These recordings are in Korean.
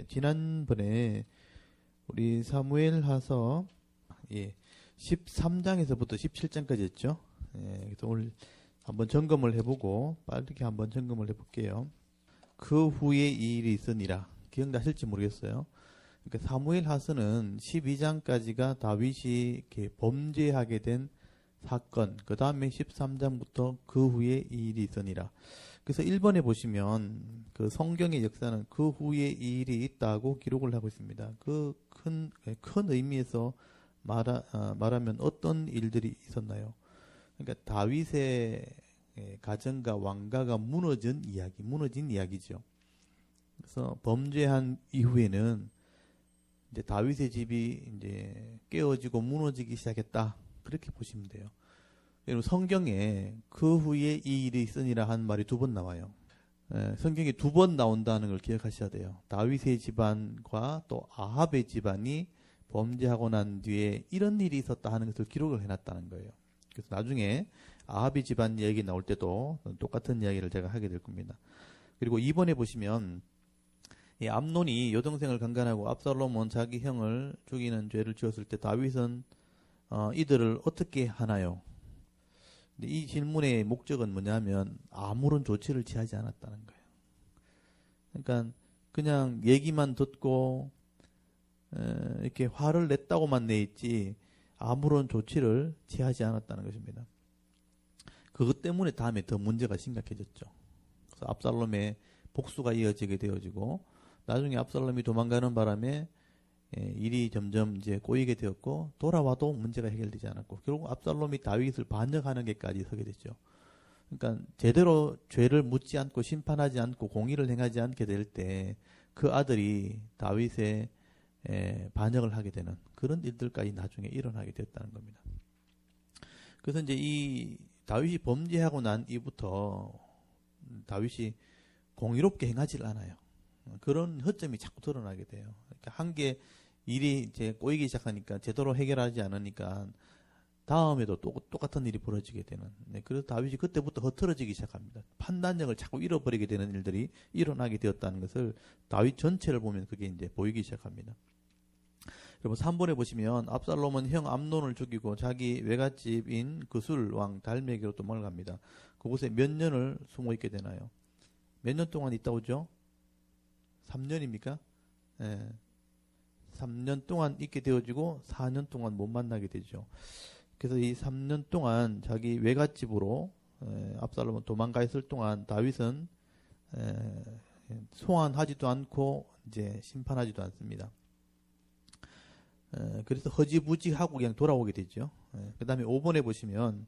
지난번에 우리 사무엘하서 13장에서부터 17장까지 했죠. 그래서 오늘 한번 점검을 해보고 빠르게 한번 점검을 해볼게요. 그 후에 이 일이 있으니라. 기억나실지 모르겠어요. 그러니까 사무엘하서는 12장까지가 다윗이 이렇게 범죄하게 된 사건, 그 다음에 13장부터 그 후에 이 일이 있으니라. 그래서 1번에 보시면 그 성경의 역사는 그 후에 이 일이 있다고 기록을 하고 있습니다. 그 큰 의미에서 말하면 어떤 일들이 있었나요? 그러니까 다윗의 가정과 왕가가 무너진 이야기죠. 그래서 범죄한 이후에는 이제 다윗의 집이 이제 깨어지고 무너지기 시작했다. 그렇게 보시면 돼요. 여러분 성경에 그 후에 이 일이 있으니라 한 말이 2번 나와요. 성경에 2번 나온다는 걸 기억하셔야 돼요. 다윗의 집안과 또 아합의 집안이 범죄하고 난 뒤에 이런 일이 있었다 하는 것을 기록을 해놨다는 거예요. 그래서 나중에 아합의 집안 이야기 나올 때도 똑같은 이야기를 제가 하게 될 겁니다. 그리고 2번에 보시면 이 암논이 여동생을 강간하고 압살롬은 자기 형을 죽이는 죄를 지었을 때 다윗은 이들을 어떻게 하나요? 근데 이 질문의 목적은 뭐냐면 아무런 조치를 취하지 않았다는 거예요. 그러니까 그냥 얘기만 듣고 이렇게 화를 냈다고만 내있지 아무런 조치를 취하지 않았다는 것입니다. 그것 때문에 다음에 더 문제가 심각해졌죠. 그래서 압살롬의 복수가 이어지게 되어지고 나중에 압살롬이 도망가는 바람에 일이 점점 이제 꼬이게 되었고 돌아와도 문제가 해결되지 않았고 결국 압살롬이 다윗을 반역하는 게까지 서게 됐죠. 그러니까 제대로 죄를 묻지 않고 심판하지 않고 공의를 행하지 않게 될 때 그 아들이 다윗의 반역을 하게 되는 그런 일들까지 나중에 일어나게 됐다는 겁니다. 그래서 이제 이 다윗이 범죄하고 난 이후부터 다윗이 공의롭게 행하지 않아요. 그런 허점이 자꾸 드러나게 돼요. 그러니까 한 개 일이 이제 꼬이기 시작하니까 제대로 해결하지 않으니까 다음에도 똑같은 일이 벌어지게 되는. 그래서 다윗이 그때부터 흐트러지기 시작합니다. 판단력을 자꾸 잃어버리게 되는 일들이 일어나게 되었다는 것을 다윗 전체를 보면 그게 이제 보이기 시작합니다. 여러분 3번에 보시면 압살롬은 형 암논을 죽이고 자기 외갓집인 그술 왕 달메기로 도망을 갑니다. 그곳에 몇 년을 숨어 있게 되나요? 몇 년 동안 있다 오죠? 3년입니까? 3년 동안 있게 되어지고 4년 동안 못 만나게 되죠. 그래서 이 3년 동안 자기 외갓집으로 압살롬은 도망가 있을 동안 다윗은 소환하지도 않고 이제 심판하지도 않습니다. 그래서 허지부지하고 그냥 돌아오게 되죠. 그 다음에 5번에 보시면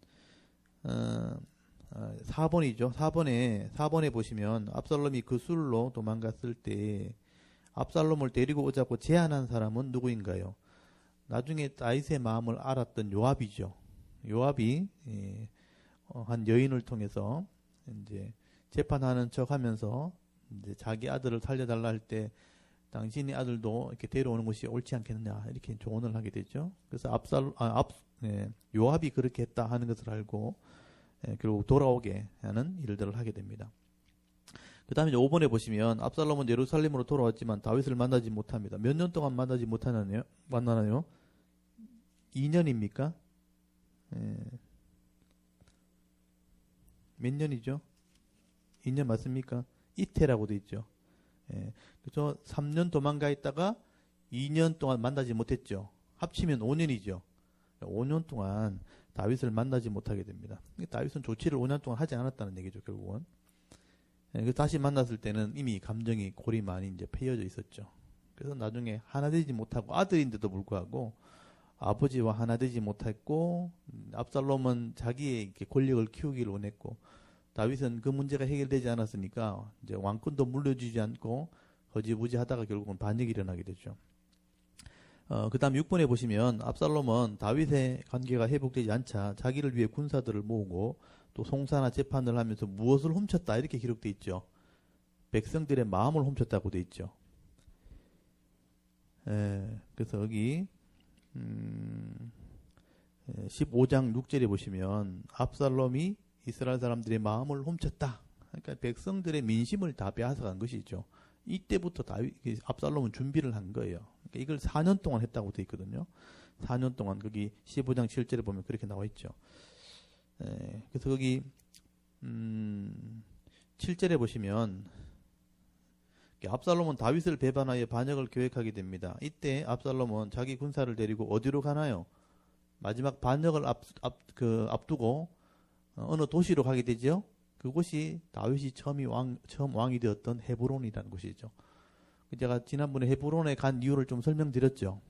4번이죠. 4번에 보시면 압살롬이 그 술로 도망갔을 때 압살롬을 데리고 오자고 제안한 사람은 누구인가요? 나중에 다윗의 마음을 알았던 요압이죠. 요압이 한 여인을 통해서 이제 재판하는 척하면서 이제 자기 아들을 살려달라 할 때 당신의 아들도 이렇게 데려오는 것이 옳지 않겠느냐 이렇게 조언을 하게 되죠. 그래서 요압이 그렇게 했다 하는 것을 알고 결국 돌아오게 하는 일들을 하게 됩니다. 그 다음에 5번에 보시면 압살롬은 예루살렘으로 돌아왔지만 다윗을 만나지 못합니다. 몇 년 동안 만나지 만나나요? 2년입니까? 몇 년이죠? 2년 맞습니까? 이태라고 돼 있죠. 그래서 3년 도망가 있다가 2년 동안 만나지 못했죠. 합치면 5년이죠. 5년 동안 다윗을 만나지 못하게 됩니다. 다윗은 조치를 5년 동안 하지 않았다는 얘기죠, 결국은. 다시 만났을 때는 이미 감정이 골이 많이 이제 패여져 있었죠. 그래서 나중에 하나 되지 못하고 아들인데도 불구하고 아버지와 하나 되지 못했고 압살롬은 자기의 권력을 키우기를 원했고 다윗은 그 문제가 해결되지 않았으니까 이제 왕권도 물려주지 않고 허지부지 하다가 결국은 반역이 일어나게 되죠. 그 다음 6번에 보시면 압살롬은 다윗의 관계가 회복되지 않자 자기를 위해 군사들을 모으고 또 송사나 재판을 하면서 무엇을 훔쳤다 이렇게 기록되어 있죠. 백성들의 마음을 훔쳤다고 되어 있죠. 그래서 여기 15장 6절에 보시면 압살롬이 이스라엘 사람들의 마음을 훔쳤다. 그러니까 백성들의 민심을 다 빼앗아간 것이죠. 이때부터 압살롬은 준비를 한 거예요. 그러니까 이걸 4년 동안 했다고 돼 있거든요. 4년 동안 거기 15장 7절에 보면 그렇게 나와 있죠. 그래서 거기 7절에 보시면 압살롬은 다윗을 배반하여 반역을 계획하게 됩니다. 이때 압살롬은 자기 군사를 데리고 어디로 가나요? 마지막 반역을 앞두고 어느 도시로 가게 되죠. 그곳이 다윗이 처음 왕이 되었던 헤브론이라는 곳이죠. 제가 지난번에 헤브론에 간 이유를 좀 설명드렸죠.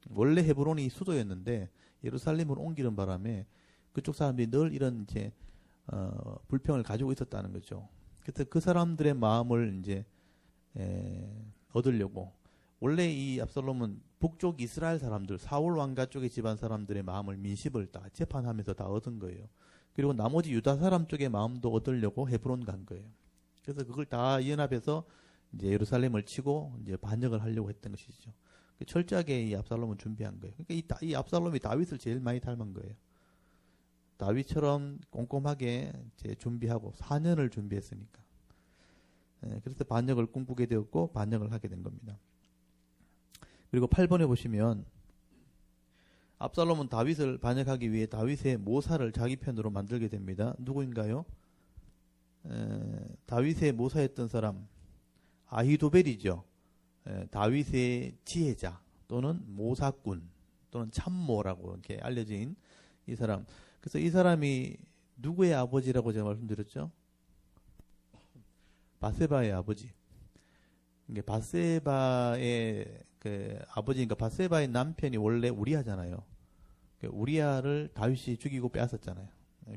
원래 헤브론이 수도였는데 예루살렘으로 옮기는 바람에 그쪽 사람들이 늘 이런 이제 불평을 가지고 있었다는 거죠. 그래서 그 사람들의 마음을 이제 얻으려고 원래 이 압살롬은 북쪽 이스라엘 사람들 사울 왕가 쪽의 집안 사람들의 마음을 민심을 다 재판하면서 다 얻은 거예요. 그리고 나머지 유다 사람 쪽의 마음도 얻으려고 헤브론 간 거예요. 그래서 그걸 다 연합해서 이제 예루살렘을 치고 이제 반역을 하려고 했던 것이죠. 철저하게 이 압살롬은 준비한 거예요. 그러니까 이 압살롬이 다윗을 제일 많이 닮은 거예요. 다윗처럼 꼼꼼하게 이제 준비하고 4년을 준비했으니까. 그래서 반역을 꿈꾸게 되었고 반역을 하게 된 겁니다. 그리고 8번에 보시면 압살롬은 다윗을 반역하기 위해 다윗의 모사를 자기 편으로 만들게 됩니다. 누구인가요? 다윗의 모사였던 사람 아히도벨이죠. 다윗의 지혜자 또는 모사꾼 또는 참모라고 이렇게 알려진 이 사람. 그래서 이 사람이 누구의 아버지라고 제가 말씀드렸죠? 밧세바의 아버지. 밧세바의 그 아버지니까 밧세바의 남편이 원래 우리아잖아요. 우리아를 다윗이 죽이고 빼앗았잖아요.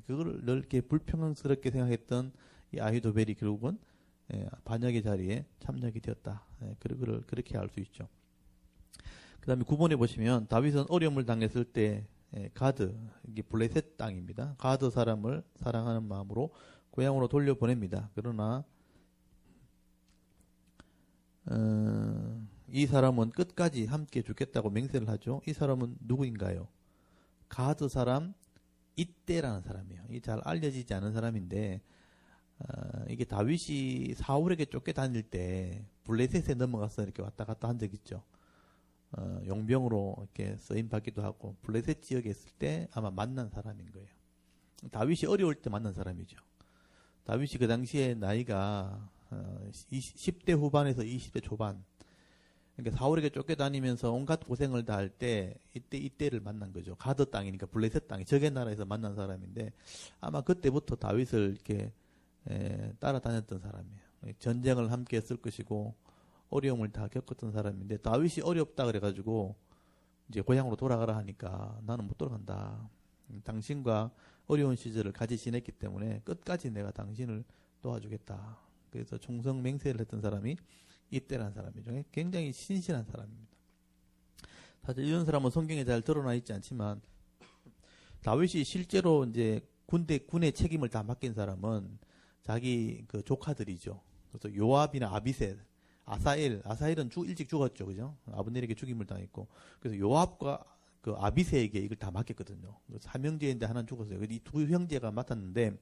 그걸 넓게 불평스럽게 생각했던 이 아히도벨이 결국은 반역의 자리에 참여하게 되었다. 그렇게 알 수 있죠. 그 다음에 9번에 보시면 다윗은 어려움을 당했을 때 가드, 이게 블레셋 땅입니다. 가드 사람을 사랑하는 마음으로 고향으로 돌려보냅니다. 그러나 이 사람은 끝까지 함께 죽겠다고 맹세를 하죠. 이 사람은 누구인가요? 가드 사람 이때라는 사람이에요. 이 잘 알려지지 않은 사람인데 이게 다윗이 사울에게 쫓겨다닐 때 블레셋에 넘어가서 이렇게 왔다 갔다 한 적 있죠. 용병으로 이렇게 쓰임 받기도 하고 블레셋 지역에 있을 때 아마 만난 사람인 거예요. 다윗이 어려울 때 만난 사람이죠. 다윗이 그 당시에 나이가 10대 후반에서 20대 초반. 그러니까 사울에게 쫓겨다니면서 온갖 고생을 다 할 때 이때를 만난 거죠. 가드 땅이니까 블레셋 땅이 적의 나라에서 만난 사람인데 아마 그때부터 다윗을 이렇게 따라다녔던 사람이에요. 전쟁을 함께 했을 것이고 어려움을 다 겪었던 사람인데 다윗이 어렵다 그래가지고 이제 고향으로 돌아가라 하니까 나는 못 돌아간다. 당신과 어려운 시절을 같이 지냈기 때문에 끝까지 내가 당신을 도와주겠다. 그래서 충성 맹세를 했던 사람이 이때라는 사람이죠. 굉장히 신실한 사람입니다. 사실 이런 사람은 성경에 잘 드러나 있지 않지만 다윗이 실제로 이제 군의 책임을 다 맡긴 사람은 자기 그 조카들이죠. 그래서 요압이나 아비셋, 아사엘은 일찍 죽었죠, 그죠? 아브넬에게 죽임을 당했고, 그래서 요압과 그 아비셋에게 이걸 다 맡겼거든요. 삼형제인데 하나는 죽었어요. 이 두 형제가 맡았는데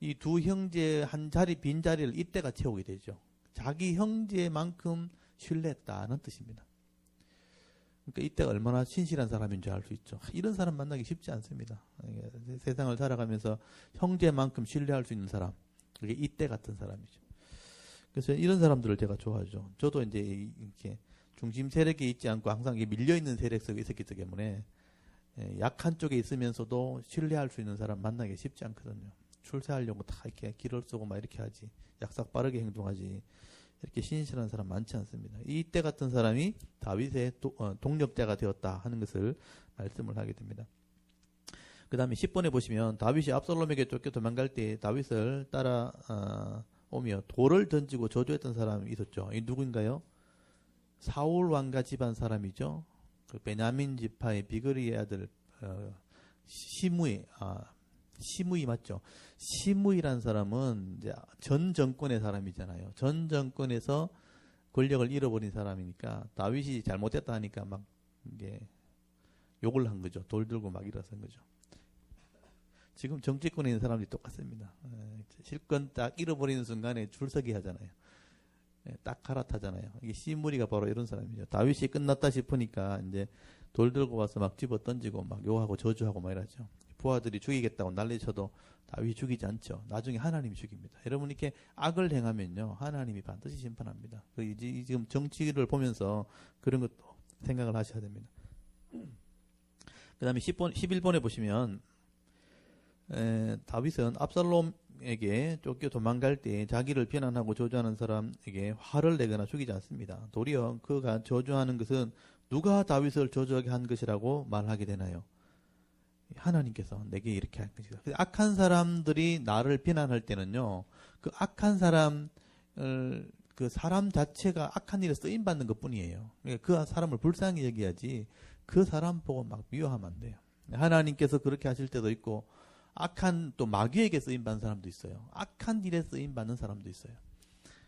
이 두 형제 한 자리 빈 자리를 이때가 채우게 되죠. 자기 형제만큼 신뢰했다는 뜻입니다. 그러니까 이때가 얼마나 신실한 사람인 줄 알 수 있죠. 이런 사람 만나기 쉽지 않습니다. 세상을 살아가면서 형제만큼 신뢰할 수 있는 사람, 그게 이때 같은 사람이죠. 그래서 이런 사람들을 제가 좋아하죠. 저도 이제 이렇게 중심 세력에 있지 않고 항상 밀려 있는 세력 속에 있었기 때문에 약한 쪽에 있으면서도 신뢰할 수 있는 사람 만나기 쉽지 않거든요. 출세하려고 다 이렇게 길을 쓰고 막 이렇게 하지, 약삭 빠르게 행동하지, 이렇게 신실한 사람 많지 않습니다. 이때 같은 사람이 다윗의 동력자가 되었다 하는 것을 말씀을 하게 됩니다. 그 다음에 10번에 보시면 다윗이 압살롬에게 쫓겨 도망갈 때 다윗을 따라 오며 돌을 던지고 저주했던 사람이 있었죠. 이 누구인가요? 사울 왕가 집안 사람이죠. 그 베냐민 지파의 비그리의 아들 시므이 맞죠? 시므이라는 사람은 이제 전 정권의 사람이잖아요. 전 정권에서 권력을 잃어버린 사람이니까 다윗이 잘못했다 하니까 막 이제 욕을 한 거죠. 돌 들고 막 일어선 거죠. 지금 정치권에 있는 사람들이 똑같습니다. 실권 딱 잃어버리는 순간에 줄서기 하잖아요. 딱 갈아타잖아요. 이게 시므리가 바로 이런 사람이죠. 다윗이 끝났다 싶으니까 이제 돌 들고 와서 막 집어 던지고 막 욕하고 저주하고 막 이러죠. 부하들이 죽이겠다고 난리쳐도 다윗이 죽이지 않죠. 나중에 하나님이 죽입니다. 여러분 이렇게 악을 행하면요 하나님이 반드시 심판합니다. 지금 정치를 보면서 그런 것도 생각을 하셔야 됩니다. 그 다음에 11번에 보시면 다윗은 압살롬에게 쫓겨 도망갈 때 자기를 비난하고 저주하는 사람에게 화를 내거나 죽이지 않습니다. 도리어 그가 저주하는 것은 누가 다윗을 저주하게 한 것이라고 말하게 되나요? 하나님께서 내게 이렇게 한 것이다. 악한 사람들이 나를 비난할 때는요, 그 악한 사람, 그 사람 자체가 악한 일에 쓰임받는 것 뿐이에요. 그러니까 그 사람을 불쌍히 여기야지 그 사람 보고 막 미워하면 안 돼요. 하나님께서 그렇게 하실 때도 있고, 악한 또 마귀에게 쓰임받는 사람도 있어요. 악한 일에 쓰임받는 사람도 있어요.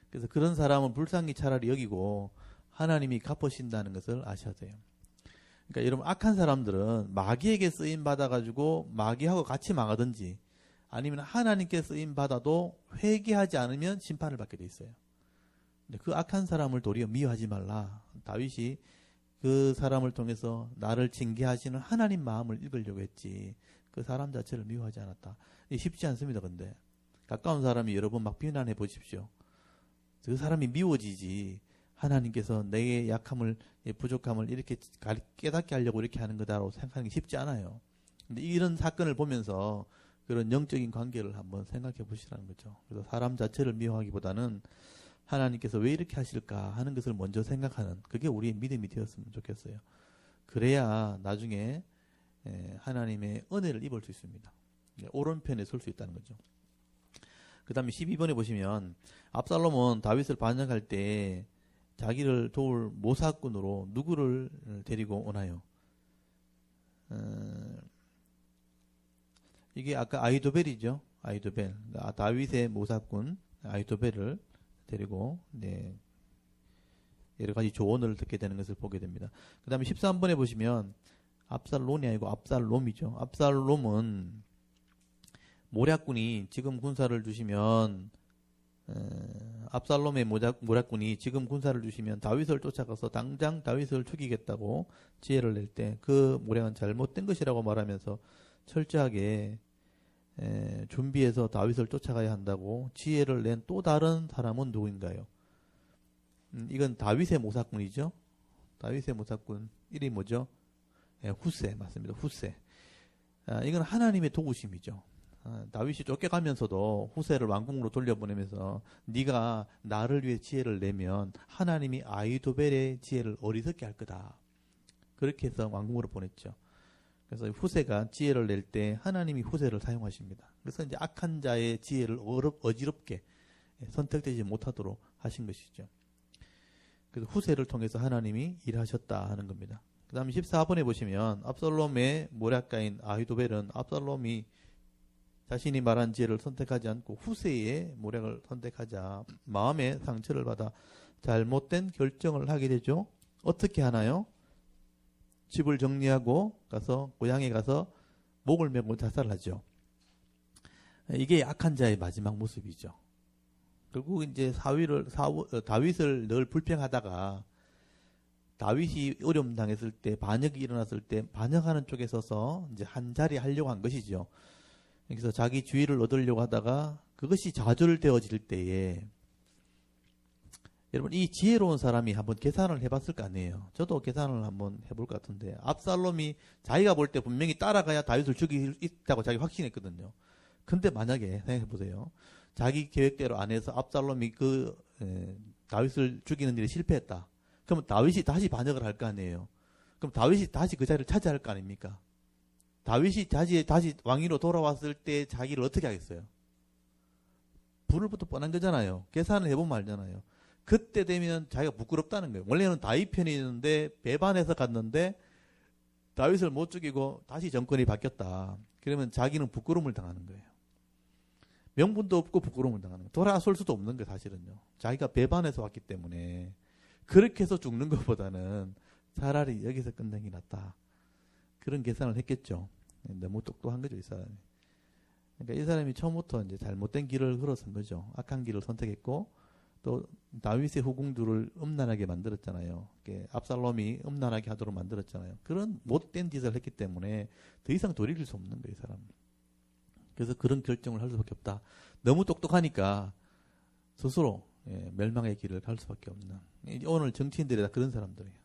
그래서 그런 사람은 불쌍히 차라리 여기고 하나님이 갚으신다는 것을 아셔야 돼요. 그러니까 여러분 악한 사람들은 마귀에게 쓰임 받아가지고 마귀하고 같이 망하든지 아니면 하나님께 쓰임 받아도 회개하지 않으면 심판을 받게 돼 있어요. 근데 그 악한 사람을 도리어 미워하지 말라. 다윗이 그 사람을 통해서 나를 징계하시는 하나님 마음을 읽으려고 했지 그 사람 자체를 미워하지 않았다. 쉽지 않습니다. 근데 가까운 사람이 여러분 막 비난해 보십시오. 그 사람이 미워지지 하나님께서 내의 약함을 부족함을 이렇게 깨닫게 하려고 이렇게 하는 거다라고 생각하는 게 쉽지 않아요. 근데 이런 사건을 보면서 그런 영적인 관계를 한번 생각해 보시라는 거죠. 그래서 사람 자체를 미워하기보다는 하나님께서 왜 이렇게 하실까 하는 것을 먼저 생각하는 그게 우리의 믿음이 되었으면 좋겠어요. 그래야 나중에 하나님의 은혜를 입을 수 있습니다. 오른편에 설 수 있다는 거죠. 그 다음에 12번에 보시면 압살롬은 다윗을 반역할 때 자기를 도울 모사꾼으로 누구를 데리고 오나요? 이게 아까 아히도벨이죠. 아히도벨. 다윗의 모사꾼 아히도벨을 데리고 여러 가지 조언을 듣게 되는 것을 보게 됩니다. 그 다음에 13번에 보시면 압살롬이 아니고 압살롬이죠. 압살롬은 모략군이 지금 군사를 주시면 압살롬의 모략군이 지금 군사를 주시면 다윗을 쫓아가서 당장 다윗을 죽이겠다고 지혜를 낼 때 그 모략은 잘못된 것이라고 말하면서 철저하게 준비해서 다윗을 쫓아가야 한다고 지혜를 낸 또 다른 사람은 누구인가요? 이건 다윗의 모사꾼이죠. 다윗의 모사꾼 이름이 뭐죠? 후세 맞습니다. 후세. 이건 하나님의 도우심이죠. 다윗이 쫓겨가면서도 후세를 왕궁으로 돌려보내면서 네가 나를 위해 지혜를 내면 하나님이 아히도벨의 지혜를 어리석게 할 거다. 그렇게 해서 왕궁으로 보냈죠. 그래서 후세가 지혜를 낼 때 하나님이 후세를 사용하십니다. 그래서 이제 악한 자의 지혜를 어지럽게 선택되지 못하도록 하신 것이죠. 그래서 후세를 통해서 하나님이 일하셨다 하는 겁니다. 그 다음에 14번에 보시면 압살롬의 모략가인 아히도벨은 압살롬이 자신이 말한 지혜를 선택하지 않고 후세의 모략을 선택하자 마음의 상처를 받아 잘못된 결정을 하게 되죠. 어떻게 하나요? 집을 정리하고 가서 고향에 가서 목을 메고 자살하죠. 이게 악한 자의 마지막 모습이죠. 결국 이제 다윗을 늘 불평하다가 다윗이 어려움 당했을 때 반역이 일어났을 때 반역하는 쪽에 서서 이제 한 자리 하려고 한 것이죠. 그래서 자기 주의를 얻으려고 하다가 그것이 좌절되어질 때에 여러분 이 지혜로운 사람이 한번 계산을 해봤을 거 아니에요. 저도 계산을 한번 해볼 것 같은데 압살롬이 자기가 볼 때 분명히 따라가야 다윗을 죽일 수 있다고 자기 확신했거든요. 근데 만약에 생각해보세요. 자기 계획대로 안 해서 압살롬이 다윗을 죽이는 일에 실패했다. 그러면 다윗이 다시 반역을 할 거 아니에요. 그럼 다윗이 다시 그 자리를 차지할 거 아닙니까? 다윗이 다시 왕위로 돌아왔을 때 자기를 어떻게 하겠어요? 불을 붙어 뻔한 거잖아요. 계산을 해보면 알잖아요. 그때 되면 자기가 부끄럽다는 거예요. 원래는 다윗 편이 있는데 배반해서 갔는데 다윗을 못 죽이고 다시 정권이 바뀌었다. 그러면 자기는 부끄러움을 당하는 거예요. 명분도 없고 부끄러움을 당하는 거예요. 돌아설 수도 없는 거예요. 사실은요. 자기가 배반해서 왔기 때문에 그렇게 해서 죽는 것보다는 차라리 여기서 끝내는 게 낫다. 그런 계산을 했겠죠. 너무 똑똑한 거죠, 이 사람이. 그러니까 이 사람이 처음부터 이제 잘못된 길을 걸어선 거죠. 악한 길을 선택했고 또 다윗의 후궁들을 음란하게 만들었잖아요. 압살롬이 음란하게 하도록 만들었잖아요. 그런 못된 짓을 했기 때문에 더 이상 돌이킬 수 없는 거예요, 이 사람. 그래서 그런 결정을 할 수밖에 없다. 너무 똑똑하니까 스스로 멸망의 길을 갈 수밖에 없는. 오늘 정치인들이 다 그런 사람들이에요.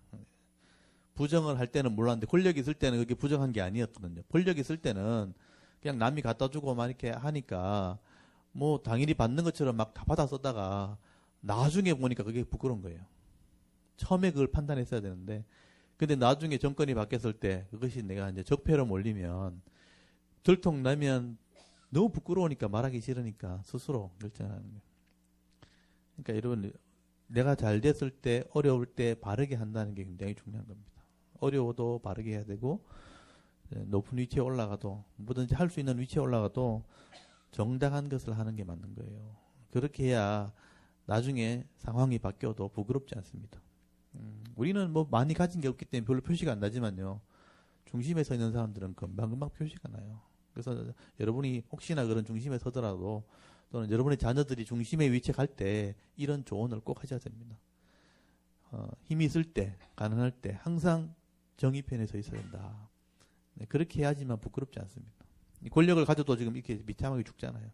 부정을 할 때는 몰랐는데 권력이 있을 때는 그게 부정한 게 아니었거든요. 권력이 있을 때는 그냥 남이 갖다 주고 막 이렇게 하니까 뭐 당연히 받는 것처럼 막 다 받아 썼다가 나중에 보니까 그게 부끄러운 거예요. 처음에 그걸 판단했어야 되는데, 근데 나중에 정권이 바뀌었을 때 그것이 내가 이제 적폐로 몰리면 들통나면 너무 부끄러우니까 말하기 싫으니까 스스로 결정하는 거예요. 그러니까 여러분, 내가 잘 됐을 때 어려울 때 바르게 한다는 게 굉장히 중요한 겁니다. 어려워도 바르게 해야 되고 높은 위치에 올라가도 뭐든지 할 수 있는 위치에 올라가도 정당한 것을 하는 게 맞는 거예요. 그렇게 해야 나중에 상황이 바뀌어도 부끄럽지 않습니다. 우리는 뭐 많이 가진 게 없기 때문에 별로 표시가 안 나지만요. 중심에 서 있는 사람들은 금방금방 표시가 나요. 그래서 여러분이 혹시나 그런 중심에 서더라도 또는 여러분의 자녀들이 중심에 위치해 갈 때 이런 조언을 꼭 하셔야 됩니다. 힘이 있을 때, 가능할 때 항상 정의 편에 서 있어야 된다. 네, 그렇게 해야지만 부끄럽지 않습니다. 권력을 가져도 지금 이렇게 비참하게 죽잖아요.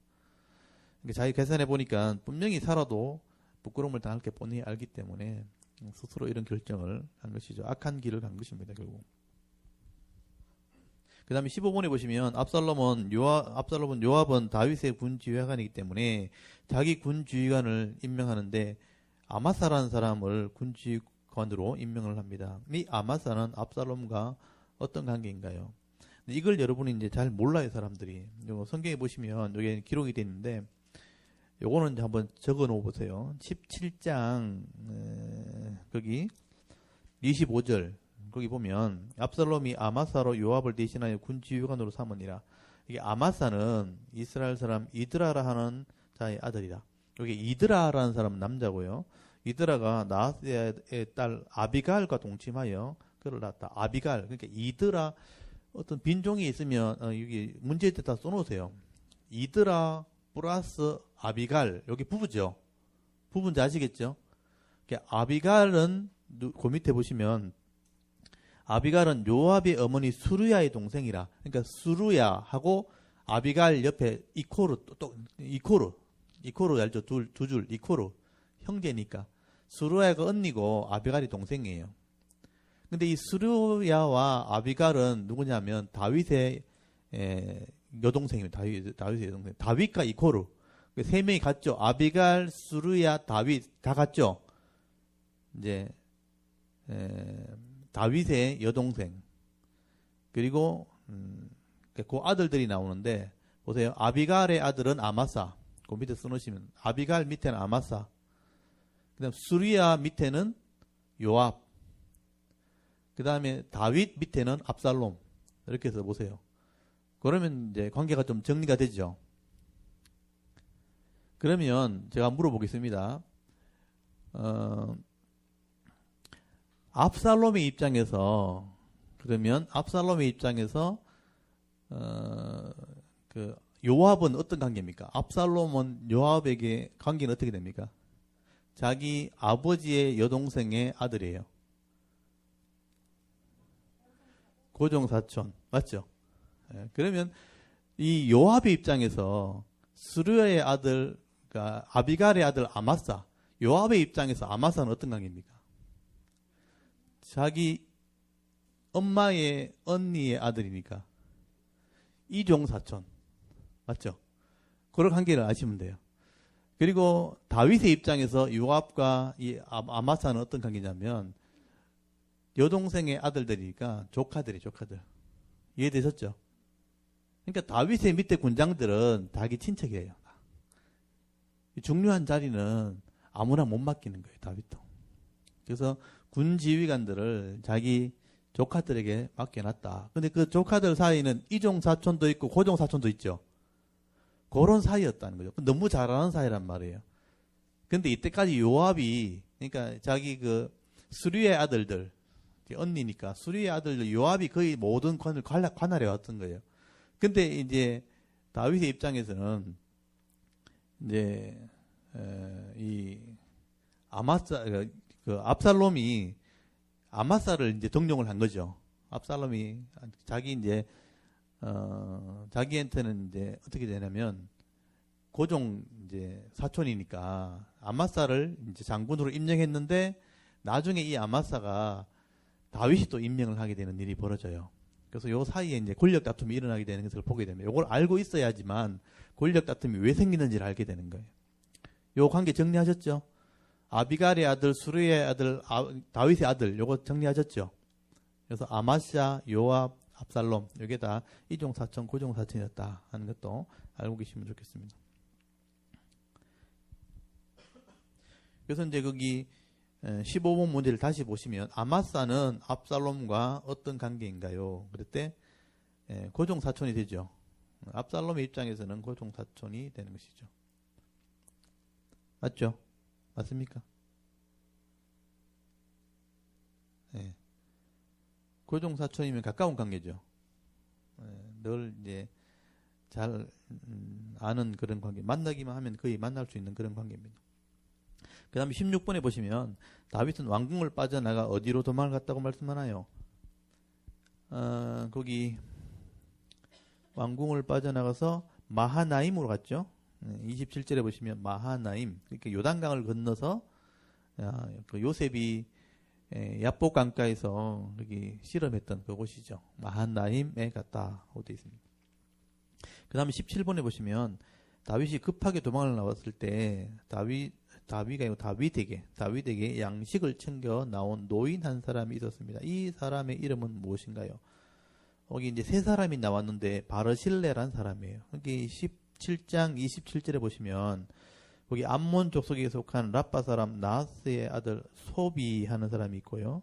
그러니까 자기 계산해 보니까 분명히 살아도 부끄러움을 당할 게 뻔히 알기 때문에 스스로 이런 결정을 한 것이죠. 악한 길을 간 것입니다, 결국. 그 다음에 15번에 보시면 압살롬은 요압은 다윗의 군 지휘관이기 때문에 자기 군 지휘관을 임명하는데 아마사라는 사람을 군 지휘관으로 임명을 합니다. 이 아마사는 압살롬과 어떤 관계인가요? 이걸 여러분이 이제 잘 몰라요, 사람들이. 성경에 보시면 여기 기록이 되어 있는데 요거는 이제 한번 적어 놓아 보세요. 17장 거기 25절 거기 보면 압살롬이 아마사로 요압을 대신하여 군 지휘관으로 삼으니라. 이게 아마사는 이스라엘 사람 이드라라 하는 자의 아들이다. 여기 이드라라는 사람은 남자고요. 이드라가 나하스의 딸 아비갈과 동침하여 그를 낳았다. 아비갈. 그러니까 이드라 어떤 빈종이 있으면 여기 문제일 때 다 써놓으세요. 이드라 플러스 아비갈. 여기 부부죠. 부부인지 아시겠죠? 아비갈은 그 밑에 보시면 아비갈은 요압의 어머니 수루야의 동생이라. 그러니까 수루야하고 아비갈 옆에 이코르 알죠? 두 줄 이코르 형제니까 수루야가 언니고 아비갈이 동생이에요. 근데 이 수루야와 아비갈은 누구냐면 다윗의 여동생입니다. 다윗의 여동생. 다윗과 이코르 세 명이 같죠. 아비갈, 수루야, 다윗 다 같죠. 이제 다윗의 여동생 그리고 그 아들들이 나오는데 보세요. 아비갈의 아들은 아마사. 그 밑에 써놓으시면 아비갈 밑에는 아마사. 그다음 수리야 밑에는 요압. 그 다음에 다윗 밑에는 압살롬. 이렇게 해서 보세요. 그러면 이제 관계가 좀 정리가 되죠. 그러면 제가 물어보겠습니다. 압살롬의 입장에서 그러면 압살롬의 입장에서 그 요압은 어떤 관계입니까? 압살롬은 요압에게 관계는 어떻게 됩니까? 자기 아버지의 여동생의 아들이에요. 고종사촌 맞죠? 그러면 이 요압의 입장에서 스루야의 아들, 그러니까 아비갈의 아들 아마사, 요압의 입장에서 아마사는 어떤 관계입니까? 자기 엄마의 언니의 아들이니까 이종사촌 맞죠? 그런 관계를 아시면 돼요. 그리고 다윗의 입장에서 요압과 이 아마사는 어떤 관계냐면 여동생의 아들들이니까 조카들. 이해되셨죠? 그러니까 다윗의 밑에 군장들은 자기 친척이에요. 중요한 자리는 아무나 못 맡기는 거예요, 다윗도. 그래서 군 지휘관들을 자기 조카들에게 맡겨놨다. 근데 그 조카들 사이는 이종사촌도 있고 고종사촌도 있죠. 그런 사이였다는 거죠. 너무 잘하는 사이란 말이에요. 근데 이때까지 요압이, 그러니까 자기 그 수리의 아들들, 언니니까 수리의 아들들 요압이 거의 모든 관을 관할해 왔던 거예요. 근데 이제 다윗의 입장에서는 이제 이 아마사, 그 압살롬이 아마사를 이제 등용을 한 거죠. 압살롬이 자기 이제, 자기한테는 이제 어떻게 되냐면, 고종 이제 사촌이니까 아마사를 이제 장군으로 임명했는데, 나중에 이 아마사가 다윗이 또 임명을 하게 되는 일이 벌어져요. 그래서 요 사이에 이제 권력 다툼이 일어나게 되는 것을 보게 됩니다. 요걸 알고 있어야지만 권력 다툼이 왜 생기는지를 알게 되는 거예요. 요 관계 정리하셨죠? 아비갈의 아들, 수르의 아들, 다윗의 아들, 요거 정리하셨죠? 그래서 아마샤, 요압, 압살롬, 요게 다 이종 사촌, 고종 사촌이었다 하는 것도 알고 계시면 좋겠습니다. 그래서 이제 거기 15번 문제를 다시 보시면 아마사는 압살롬과 어떤 관계인가요? 그랬대 고종 사촌이 되죠. 압살롬의 입장에서는 고종 사촌이 되는 것이죠. 맞죠? 맞습니까? 네. 고종 사촌이면 가까운 관계죠. 늘 이제 잘 아는 그런 관계. 만나기만 하면 거의 만날 수 있는 그런 관계입니다. 그 다음에 16번에 보시면 다윗은 왕궁을 빠져나가 어디로 도망을 갔다고 말씀하나요? 거기 왕궁을 빠져나가서 마하나임으로 갔죠. 27절에 보시면 마하나임, 그러니까 요단강을 건너서 그 요셉이 야복 강가에서 여기 실험했던 그곳이죠. 마하나임에 갔다 하고 되어 있습니다. 그 다음에 17번에 보시면 다윗이 급하게 도망을 나왔을 때 다윗에게 양식을 챙겨 나온 노인 한 사람이 있었습니다. 이 사람의 이름은 무엇인가요? 여기 이제 세 사람이 나왔는데 바르실레란 사람이에요. 여기 17장 27절에 보시면 거기 암몬 족속에 속한 라빠 사람 나하스의 아들 소비 하는 사람이 있고요.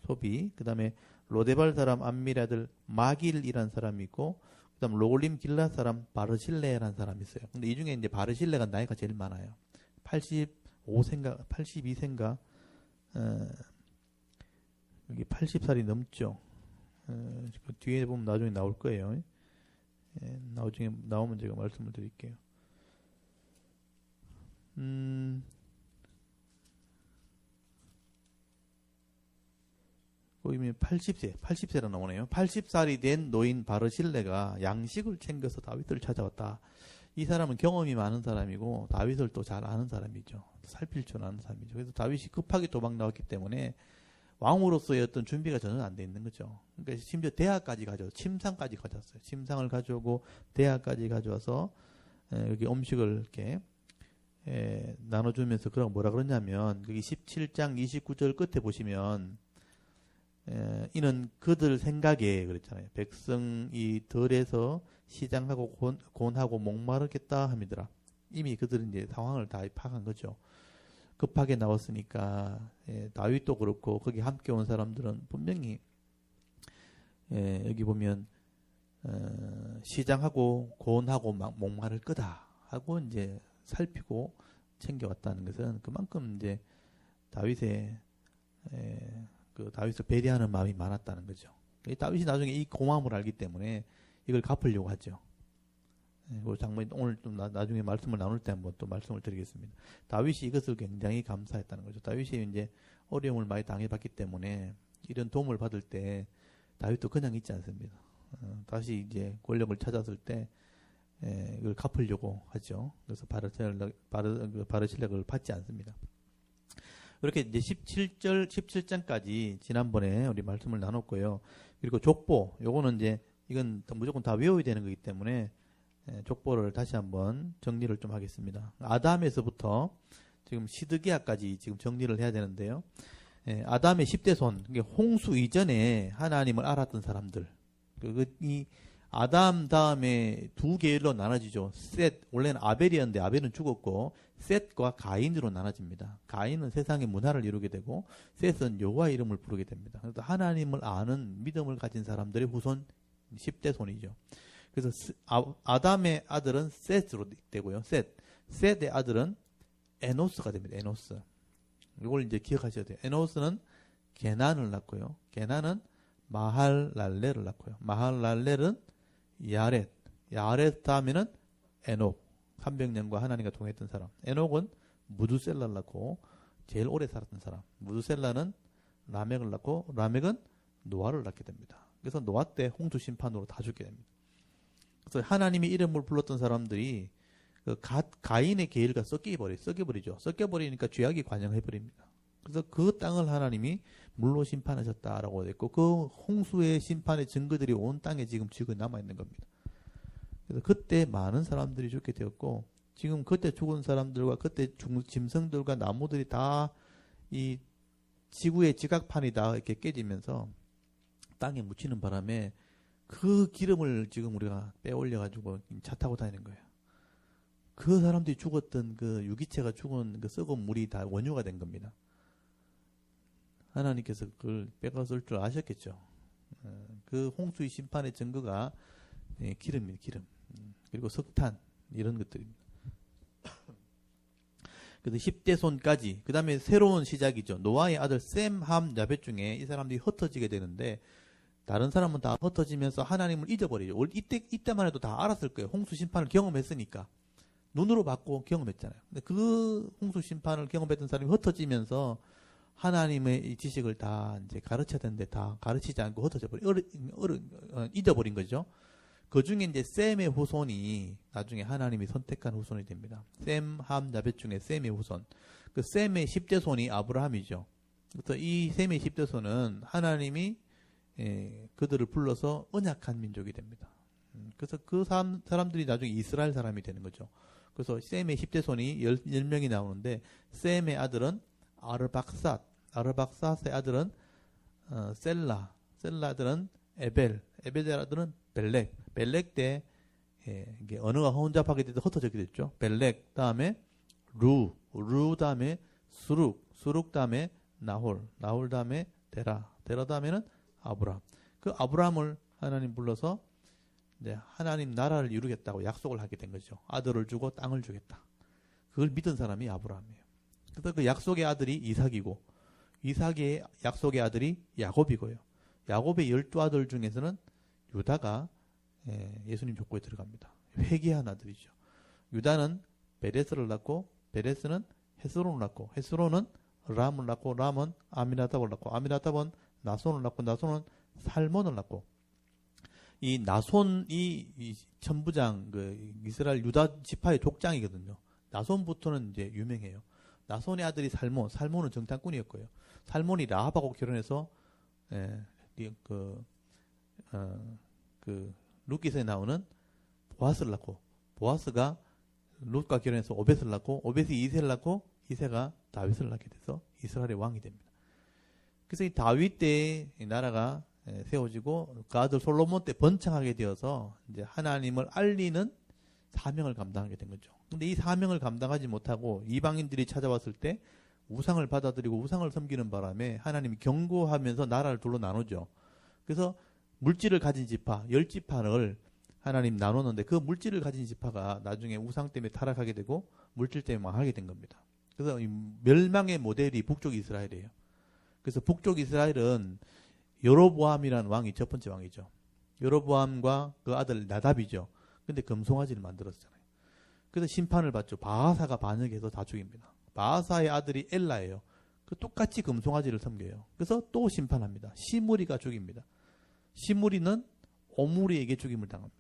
소비. 그 다음에 로데발 사람 암밀의 아들 마길이라는 사람이 있고, 그 다음 로골림 길라 사람 바르실레라는 사람이 있어요. 근데 이 중에 이제 바르실레가 나이가 제일 많아요. 85세인가 82세인가 여기 80살이 넘죠. 그 뒤에 보면 나중에 나올 거예요. 나중에 나오면 제가 말씀을 드릴게요. 거기면 80세라 나오네요. 80살이 된 노인 바르실레가 양식을 챙겨서 다윗을 찾아왔다. 이 사람은 경험이 많은 사람이고 다윗을 또 잘 아는 사람이죠. 살필 줄 아는 사람이죠. 그래서 다윗이 급하게 도망 나왔기 때문에 왕으로서의 어떤 준비가 전혀 안 돼 있는 거죠. 그러니까 심지어 대하까지 가져와서 침상까지 가져왔어요. 침상을 가져오고 대하까지 가져와서 여기 음식을 이렇게 나눠주면서 그러고 뭐라 그러냐면 여기 17장 29절 끝에 보시면 이는 그들 생각에 그랬잖아요. 백성이 덜해서 시장하고 곤하고 목마르겠다 함이더라. 이미 그들은 이제 상황을 다 파악한 거죠. 급하게 나왔으니까 다윗도 그렇고 거기 함께 온 사람들은 분명히 여기 보면 시장하고 곤하고 목마를 거다 하고 이제 살피고 챙겨왔다는 것은 그만큼 이제 다윗의 그 다윗을 배려하는 마음이 많았다는 거죠. 다윗이 나중에 이 고마움을 알기 때문에 이걸 갚으려고 하죠. 장모님 오늘 좀 나중에 말씀을 나눌 때 한번 또 말씀을 드리겠습니다. 다윗이 이것을 굉장히 감사했다는 거죠. 다윗이 이제 어려움을 많이 당해봤기 때문에 이런 도움을 받을 때 다윗도 그냥 있지 않습니다. 다시 이제 권력을 찾았을 때 이걸 갚으려고 하죠. 그래서 바르실렉을 받지 않습니다. 이렇게 이제 17장까지 지난번에 우리 말씀을 나눴고요. 그리고 족보, 요거는 이제 이건 무조건 다 외워야 되는 거기 때문에 족보를 다시 한번 정리를 좀 하겠습니다. 아담에서부터 지금 시드기야까지 지금 정리를 해야 되는데요. 아담의 10대 손, 홍수 이전에 하나님을 알았던 사람들. 이 아담 다음에 두 계열로 나눠지죠. 셋, 원래는 아벨이었는데 아벨은 죽었고 셋과 가인으로 나눠집니다. 가인은 세상의 문화를 이루게 되고 셋은 여호와의 이름을 부르게 됩니다. 그래서 하나님을 아는 믿음을 가진 사람들의 후손 10대 손이죠. 그래서 아담의 아들은 셋으로 되고요. 셋의 아들은 에노스가 됩니다. 에노스. 이걸 이제 기억하셔야 돼요. 에노스는 게난을 낳고요. 게난은 마할랄레를 낳고요. 마할랄렐은 야렛 다음에는 에녹. 300년과 하나님과 동행했던 사람. 에녹은 무두셀라를 낳고 제일 오래 살았던 사람. 무드셀라는 라멕을 낳고 라멕은 노아를 낳게 됩니다. 그래서 노아 때 홍수 심판으로 다 죽게 됩니다. 그래서 하나님의 이름을 불렀던 사람들이 그 가인의 계율과 섞여버리죠. 섞여버리니까 죄악이 관영해버립니다. 그래서 그 땅을 하나님이 물로 심판하셨다라고 했고 그 홍수의 심판의 증거들이 온 땅에 지금 남아있는 겁니다. 그래서 그때 많은 사람들이 죽게 되었고 지금 그때 죽은 사람들과 그때 죽은 짐승들과 나무들이 다 이 지구의 지각판이 다 이렇게 깨지면서 땅에 묻히는 바람에 그 기름을 지금 우리가 빼올려가지고 차 타고 다니는 거예요. 그 사람들이 죽었던 그 유기체가 죽은 그 썩은 물이 다 원유가 된 겁니다. 하나님께서 그걸 빼갔을 줄 아셨겠죠. 그 홍수의 심판의 증거가 기름입니다. 기름. 그리고 석탄 이런 것들입니다. 그래서 10대 손까지 그 다음에 새로운 시작이죠. 노아의 아들 셈, 함, 야벳 중에 이 사람들이 흩어지게 되는데 다른 사람은 다 흩어지면서 하나님을 잊어버리죠. 이때만 해도 다 알았을 거예요. 홍수 심판을 경험했으니까. 눈으로 봤고 경험했잖아요. 근데 그 홍수 심판을 경험했던 사람이 흩어지면서 하나님의 이 지식을 다 이제 가르쳐야 되는데 다 가르치지 않고 잊어버린 거죠. 그 중에 이제 셈의 후손이 나중에 하나님이 선택한 후손이 됩니다. 셈, 함, 야벳 중에 셈의 후손. 그 셈의 10대 손이 아브라함이죠. 그래서 이 셈의 10대 손은 하나님이 그들을 불러서 언약한 민족이 됩니다. 그래서 그 사람들이 나중에 이스라엘 사람이 되는 거죠. 그래서 셈의 10대 손이 10명이 나오는데 셈의 아들은 아르박삿의 아들은 셀라 아들은 에벨의 아들은 벨렉 때 이게 언어가 혼잡하게 돼서 흩어지게 됐죠. 벨렉 다음에 루 다음에 수룩 다음에 나홀 다음에 데라 다음에는 아브람. 그 아브람을 하나님 불러서 이제 하나님 나라를 이루겠다고 약속을 하게 된 거죠. 아들을 주고 땅을 주겠다. 그걸 믿은 사람이 아브람이에요. 그래서 그 약속의 아들이 이삭이고 이삭의 약속의 아들이 야곱이고요. 야곱의 12아들 중에서는 유다가 예수님 족보에 들어갑니다. 회개한 아들이죠. 유다는 베레스를 낳고 베레스는 헤스론을 낳고 헤스론은 람을 낳고 람은 아미나답을 낳고 아미나답은 나손을 낳고 나손은 살몬을 낳고 이 나손이 이 천부장 그 이스라엘 유다 지파의 족장이거든요. 나손부터는 이제 유명해요. 나손의 아들이 살몬은 정탐꾼이었고요. 살몬이 라합하고 결혼해서 룻기서에 나오는 보아스를 낳고 보아스가 룻과 결혼해서 오벳을 낳고 오벳이 이새를 낳고 이새가 다윗을 낳게 돼서 이스라엘의 왕이 됩니다. 그래서 이 다윗 때 이 나라가 세워지고 그 아들 솔로몬 때 번창하게 되어서 이제 하나님을 알리는 사명을 감당하게 된 거죠. 근데 이 사명을 감당하지 못하고 이방인들이 찾아왔을 때 우상을 받아들이고 우상을 섬기는 바람에 하나님이 경고하면서 나라를 둘로 나누죠. 그래서 물질을 가진 지파, 10지파를 하나님 나누는데 그 물질을 가진 지파가 나중에 우상 때문에 타락하게 되고 물질 때문에 망하게 된 겁니다. 그래서 이 멸망의 모델이 북쪽 이스라엘이에요. 그래서 북쪽 이스라엘은 여로보암이라는 왕이 첫 번째 왕이죠. 여로보암과 그 아들 나답이죠. 근데 금송아지를 만들었잖아요. 그래서 심판을 받죠. 바하사가 반역해서 다 죽입니다. 바하사의 아들이 엘라예요. 그 똑같이 금송아지를 섬겨요. 그래서 또 심판합니다. 시므리가 죽입니다. 시므리는 오므리에게 죽임을 당합니다.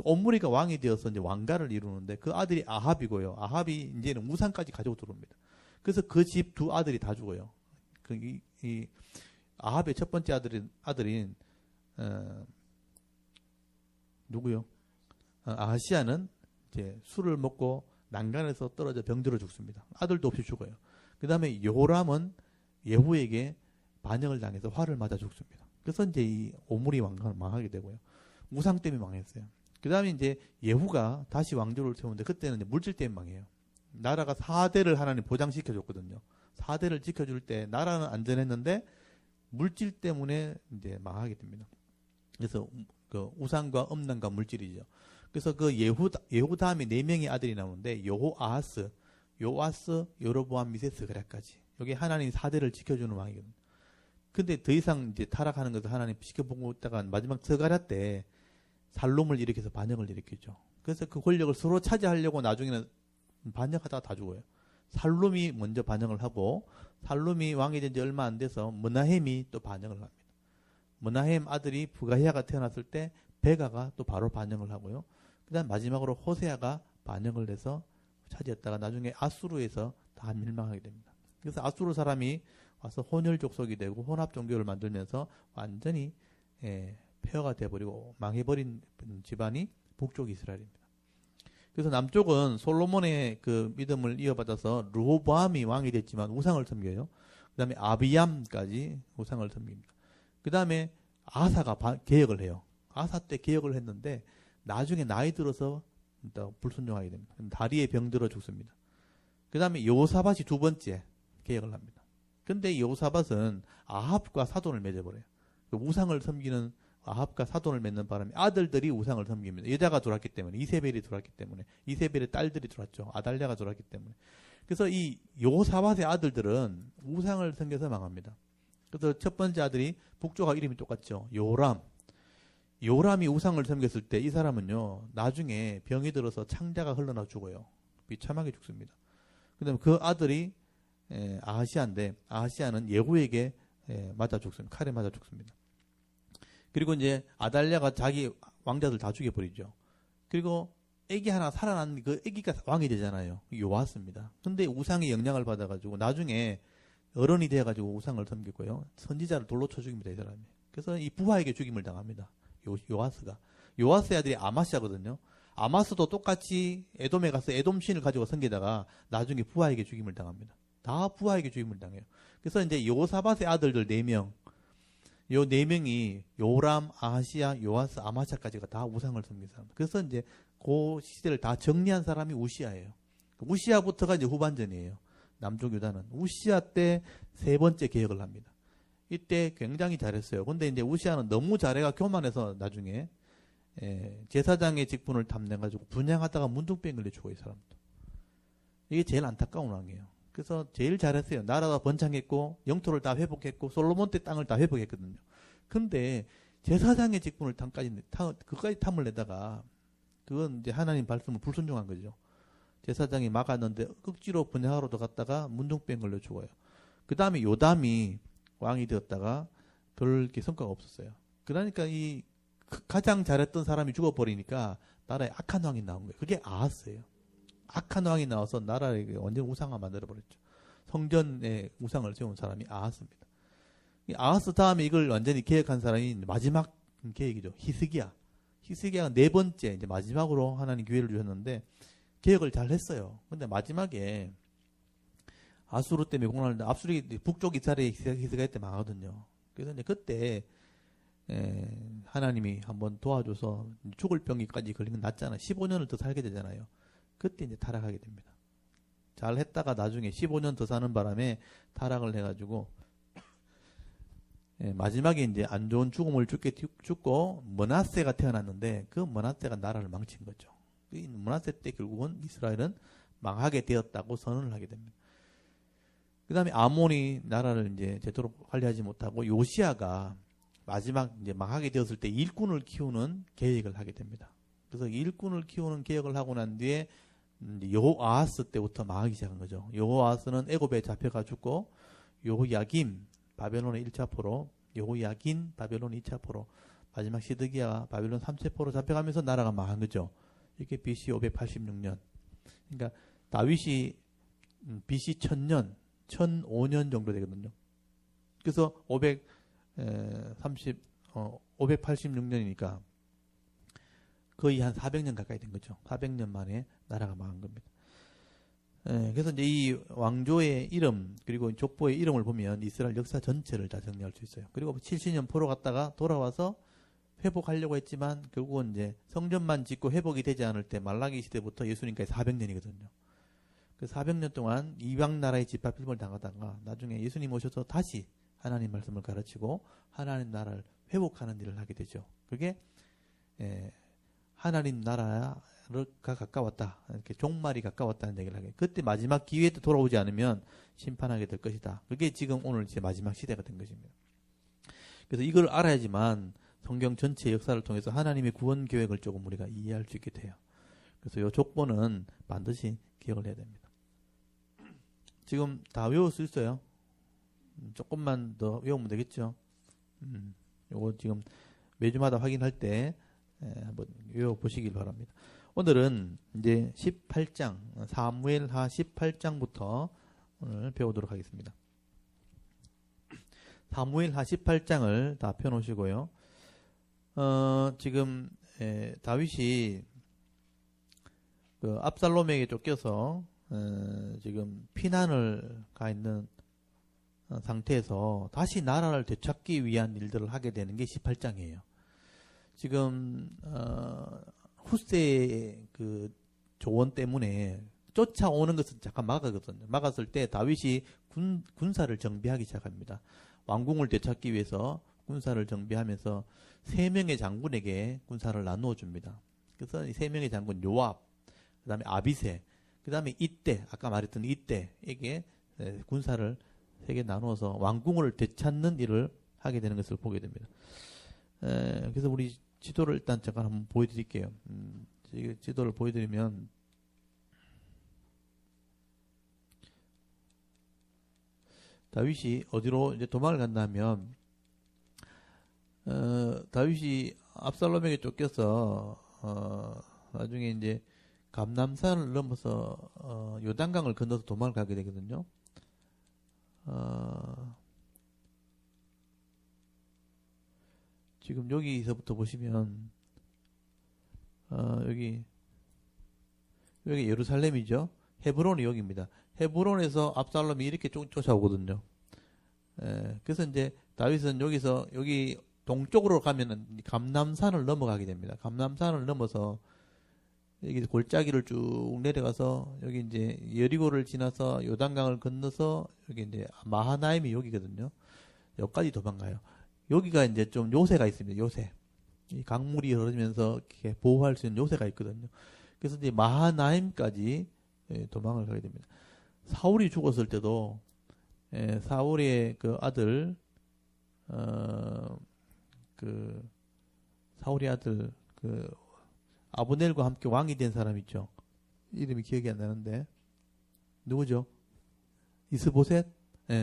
오므리가 왕이 되어서 이제 왕가를 이루는데 그 아들이 아합이고요. 아합이 이제는 우상까지 가지고 들어옵니다. 그래서 그 집 두 아들이 다 죽어요. 이 아합의 첫 번째 아들인 누구요? 아하시아는 이제 술을 먹고 난간에서 떨어져 병들어 죽습니다. 아들도 없이 죽어요. 그 다음에 여호람은 예후에게 반역을 당해서 화를 맞아 죽습니다. 그래서 이제 이 오므리 왕가를 망하게 되고요. 우상 때문에 망했어요. 그 다음에 이제 예후가 다시 왕조를 세우는데 그때는 이제 물질 때문에 망해요. 나라가 4대를 하나님 보장시켜 줬거든요. 4대를 지켜줄 때 나라는 안전했는데 물질 때문에 이제 망하게 됩니다. 그래서 그 우상과 음란과 물질이죠. 그래서 그 예후 다음에 4명의 아들이 나오는데 여호아하스, 요아스, 여로보암 밑에 스가랴까지. 여기 하나님 4대를 지켜주는 왕이거든요. 근데 더 이상 이제 타락하는 것을 하나님 지켜보고 있다가 마지막 스가랴 때 살롬을 일으켜서 반역을 일으키죠. 그래서 그 권력을 서로 차지하려고 나중에는 반역하다가 다 죽어요. 살룸이 먼저 반영을 하고 살룸이 왕이 된 지 얼마 안 돼서 므나헴이 또 반영을 합니다. 므나헴 아들이 부가히야가 태어났을 때 베가가 또 바로 반영을 하고요. 그 다음 마지막으로 호세아가 반영을 해서 차지했다가 나중에 아수르에서 다 멸망하게 됩니다. 그래서 아수르 사람이 와서 혼혈 족속이 되고 혼합 종교를 만들면서 완전히 폐허가 돼버리고 망해버린 집안이 북쪽 이스라엘입니다. 그래서 남쪽은 솔로몬의 그 믿음을 이어받아서 르호보암이 왕이 됐지만 우상을 섬겨요. 그 다음에 아비얌까지 우상을 섬깁니다. 그 다음에 아사가 개혁을 해요. 아사 때 개혁을 했는데 나중에 나이 들어서 불순종하게 됩니다. 다리에 병들어 죽습니다. 그 다음에 여호사밧이 두 번째 개혁을 합니다. 근데 여호사밧은 아합과 사돈을 맺어버려요. 그 우상을 섬기는 아합과 사돈을 맺는 바람에 아들들이 우상을 섬깁니다. 여자가 들어왔기 때문에, 이세벨이 들어왔기 때문에, 이세벨의 딸들이 들어왔죠. 아달랴가 들어왔기 때문에. 그래서 이 여호사밧의 아들들은 우상을 섬겨서 망합니다. 그래서 첫 번째 아들이 북쪽과 이름이 똑같죠. 요람. 요람이 우상을 섬겼을 때 이 사람은요, 나중에 병이 들어서 창자가 흘러나 죽어요. 비참하게 죽습니다. 그 다음에 그 아들이 아하시아인데, 아하시아는 예후에게 맞아 죽습니다. 칼에 맞아 죽습니다. 그리고 이제 아달랴가 자기 왕자들 다 죽여버리죠. 그리고 애기 하나 살아난 그 애기가 왕이 되잖아요. 요아스입니다. 근데 우상의 영향을 받아가지고 나중에 어른이 돼가지고 우상을 섬기고요. 선지자를 돌로 쳐 죽입니다, 이 사람이. 그래서 이 부하에게 죽임을 당합니다. 요아스가. 요아스의 아들이 아마시아거든요. 아마스도 똑같이 에돔에 가서 에돔 신을 가지고 섬기다가 나중에 부하에게 죽임을 당합니다. 다 부하에게 죽임을 당해요. 그래서 이제 여호사밧의 아들들 4명, 요 4명이 요람, 아하시아, 요아스, 아마시아까지가 다 우상을 섬긴 사람. 그래서 이제 그 시대를 다 정리한 사람이 우시아예요. 우시아부터가 이제 후반전이에요. 남쪽 유다는 우시아 때 3번째 개혁을 합니다. 이때 굉장히 잘했어요. 근데 이제 우시아는 너무 잘해가 교만해서 나중에 제사장의 직분을 탐내가지고 분양하다가 문둥병 걸려 죽어요, 이 사람도. 이게 제일 안타까운 왕이에요. 그래서 제일 잘했어요. 나라가 번창했고 영토를 다 회복했고 솔로몬 때 땅을 다 회복했거든요. 근데 제사장의 직분을 그까지 탐을 내다가 그건 이제 하나님 말씀을 불순종한 거죠. 제사장이 막았는데 억지로 분양하러 들어갔다가 문둥병 걸려 죽어요. 그 다음에 요담이 왕이 되었다가 별 게 성과가 없었어요. 그러니까 이 가장 잘했던 사람이 죽어버리니까 나라에 악한 왕이 나온 거예요. 그게 아하스예요. 악한 왕이 나와서 나라를 완전 우상화 만들어버렸죠. 성전에 우상을 세운 사람이 아하스입니다. 아하스 다음에 이걸 완전히 개혁한 사람이 마지막 개혁이죠. 히스기야가 4번째 이제 마지막으로 하나님 기회를 주셨는데 개혁을 잘 했어요. 근데 마지막에 아수르 때문에 공난을 압수르기 북쪽 이스라엘이 히스기야 때 망하거든요. 그래서 이제 그때 하나님이 한번 도와줘서 죽을 병이까지 걸리면 낫잖아요. 15년을 더 살게 되잖아요. 그때 이제 타락하게 됩니다. 잘 했다가 나중에 15년 더 사는 바람에 타락을 해가지고 마지막에 이제 안 좋은 죽음을 죽고 므낫세가 태어났는데 그 므낫세가 나라를 망친 거죠. 이 므낫세 때 결국은 이스라엘은 망하게 되었다고 선언을 하게 됩니다. 그 다음에 아몬이 나라를 이제 제대로 관리하지 못하고 요시아가 마지막 이제 망하게 되었을 때 일꾼을 키우는 계획을 하게 됩니다. 그래서 일꾼을 키우는 계획을 하고 난 뒤에 여호아하스 때부터 망하기 시작한 거죠. 여호아하스는 애굽에 잡혀가 죽고 여호야김 바벨론의 1차 포로, 여호야긴 바벨론 2차 포로, 마지막 시드기야 바벨론 3차 포로 잡혀가면서 나라가 망한 거죠. 이게 BC 586년. 그러니까 다윗이 BC 1000년, 1005년 정도 되거든요. 그래서 586년이니까 거의 한 400년 가까이 된 거죠. 400년 만에 나라가 망한 겁니다. 그래서 이제 이 왕조의 이름 그리고 족보의 이름을 보면 이스라엘 역사 전체를 다 정리할 수 있어요. 그리고 70년 포로 갔다가 돌아와서 회복하려고 했지만 결국은 이제 성전만 짓고 회복이 되지 않을 때 말라기 시대부터 예수님까지 400년이거든요. 그 400년 동안 이방 나라의 집합일을 당하다가 나중에 예수님 오셔서 다시 하나님 말씀을 가르치고 하나님 나라를 회복하는 일을 하게 되죠. 그게 하나님 나라가 가까웠다. 이렇게 종말이 가까웠다는 얘기를 하게. 그때 마지막 기회에 돌아오지 않으면 심판하게 될 것이다. 그게 지금 오늘 이제 마지막 시대가 된 것입니다. 그래서 이걸 알아야지만 성경 전체 역사를 통해서 하나님의 구원 계획을 조금 우리가 이해할 수 있게 돼요. 그래서 이 족보는 반드시 기억을 해야 됩니다. 지금 다 외울 수 있어요. 조금만 더 외우면 되겠죠. 요거 지금 매주마다 확인할 때 한번 외워보시길 바랍니다. 오늘은 이제 18장, 사무엘하 18장부터 오늘 배우도록 하겠습니다. 사무엘하 18장을 다 펴놓으시고요. 지금 다윗이 그 압살롬에게 쫓겨서 지금 피난을 가 있는 상태에서 다시 나라를 되찾기 위한 일들을 하게 되는 게 18장이에요. 지금 후세의 그 조언 때문에 쫓아오는 것은 잠깐 막았거든요. 막았을 때 다윗이 군사를 정비하기 시작합니다. 왕궁을 되찾기 위해서 군사를 정비하면서 3명의 장군에게 군사를 나누어 줍니다. 그래서 이 3명의 장군 요압, 그 다음에 아비새, 그 다음에 이때, 아까 말했던 이때에게 군사를 3개 나누어서 왕궁을 되찾는 일을 하게 되는 것을 보게 됩니다. 그래서 우리 지도를 일단 잠깐 한번 보여드릴게요. 지도를 보여드리면 다윗이 어디로 이제 도망을 간다면 다윗이 압살롬에게 쫓겨서 나중에 이제 감람산을 넘어서 요단강을 건너서 도망을 가게 되거든요. 지금 여기서부터 보시면 여기 예루살렘이죠. 헤브론이 여기입니다. 헤브론에서 압살롬이 이렇게 쫓아오거든요. 그래서 이제 다윗은 여기서 여기 동쪽으로 가면은 감람산을 넘어가게 됩니다. 감람산을 넘어서 여기 골짜기를 쭉 내려가서 여기 이제 여리고를 지나서 요단강을 건너서 여기 이제 마하나임이 여기거든요. 여기까지 도망가요. 여기가 이제 좀 요새가 있습니다. 요새. 이 강물이 흐르면서 이렇게 보호할 수 있는 요새가 있거든요. 그래서 이제 마하나임까지 도망을 가게 됩니다. 사울이 죽었을 때도 사울의 그 아들 사울의 아들 아브넬과 함께 왕이 된 사람 있죠. 이름이 기억이 안 나는데 누구죠? 이스보셋?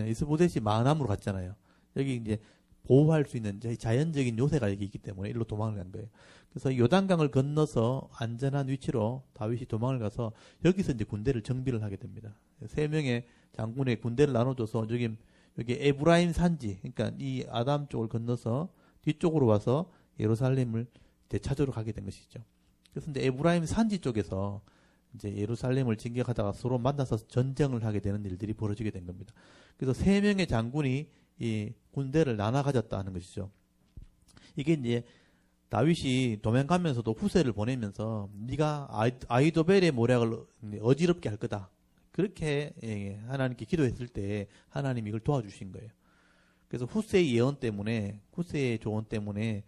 이스보셋이 마하나임으로 갔잖아요. 여기 이제 보호할 수 있는 자연적인 요새가 여기 있기 때문에 일로 도망을 간 거예요. 그래서 요단강을 건너서 안전한 위치로 다윗이 도망을 가서 여기서 이제 군대를 정비를 하게 됩니다. 3명의 장군의 군대를 나눠줘서 여기 에브라임 산지, 그러니까 이 아담 쪽을 건너서 뒤쪽으로 와서 예루살렘을 되찾으러 가게 된 것이죠. 그래서 이제 에브라임 산지 쪽에서 이제 예루살렘을 진격하다가 서로 만나서 전쟁을 하게 되는 일들이 벌어지게 된 겁니다. 그래서 3명의 장군이 이 군대를 나눠 가졌다는 것이죠. 이게 이제 다윗이 도망가면서도 후세를 보내면서 네가 아히도벨의 모략을 어지럽게 할 거다. 그렇게 하나님께 기도했을 때 하나님이 이걸 도와주신 거예요. 그래서 후세의 예언 때문에, 후세의 조언 때문에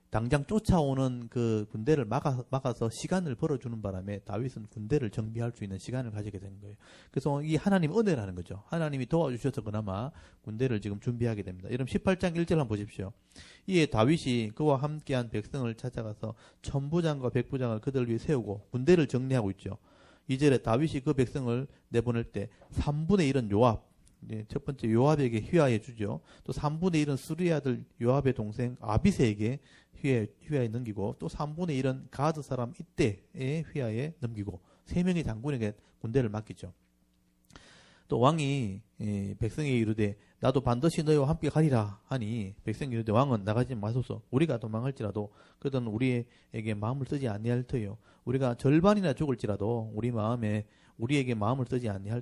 당장 쫓아오는 그 군대를 막아서 시간을 벌어주는 바람에 다윗은 군대를 정비할 수 있는 시간을 가지게 된 거예요. 그래서 이 하나님 은혜라는 거죠. 하나님이 도와주셔서 그나마 군대를 지금 준비하게 됩니다. 여러분 18장 1절 한번 보십시오. 이에 다윗이 그와 함께한 백성을 찾아가서 천부장과 백부장을 그들 위해 세우고 군대를 정리하고 있죠. 2절에 다윗이 그 백성을 내보낼 때 3분의 1은 요압, 첫 번째 요압에게 휘하해 주죠. 또 3분의 1은 수리의 아들 요압의 동생 아비새에게 휘하에 넘기고 또 3분의 1은 가드 사람 이때에 휘하에 넘기고 3명의 장군에게 군대를 맡기죠. 또 왕이 백성에게 이르되 나도 반드시 너희와 함께 가리라 하니 백성이 이르되 왕은 나가지 마소서. 우리가 도망할지라도 그들은 우리에게 마음을 쓰지 아니할 터요. 우리가 절반이나 죽을지라도 우리 마음에 우리에게 마음을 쓰지 아니할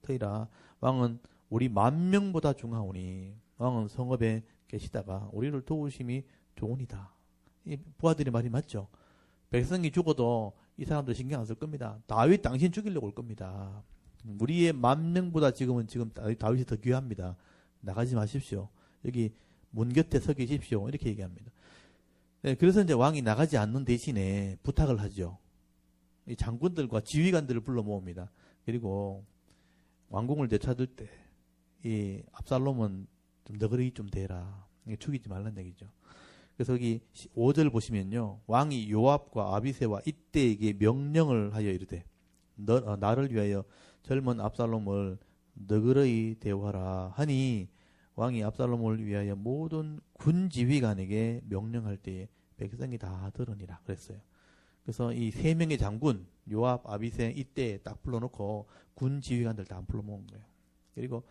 터이라. 왕은 우리 10,000명보다 중하오니 왕은 성읍에 계시다가 우리를 도우심이 좋으니다. 이 부하들의 말이 맞죠. 백성이 죽어도 이 사람들 신경 안 쓸 겁니다. 다윗 당신 죽이려고 올 겁니다. 우리의 10,000명보다 지금 다윗이 더 귀합니다. 나가지 마십시오. 여기 문 곁에 서 계십시오. 이렇게 얘기합니다. 네, 그래서 이제 왕이 나가지 않는 대신에 부탁을 하죠. 이 장군들과 지휘관들을 불러 모읍니다. 그리고 왕궁을 되찾을 때 이 압살롬은 좀 너그러이 좀 대라. 죽이지 말란 얘기죠. 그래서 여기 5절 보시면요. 왕이 요압과 아비새와 이때에게 명령을 하여 이르되 나를 위하여 젊은 압살롬을 너그러이 대우하라 하니 왕이 압살롬을 위하여 모든 군 지휘관에게 명령할 때에 백성이 다 들으니라 그랬어요. 그래서 이 세 명의 장군 요압, 아비새 이때 딱 불러놓고 군 지휘관들 다 불러모은 거예요. 그리고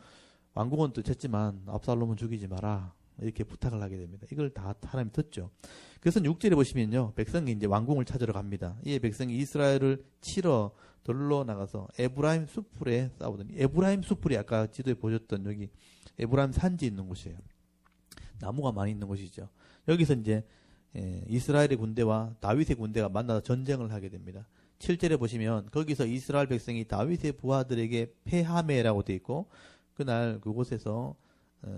왕궁은 또 쳤지만 압살롬은 죽이지 마라 이렇게 부탁을 하게 됩니다. 이걸 다 사람이 듣죠. 그래서 6절에 보시면요, 백성이 이제 왕궁을 찾으러 갑니다. 이 백성이 이스라엘을 치러 들러 나가서 에브라임 숲풀에 싸우더니, 에브라임 숲풀이 아까 지도에 보셨던 여기 에브라임 산지 있는 곳이에요. 나무가 많이 있는 곳이죠. 여기서 이제 이스라엘의 군대와 다윗의 군대가 만나서 전쟁을 하게 됩니다. 7절에 보시면 거기서 이스라엘 백성이 다윗의 부하들에게 패하매라고 되어 있고, 그날 그곳에서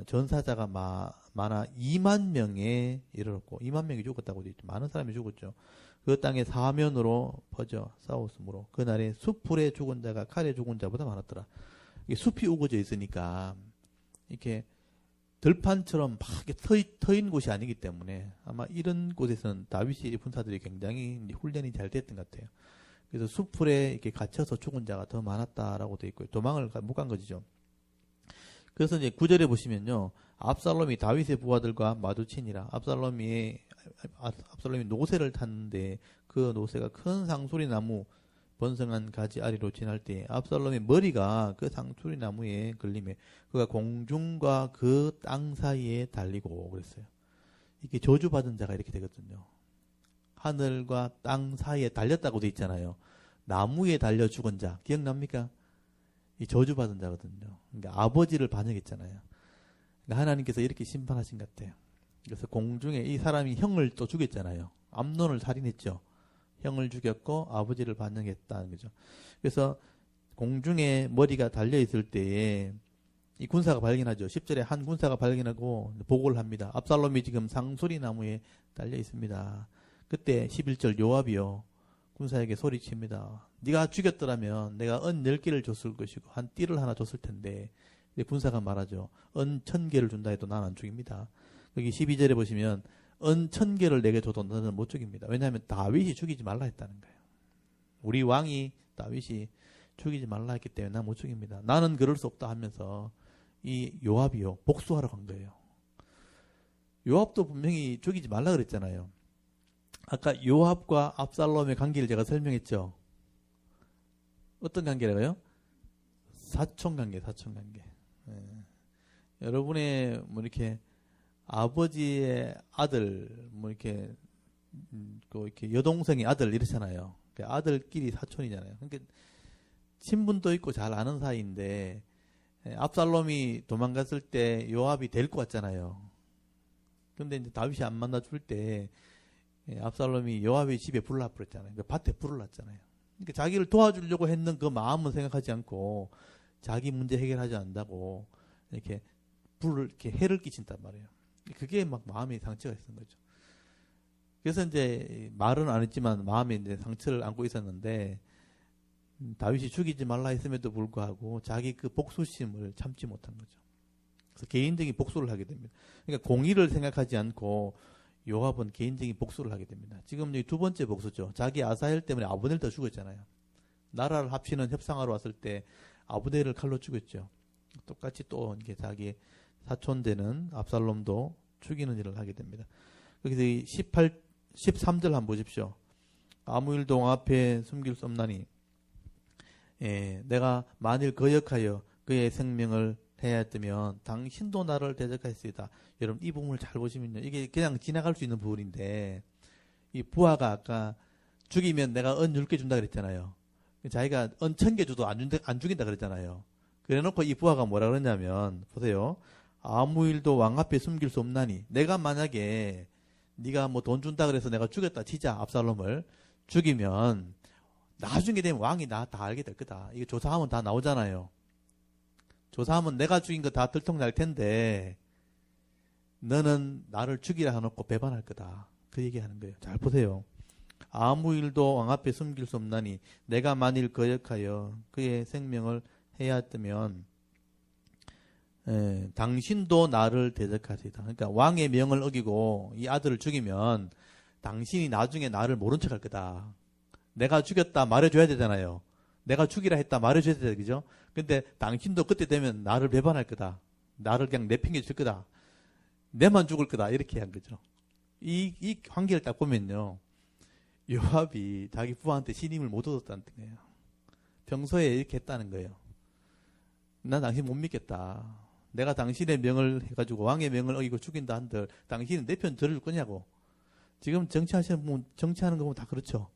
전사자가 많아 2만 명에 이르렀고 2만 명이 죽었다고 되어 있죠. 많은 사람이 죽었죠. 그 땅에 사면으로 퍼져 싸웠으므로 그날에 숲풀에 죽은 자가 칼에 죽은 자보다 많았더라. 이게 숲이 우거져 있으니까 이렇게 들판처럼 막 이렇게 터인 곳이 아니기 때문에 아마 이런 곳에서는 다윗의 군사들이 굉장히 훈련이 잘 됐던 것 같아요. 그래서 숲풀에 이렇게 갇혀서 죽은 자가 더 많았다라고 되어 있고요. 도망을 못 간 거죠. 그래서 이제 9절에 보시면요, 압살롬이 다윗의 부하들과 마주치니라. 압살롬이 노새를 탔는데 그 노새가 큰 상수리 나무 번성한 가지 아래로 지날 때 압살롬의 머리가 그 상수리 나무에 걸림에 그가 공중과 그 땅 사이에 달리고 그랬어요. 이게 저주받은 자가 이렇게 되거든요. 하늘과 땅 사이에 달렸다고 돼 있잖아요. 나무에 달려 죽은 자 기억납니까? 이 저주받은 자거든요. 그러니까 아버지를 반역했잖아요. 그러니까 하나님께서 이렇게 심판하신 것 같아요. 그래서 공중에 이 사람이 형을 또 죽였잖아요. 암논을 살인했죠. 형을 죽였고 아버지를 반역했다는 거죠. 그래서 공중에 머리가 달려있을 때에 이 군사가 발견하죠. 10절에 한 군사가 발견하고 보고를 합니다. 압살롬이 지금 상수리 나무에 달려 있습니다. 그때 11절 요압이요, 군사에게 소리칩니다. 네가 죽였더라면 내가 은 10개를 줬을 것이고 한 띠를 하나 줬을 텐데, 군사가 말하죠. 은 1000개를 준다 해도 난 안 죽입니다. 여기 12절에 보시면 은 1000개를 내게 줘도 너는 못 죽입니다. 왜냐하면 다윗이 죽이지 말라 했다는 거예요. 우리 왕이 다윗이 죽이지 말라 했기 때문에 난 못 죽입니다. 나는 그럴 수 없다 하면서 이 요압이요, 복수하러 간 거예요. 요압도 분명히 죽이지 말라 그랬잖아요. 아까 요압과 압살롬의 관계를 제가 설명했죠. 어떤 관계라고요? 사촌관계. 여러분의 뭐 이렇게 아버지의 아들, 뭐 이렇게 여동생의 아들 이렇잖아요. 그러니까 아들끼리 사촌이잖아요. 그러니까 친분도 있고 잘 아는 사이인데, 압살롬이 도망갔을 때 요압이 데리고 왔잖아요. 근데 이제 다윗이 안 만나줄 때 압살롬이 요압의 집에 불을 놨잖아요. 그러니까 밭에 불을 놨잖아요. 그러니까 자기를 도와주려고 했는 그 마음은 생각하지 않고 자기 문제 해결하지 않는다고 이렇게 이렇게 해를 끼친단 말이에요. 그게 막 마음에 상처가 있었던 거죠. 그래서 이제 말은 안 했지만 마음에 이제 상처를 안고 있었는데, 다윗이 죽이지 말라 했음에도 불구하고 자기 그 복수심을 참지 못한 거죠. 그래서 개인적인 복수를 하게 됩니다. 그러니까 공의를 생각하지 않고 요압은 개인적인 복수를 하게 됩니다. 지금 이 두 번째 복수죠. 자기 아사헬 때문에 아브넬을 더 죽였잖아요. 나라를 합치는 협상하러 왔을 때 아브넬을 칼로 죽였죠. 똑같이 또 이게 자기 사촌되는 압살롬도 죽이는 일을 하게 됩니다. 그래서 이 13절 한번 보십시오. 아무 일도 왕 앞에 숨길 수 없나니 내가 만일 거역하여 그의 생명을 해야했다면 당신도 나를 대적하였으리다. 여러분 이 부분을 잘 보시면요, 이게 그냥 지나갈 수 있는 부분인데, 이 부하가 아까 죽이면 내가 은 10개 준다 그랬잖아요. 자기가 은 1000개 줘도 안 죽인다 그랬잖아요. 그래놓고 이 부하가 뭐라 그러냐면, 보세요. 아무 일도 왕 앞에 숨길 수 없나니, 내가 만약에 네가 뭐 돈 준다 그래서 내가 죽였다 치자, 압살롬을 죽이면 나중에 되면 왕이 나 다 알게 될 거다. 이거 조사하면 다 나오잖아요. 조사하면 내가 죽인 거 다 들통날 텐데 너는 나를 죽이라 해놓고 배반할 거다. 그 얘기하는 거예요. 잘 보세요. 아무 일도 왕 앞에 숨길 수 없나니 내가 만일 거역하여 그의 생명을 해야했다면 당신도 나를 대적하리다. 그러니까 왕의 명을 어기고 이 아들을 죽이면 당신이 나중에 나를 모른 척할 거다. 내가 죽였다 말해줘야 되잖아요. 내가 죽이라 했다 말해줘야 돼, 그죠? 근데 당신도 그때 되면 나를 배반할 거다. 나를 그냥 내팽개칠 거다. 내만 죽을 거다. 이렇게 한 거죠. 이 관계를 딱 보면요. 요압이 자기 부하한테 신임을 못 얻었다는 거예요. 평소에 이렇게 했다는 거예요. 난 당신 못 믿겠다. 내가 당신의 명을 해가지고 왕의 명을 어기고 죽인다 한들 당신은 내 편 들을 거냐고. 지금 정치하는 거 보면 다 그렇죠.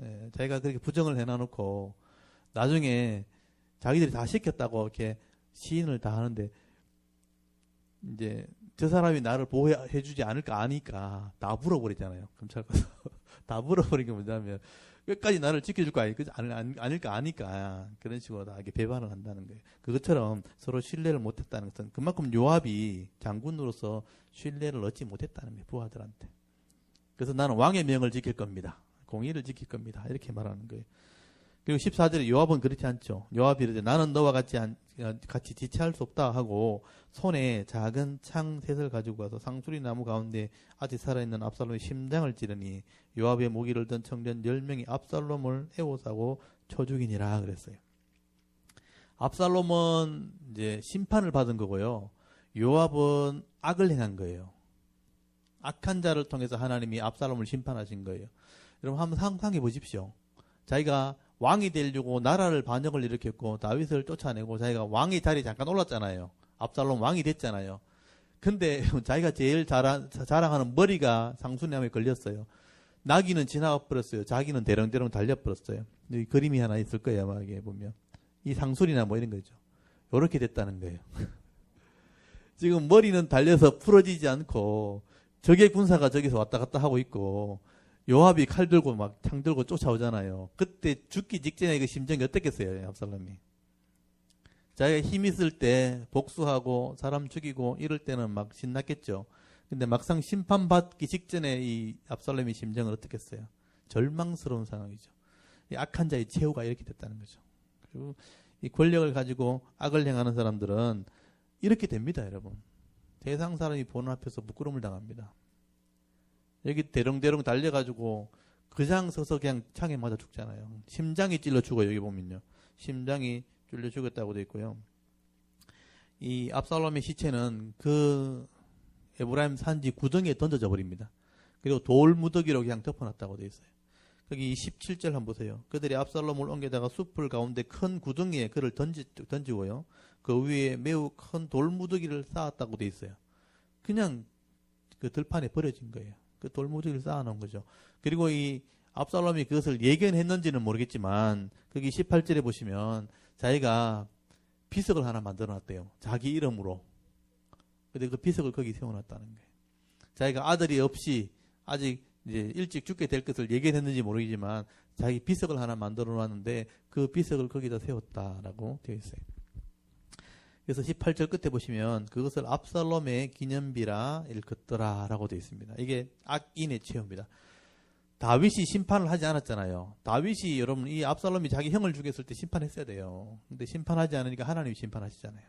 예, 자기가 그렇게 부정을 해놔놓고 나중에 자기들이 다 시켰다고 이렇게 시인을 다 하는데 이제 저 사람이 나를 보호해주지 않을까 아니까 다 물어버리잖아요. 검찰 가서 다 물어버린 게 뭐냐면 끝까지 나를 지켜줄 거 아닐까 아니까 그런 식으로 다 이렇게 배반을 한다는 거예요. 그것처럼 서로 신뢰를 못했다는 것은 그만큼 요압이 장군으로서 신뢰를 얻지 못했다는 거예요. 부하들한테. 그래서 나는 왕의 명을 지킬 겁니다. 공의를 지킬 겁니다. 이렇게 말하는 거예요. 그리고 14절에 요압은 그렇지 않죠. 요압이 이르되 나는 너와 같이 지체할 수 없다 하고 손에 작은 창 셋을 가지고 가서 상수리 나무 가운데 아직 살아있는 압살롬의 심장을 찌르니 요압의 무기를 든 청년 10명이 압살롬을 에워싸고 쳐 죽이니라 그랬어요. 압살롬은 이제 심판을 받은 거고요. 요압은 악을 행한 거예요. 악한 자를 통해서 하나님이 압살롬을 심판하신 거예요. 여러분 한번 상상해 보십시오. 자기가 왕이 되려고 나라를 반역을 일으켰고 다윗을 쫓아내고 자기가 왕의 자리에 잠깐 올랐잖아요. 압살롬 왕이 됐잖아요. 근데 자기가 제일 자랑하는 머리가 상수님에 걸렸어요. 나귀는 지나가 버렸어요. 자기는 대렁대렁 달려버렸어요. 여기 그림이 하나 있을 거예요. 아마 이게 보면 이 상술이나 뭐 이런 거죠. 이렇게 됐다는 거예요. 지금 머리는 달려서 풀어지지 않고 적의 군사가 저기서 왔다 갔다 하고 있고 요압이 칼 들고 막 창 들고 쫓아오잖아요. 그때 죽기 직전에 그 심정이 어땠겠어요, 압살롬이. 자기가 힘 있을 때 복수하고 사람 죽이고 이럴 때는 막 신났겠죠. 근데 막상 심판받기 직전에 이 압살롬의 심정은 어떻겠어요? 절망스러운 상황이죠. 이 악한 자의 최후가 이렇게 됐다는 거죠. 그리고 이 권력을 가지고 악을 행하는 사람들은 이렇게 됩니다, 여러분. 세상 사람이 보는 앞에서 부끄러움을 당합니다. 여기 대롱대롱 달려가지고 그냥 서서 그냥 창에 맞아 죽잖아요. 심장이 찔러 죽어요. 여기 보면요. 심장이 찔려 죽었다고 되어 있고요. 이 압살롬의 시체는 그 에브라임 산지 구덩이에 던져져 버립니다. 그리고 돌 무더기로 그냥 덮어놨다고 되어 있어요. 거기 17절 한번 보세요. 그들이 압살롬을 옮겨다가 숲을 가운데 큰 구덩이에 그를 던지고요. 그 위에 매우 큰 돌 무더기를 쌓았다고 되어 있어요. 그냥 그 들판에 버려진 거예요. 그 돌무더기를 쌓아놓은 거죠. 그리고 이 압살롬이 그것을 예견했는지는 모르겠지만 거기 18절에 보시면 자기가 비석을 하나 만들어놨대요. 자기 이름으로. 근데 그 비석을 거기 세워놨다는 거예요. 자기가 아들이 없이 아직 이제 일찍 죽게 될 것을 예견했는지 모르겠지만 자기 비석을 하나 만들어놨는데 그 비석을 거기다 세웠다라고 되어 있어요. 그래서 18절 끝에 보시면 그것을 압살롬의 기념비라 일컫더라 라고 되어 있습니다. 이게 악인의 최후입니다. 다윗이 심판을 하지 않았잖아요. 다윗이 여러분 이 압살롬이 자기 형을 죽였을 때 심판했어야 돼요. 근데 심판하지 않으니까 하나님이 심판하시잖아요.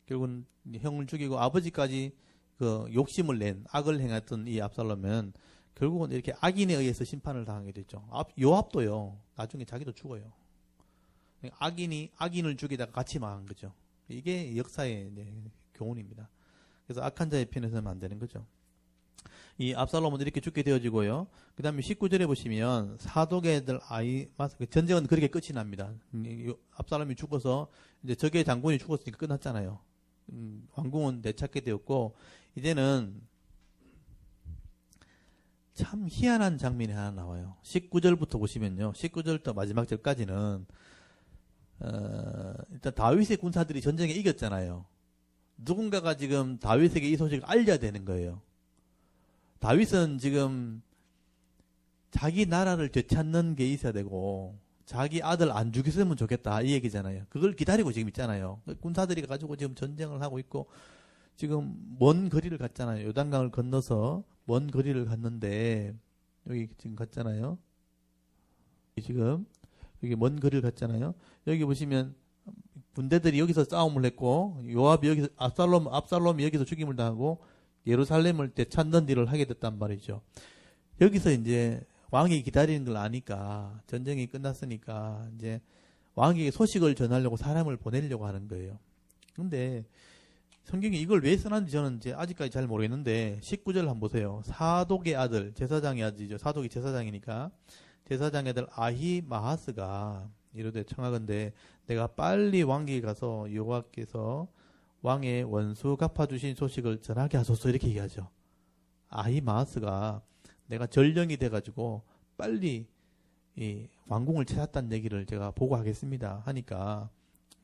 결국은 형을 죽이고 아버지까지 그 욕심을 낸 악을 행했던 이 압살롬은 결국은 이렇게 악인에 의해서 심판을 당하게 됐죠. 요압도요. 나중에 자기도 죽어요. 악인이 악인을 죽이다가 같이 망한 거죠. 이게 역사의 교훈입니다. 그래서 악한 자의 편에 서는 안 되는 거죠. 이 압살롬은 이렇게 죽게 되어지고요. 그 다음에 19절에 보시면 사독애들 전쟁은 그렇게 끝이 납니다. 압살롬이 죽어서 이제 적의 장군이 죽었으니까 끝났잖아요. 왕궁은 되찾게 되었고 이제는 참 희한한 장면이 하나 나와요. 19절부터 보시면요. 19절부터 마지막 절까지는 일단 다윗의 군사들이 전쟁에 이겼잖아요. 누군가가 지금 다윗에게 이 소식을 알려야 되는 거예요. 다윗은 지금 자기 나라를 되찾는 게 있어야 되고 자기 아들 안 죽였으면 좋겠다 이 얘기잖아요. 그걸 기다리고 지금 있잖아요. 군사들이 가지고 지금 전쟁을 하고 있고 지금 먼 거리를 갔잖아요. 요단강을 건너서 먼 거리를 갔는데 여기 지금 갔잖아요. 지금 여기 먼 거리를 갔잖아요. 여기 보시면 군대들이 여기서 싸움을 했고 요압이 여기서 압살롬이 여기서 죽임을 당하고 예루살렘을 되찾는 일을 하게 됐단 말이죠. 여기서 이제 왕이 기다리는 걸 아니까 전쟁이 끝났으니까 이제 왕에게 소식을 전하려고 사람을 보내려고 하는 거예요. 근데 성경이 이걸 왜 써놨는지 저는 이제 아직까지 잘 모르겠는데 19절 한번 보세요. 사독의 아들, 제사장의 아들이죠. 사독이 제사장이니까 제사장의 아들 아히마하스가 이르되 청하건대 내가 빨리 왕에게 가서 여호와께서 왕의 원수 갚아주신 소식을 전하게 하소서 이렇게 얘기하죠. 아히마하스가 내가 전령이 돼가지고 빨리 이 왕궁을 찾았다는 얘기를 제가 보고하겠습니다 하니까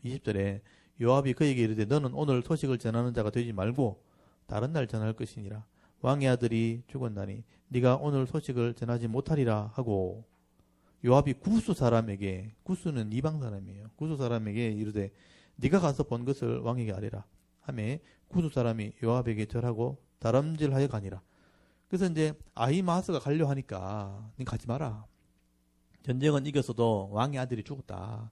20절에 요압이 그에게 이르되 너는 오늘 소식을 전하는 자가 되지 말고 다른 날 전할 것이니라. 왕의 아들이 죽었나니 네가 오늘 소식을 전하지 못하리라 하고 요압이 구스 사람에게, 구스는 이방 사람이에요. 구스 사람에게 이르되 네가 가서 본 것을 왕에게 아뢰라 하매 구스 사람이 요압에게 절하고 다름질하여 가니라. 그래서 이제 아히마하스가 가려 하니까 니 가지 마라. 전쟁은 이겼어도 왕의 아들이 죽었다.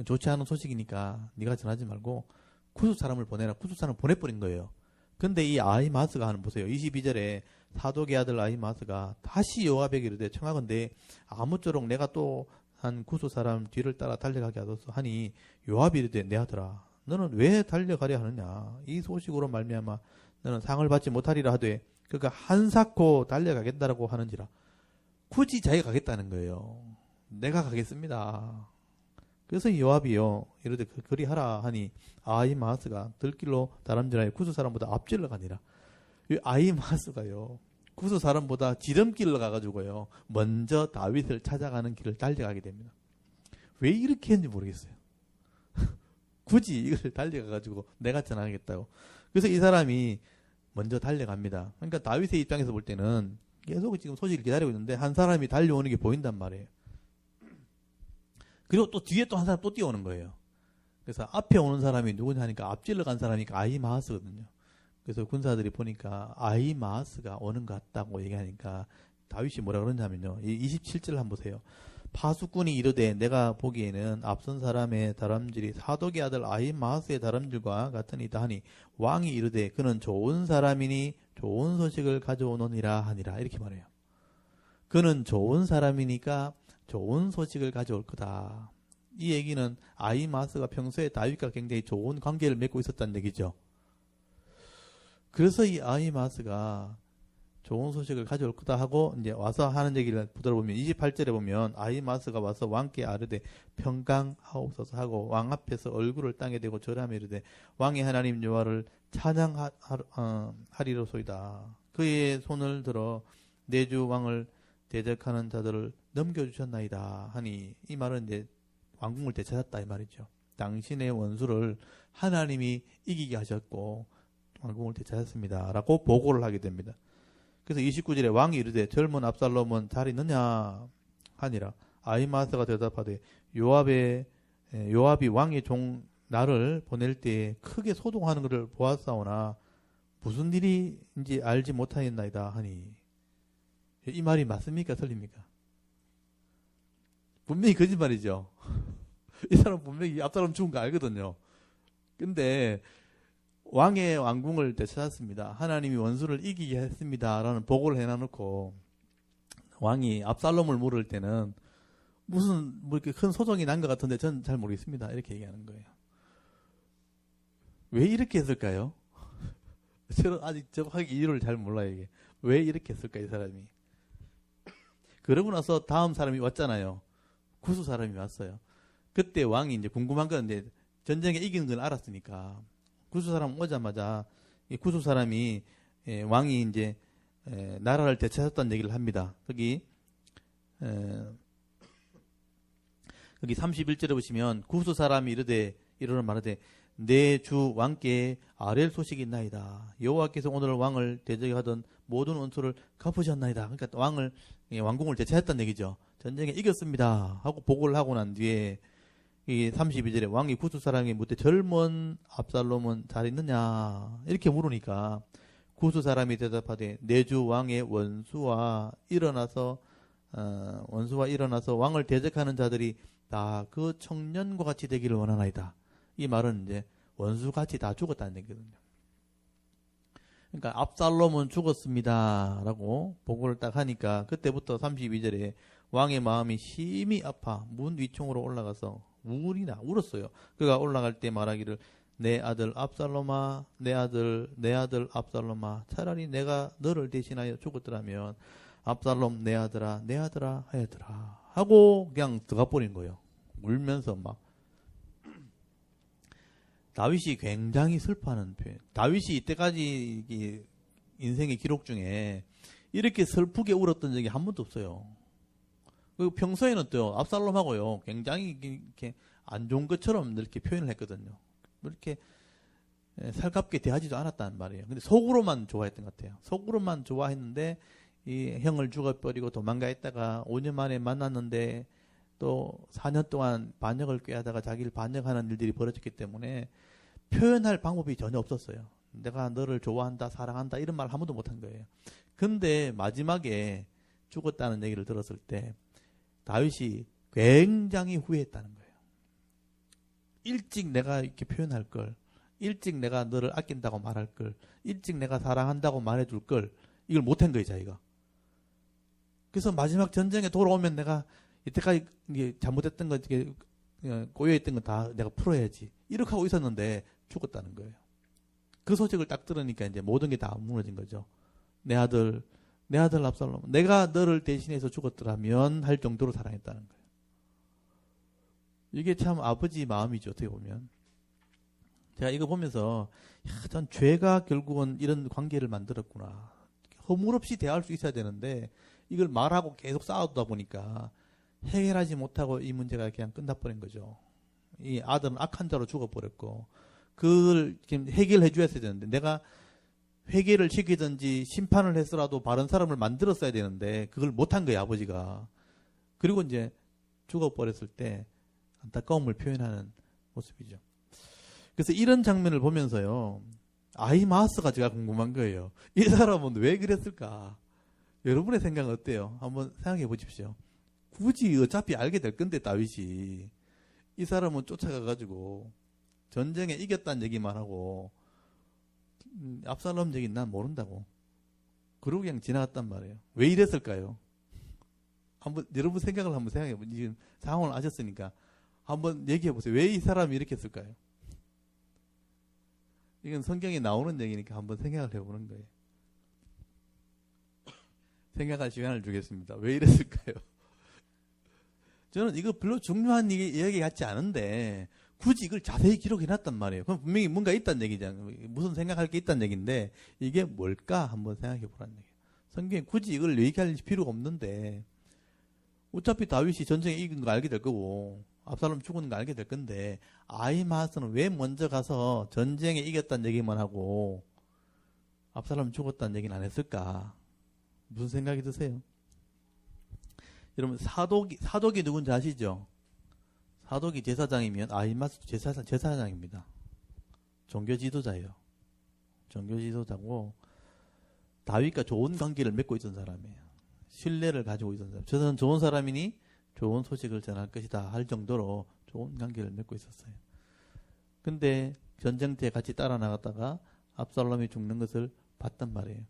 좋지 않은 소식이니까 네가 전하지 말고 구스 사람을 보내라. 구스 사람을 보내버린 거예요. 근데 이 아히마스가 하는 보세요. 22절에 사독의 아들 아히마스가 다시 요압에게 이르되 청하건대 아무쪼록 내가 또 한 구스 사람 뒤를 따라 달려가게 하소서 하니 요압이 이르되 내 아들아 너는 왜 달려가려 하느냐. 이 소식으로 말미암아 너는 상을 받지 못하리라 하되 그가 한사코 달려가겠다라고 하는지라. 굳이 자기가 가겠다는 거예요. 내가 가겠습니다. 그래서 요압이요 이르되 그리하라 하니 아히마스가 들길로 다름질하여 구스 사람보다 앞질러 가니라. 이 아히마스가요 구스 사람보다 지름길로 가가지고요 먼저 다윗을 찾아가는 길을 달려가게 됩니다. 왜 이렇게 했는지 모르겠어요. 굳이 이걸 달려가가지고 내가 전하겠다고. 그래서 이 사람이 먼저 달려갑니다. 그러니까 다윗의 입장에서 볼 때는 계속 지금 소식을 기다리고 있는데 한 사람이 달려오는 게 보인단 말이에요. 그리고 또 뒤에 또 한 사람 또 뛰어오는 거예요. 그래서 앞에 오는 사람이 누구냐 하니까 앞질러 간 사람이니까 아히마하스거든요. 그래서 군사들이 보니까 아히마하스가 오는 것 같다고 얘기하니까 다윗이 뭐라 그러냐면요. 27절 한번 보세요. 파수꾼이 이르되 내가 보기에는 앞선 사람의 다름질이 사독의 아들 아히마하스의 다름질과 같으니이다 하니 왕이 이르되 그는 좋은 사람이니 좋은 소식을 가져오느니라 하니라. 이렇게 말해요. 그는 좋은 사람이니까 좋은 소식을 가져올 거다. 이 얘기는 아히마스가 평소에 다윗과 굉장히 좋은 관계를 맺고 있었다는 얘기죠. 그래서 이 아히마스가 좋은 소식을 가져올 거다 하고 이제 와서 하는 얘기를 들어보면 28절에 보면 아히마스가 와서 왕께 아뢰되 평강하옵소서 하고 왕 앞에서 얼굴을 땅에 대고 절하며 이르되 왕의 하나님 여호와를 찬양하리로소이다. 그의 손을 들어 내주 왕을 대적하는 자들을 넘겨주셨나이다 하니 이 말은 이제 왕궁을 되찾았다 이 말이죠. 당신의 원수를 하나님이 이기게 하셨고 왕궁을 되찾았습니다 라고 보고를 하게 됩니다. 그래서 29절에 왕이 이르되 젊은 압살롬은 잘 있느냐 하니라. 아히마스가 대답하되 요압이 왕의 종 나를 보낼 때에 크게 소동하는 것을 보았사오나 무슨 일인지 알지 못하였나이다 하니. 이 말이 맞습니까 틀립니까? 분명히 거짓말이죠. 이 사람 분명히 압살롬 죽은 거 알거든요. 근데 왕의 왕궁을 되찾았습니다. 하나님이 원수를 이기게 했습니다 라는 보고를 해놔놓고 왕이 압살롬을 물을 때는 무슨 뭐 이렇게 큰 소동이 난 것 같은데 저는 잘 모르겠습니다 이렇게 얘기하는 거예요. 왜 이렇게 했을까요? 저는 아직 정확하게 이유를 잘 몰라요. 이게 왜 이렇게 했을까 이 사람이. 그러고 나서 다음 사람이 왔잖아요. 구스 사람이 왔어요. 그때 왕이 이제 궁금한 건데 전쟁에 이기는 건 알았으니까 구스 사람 오자마자 이 구스 사람이 왕이 이제 나라를 되찾았다는 얘기를 합니다. 여기 31절에 보시면 구스 사람이 이르러 말하되 내 주 왕께 아랠 소식이 있나이다. 여호와께서 오늘 왕을 대적하던 모든 원수를 갚으셨나이다. 그러니까 왕궁을 되찾았다는 얘기죠. 전쟁에 이겼습니다 하고 보고를 하고 난 뒤에 이 32절에 왕이 구스 사람에게 묻되 젊은 압살롬은 잘 있느냐 이렇게 물으니까 구스 사람이 대답하되 내 주 왕의 원수와 일어나서 왕을 대적하는 자들이 다 그 청년과 같이 되기를 원하나이다. 이 말은 이제 원수같이 다 죽었다는 얘기거든요. 그러니까 압살롬은 죽었습니다라고 보고를 딱 하니까 그때부터 32절에 왕의 마음이 심히 아파 문 위층으로 올라가서 울었어요. 그가 올라갈 때 말하기를 내 아들 압살롬아, 내 아들 압살롬아, 차라리 내가 너를 대신하여 죽었더라면 압살롬 내 아들아 하였더라 하고 그냥 들어가 버린 거예요. 울면서 막. 다윗이 굉장히 슬퍼하는 표현. 다윗이 이때까지 인생의 기록 중에 이렇게 슬프게 울었던 적이 한 번도 없어요. 그리고 평소에는 또 압살롬하고요 굉장히 이렇게 안 좋은 것처럼 이렇게 표현을 했거든요. 이렇게 살갑게 대하지도 않았다는 말이에요. 근데 속으로만 좋아했던 것 같아요. 속으로만 좋아했는데 이 형을 죽어버리고 도망가 있다가 5년 만에 만났는데 또 4년 동안 반역을 꾀하다가 자기를 반역하는 일들이 벌어졌기 때문에 표현할 방법이 전혀 없었어요. 내가 너를 좋아한다, 사랑한다 이런 말 한 번도 못한 거예요. 근데 마지막에 죽었다는 얘기를 들었을 때 다윗이 굉장히 후회했다는 거예요. 일찍 내가 이렇게 표현할 걸, 일찍 내가 너를 아낀다고 말할 걸, 일찍 내가 사랑한다고 말해줄 걸, 이걸 못한 거예요, 자기가. 그래서 마지막 전쟁에 돌아오면 내가 이때까지 이게 잘못했던 거, 이게 꼬여있던 거 다 내가 풀어야지. 이렇게 하고 있었는데 죽었다는 거예요. 그 소식을 딱 들으니까 이제 모든 게 다 무너진 거죠. 내 아들 압살롬, 내가 너를 대신해서 죽었더라면 할 정도로 사랑했다는 거예요. 이게 참 아버지 마음이죠, 어떻게 보면. 제가 이거 보면서, 전 죄가 결국은 이런 관계를 만들었구나. 허물없이 대할 수 있어야 되는데, 이걸 말하고 계속 싸우다 보니까 해결하지 못하고 이 문제가 그냥 끝나버린 거죠. 이 아들은 악한 자로 죽어버렸고, 그걸 해결해 줘야 되는데, 내가 회개를 시키든지 심판을 했더라도 바른 사람을 만들었어야 되는데 그걸 못한 거예요, 아버지가. 그리고 이제 죽어버렸을 때 안타까움을 표현하는 모습이죠. 그래서 이런 장면을 보면서요, 아히마아스가 제가 궁금한 거예요. 이 사람은 왜 그랬을까? 여러분의 생각은 어때요? 한번 생각해 보십시오. 굳이 어차피 알게 될 건데 다윗이 이 사람은 쫓아가가지고 전쟁에 이겼다는 얘기만 하고 압살롬 얘기는 난 모른다고. 그러고 그냥 지나갔단 말이에요. 왜 이랬을까요? 한번 여러분 생각을 한번 생각해 보세요. 지금 상황을 아셨으니까 한번 얘기해 보세요. 왜 이 사람이 이렇게 했을까요? 이건 성경에 나오는 얘기니까 한번 생각을 해보는 거예요. 생각할 시간을 주겠습니다. 왜 이랬을까요? 저는 이거 별로 중요한 이야기 같지 않은데 굳이 이걸 자세히 기록해놨단 말이에요. 그럼 분명히 뭔가 있다는 얘기잖아요. 무슨 생각할 게 있다는 얘기인데 이게 뭘까 한번 생각해 보라는 얘기예요. 성경에 굳이 이걸 얘기할 필요가 없는데 어차피 다윗이 전쟁에 이긴 거 알게 될 거고 압살롬 죽은 거 알게 될 건데 아히마아스는 왜 먼저 가서 전쟁에 이겼다는 얘기만 하고 압살롬 죽었다는 얘기는 안 했을까? 무슨 생각이 드세요? 여러분 사독이 누군지 아시죠? 사독이 제사장이면 아히마아스도 제사장입니다. 종교 지도자예요. 종교 지도자고 다윗과 좋은 관계를 맺고 있던 사람이에요. 신뢰를 가지고 있던 사람. 저는 좋은 사람이니 좋은 소식을 전할 것이다 할 정도로 좋은 관계를 맺고 있었어요. 근데 전쟁터에 같이 따라 나갔다가 압살롬이 죽는 것을 봤단 말이에요.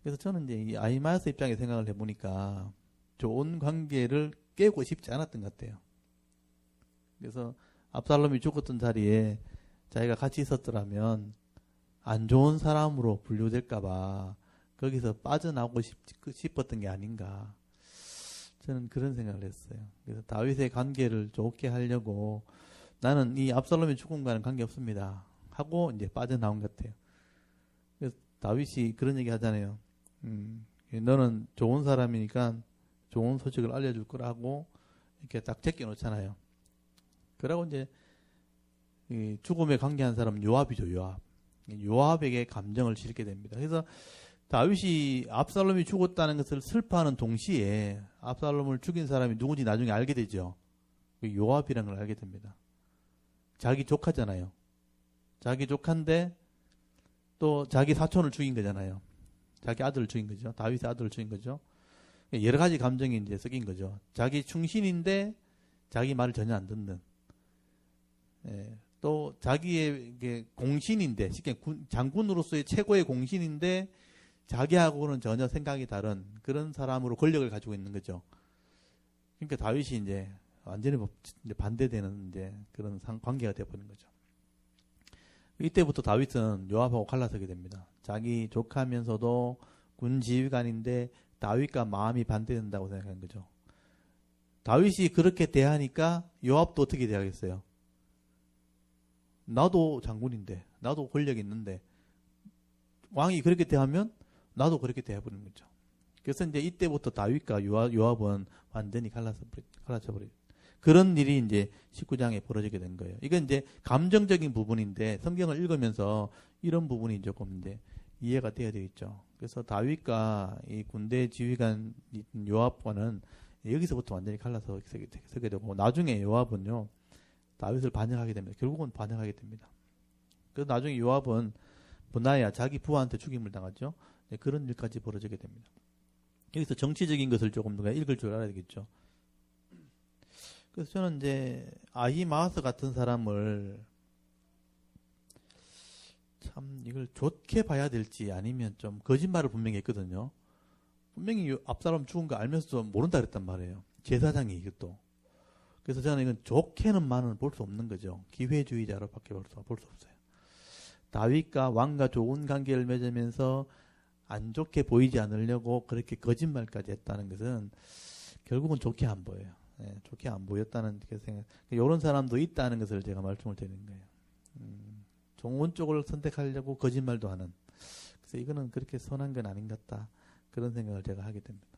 그래서 저는 이제 이 아히마아스 입장에 생각을 해보니까 좋은 관계를 깨고 싶지 않았던 것 같아요. 그래서 압살롬이 죽었던 자리에 자기가 같이 있었더라면 안 좋은 사람으로 분류될까봐 거기서 빠져나오고 싶었던 게 아닌가. 저는 그런 생각을 했어요. 그래서 다윗의 관계를 좋게 하려고 나는 이 압살롬이 죽은 거와는 관계없습니다 하고 이제 빠져나온 것 같아요. 그래서 다윗이 그런 얘기 하잖아요. 너는 좋은 사람이니까 좋은 소식을 알려줄 거라고 이렇게 딱 제껴놓잖아요. 그러고 이제 이 죽음에 관계한 사람은 요압이죠. 요압에게 감정을 실게 됩니다. 그래서 다윗이 압살롬이 죽었다는 것을 슬퍼하는 동시에 압살롬을 죽인 사람이 누군지 나중에 알게 되죠. 요압이라는 걸 알게 됩니다. 자기 조카잖아요. 자기 조카인데 또 자기 사촌을 죽인 거잖아요. 자기 아들을 죽인 거죠. 다윗의 아들을 죽인 거죠. 여러 가지 감정이 이제 섞인 거죠. 자기 충신인데 자기 말을 전혀 안 듣는. 또 또 자기의 이게 공신인데, 쉽게 장군으로서의 최고의 공신인데 자기하고는 전혀 생각이 다른 그런 사람으로 권력을 가지고 있는 거죠. 그러니까 다윗이 이제 완전히 반대되는 이제 그런 관계가 되어버린 거죠. 이때부터 다윗은 요압하고 갈라서게 됩니다. 자기 조카면서도 군 지휘관인데 다윗과 마음이 반대된다고 생각하는 거죠. 다윗이 그렇게 대하니까 요압도 어떻게 대하겠어요? 나도 장군인데, 나도 권력이 있는데 왕이 그렇게 대하면 나도 그렇게 대해버리는 거죠. 그래서 이제 이때부터 다윗과 요압은 완전히 갈라져버려요. 그런 일이 이제 19장에 벌어지게 된 거예요. 이건 이제 감정적인 부분인데 성경을 읽으면서 이런 부분이 조금 이제 이해가 돼야 되겠죠. 그래서 다윗과 이 군대 지휘관 요압과는 여기서부터 완전히 갈라서 서게 되고, 나중에 요압은요 다윗을 반역하게 됩니다. 결국은 반역하게 됩니다. 그래서 나중에 요압은 브나야 자기 부하한테 죽임을 당하죠. 그런 일까지 벌어지게 됩니다. 여기서 정치적인 것을 조금 더 읽을 줄 알아야 되겠죠. 그래서 저는 이제 아히마아스 같은 사람을 참 이걸 좋게 봐야 될지 아니면 좀 거짓말을 분명히 했거든요. 분명히 압살롬 죽은 거 알면서도 모른다 그랬단 말이에요. 제사장이 이것도. 그래서 저는 이건 좋게는만은 볼 수 없는 거죠. 기회주의자로밖에 볼 수 없어요. 다윗과 왕과 좋은 관계를 맺으면서 안 좋게 보이지 않으려고 그렇게 거짓말까지 했다는 것은 결국은 좋게 안 보여요. 예, 좋게 안 보였다는 생각. 이런 사람도 있다는 것을 제가 말씀을 드리는 거예요. 좋은 쪽을 선택하려고 거짓말도 하는. 그래서 이거는 그렇게 선한 건 아닌 것 같다. 그런 생각을 제가 하게 됩니다.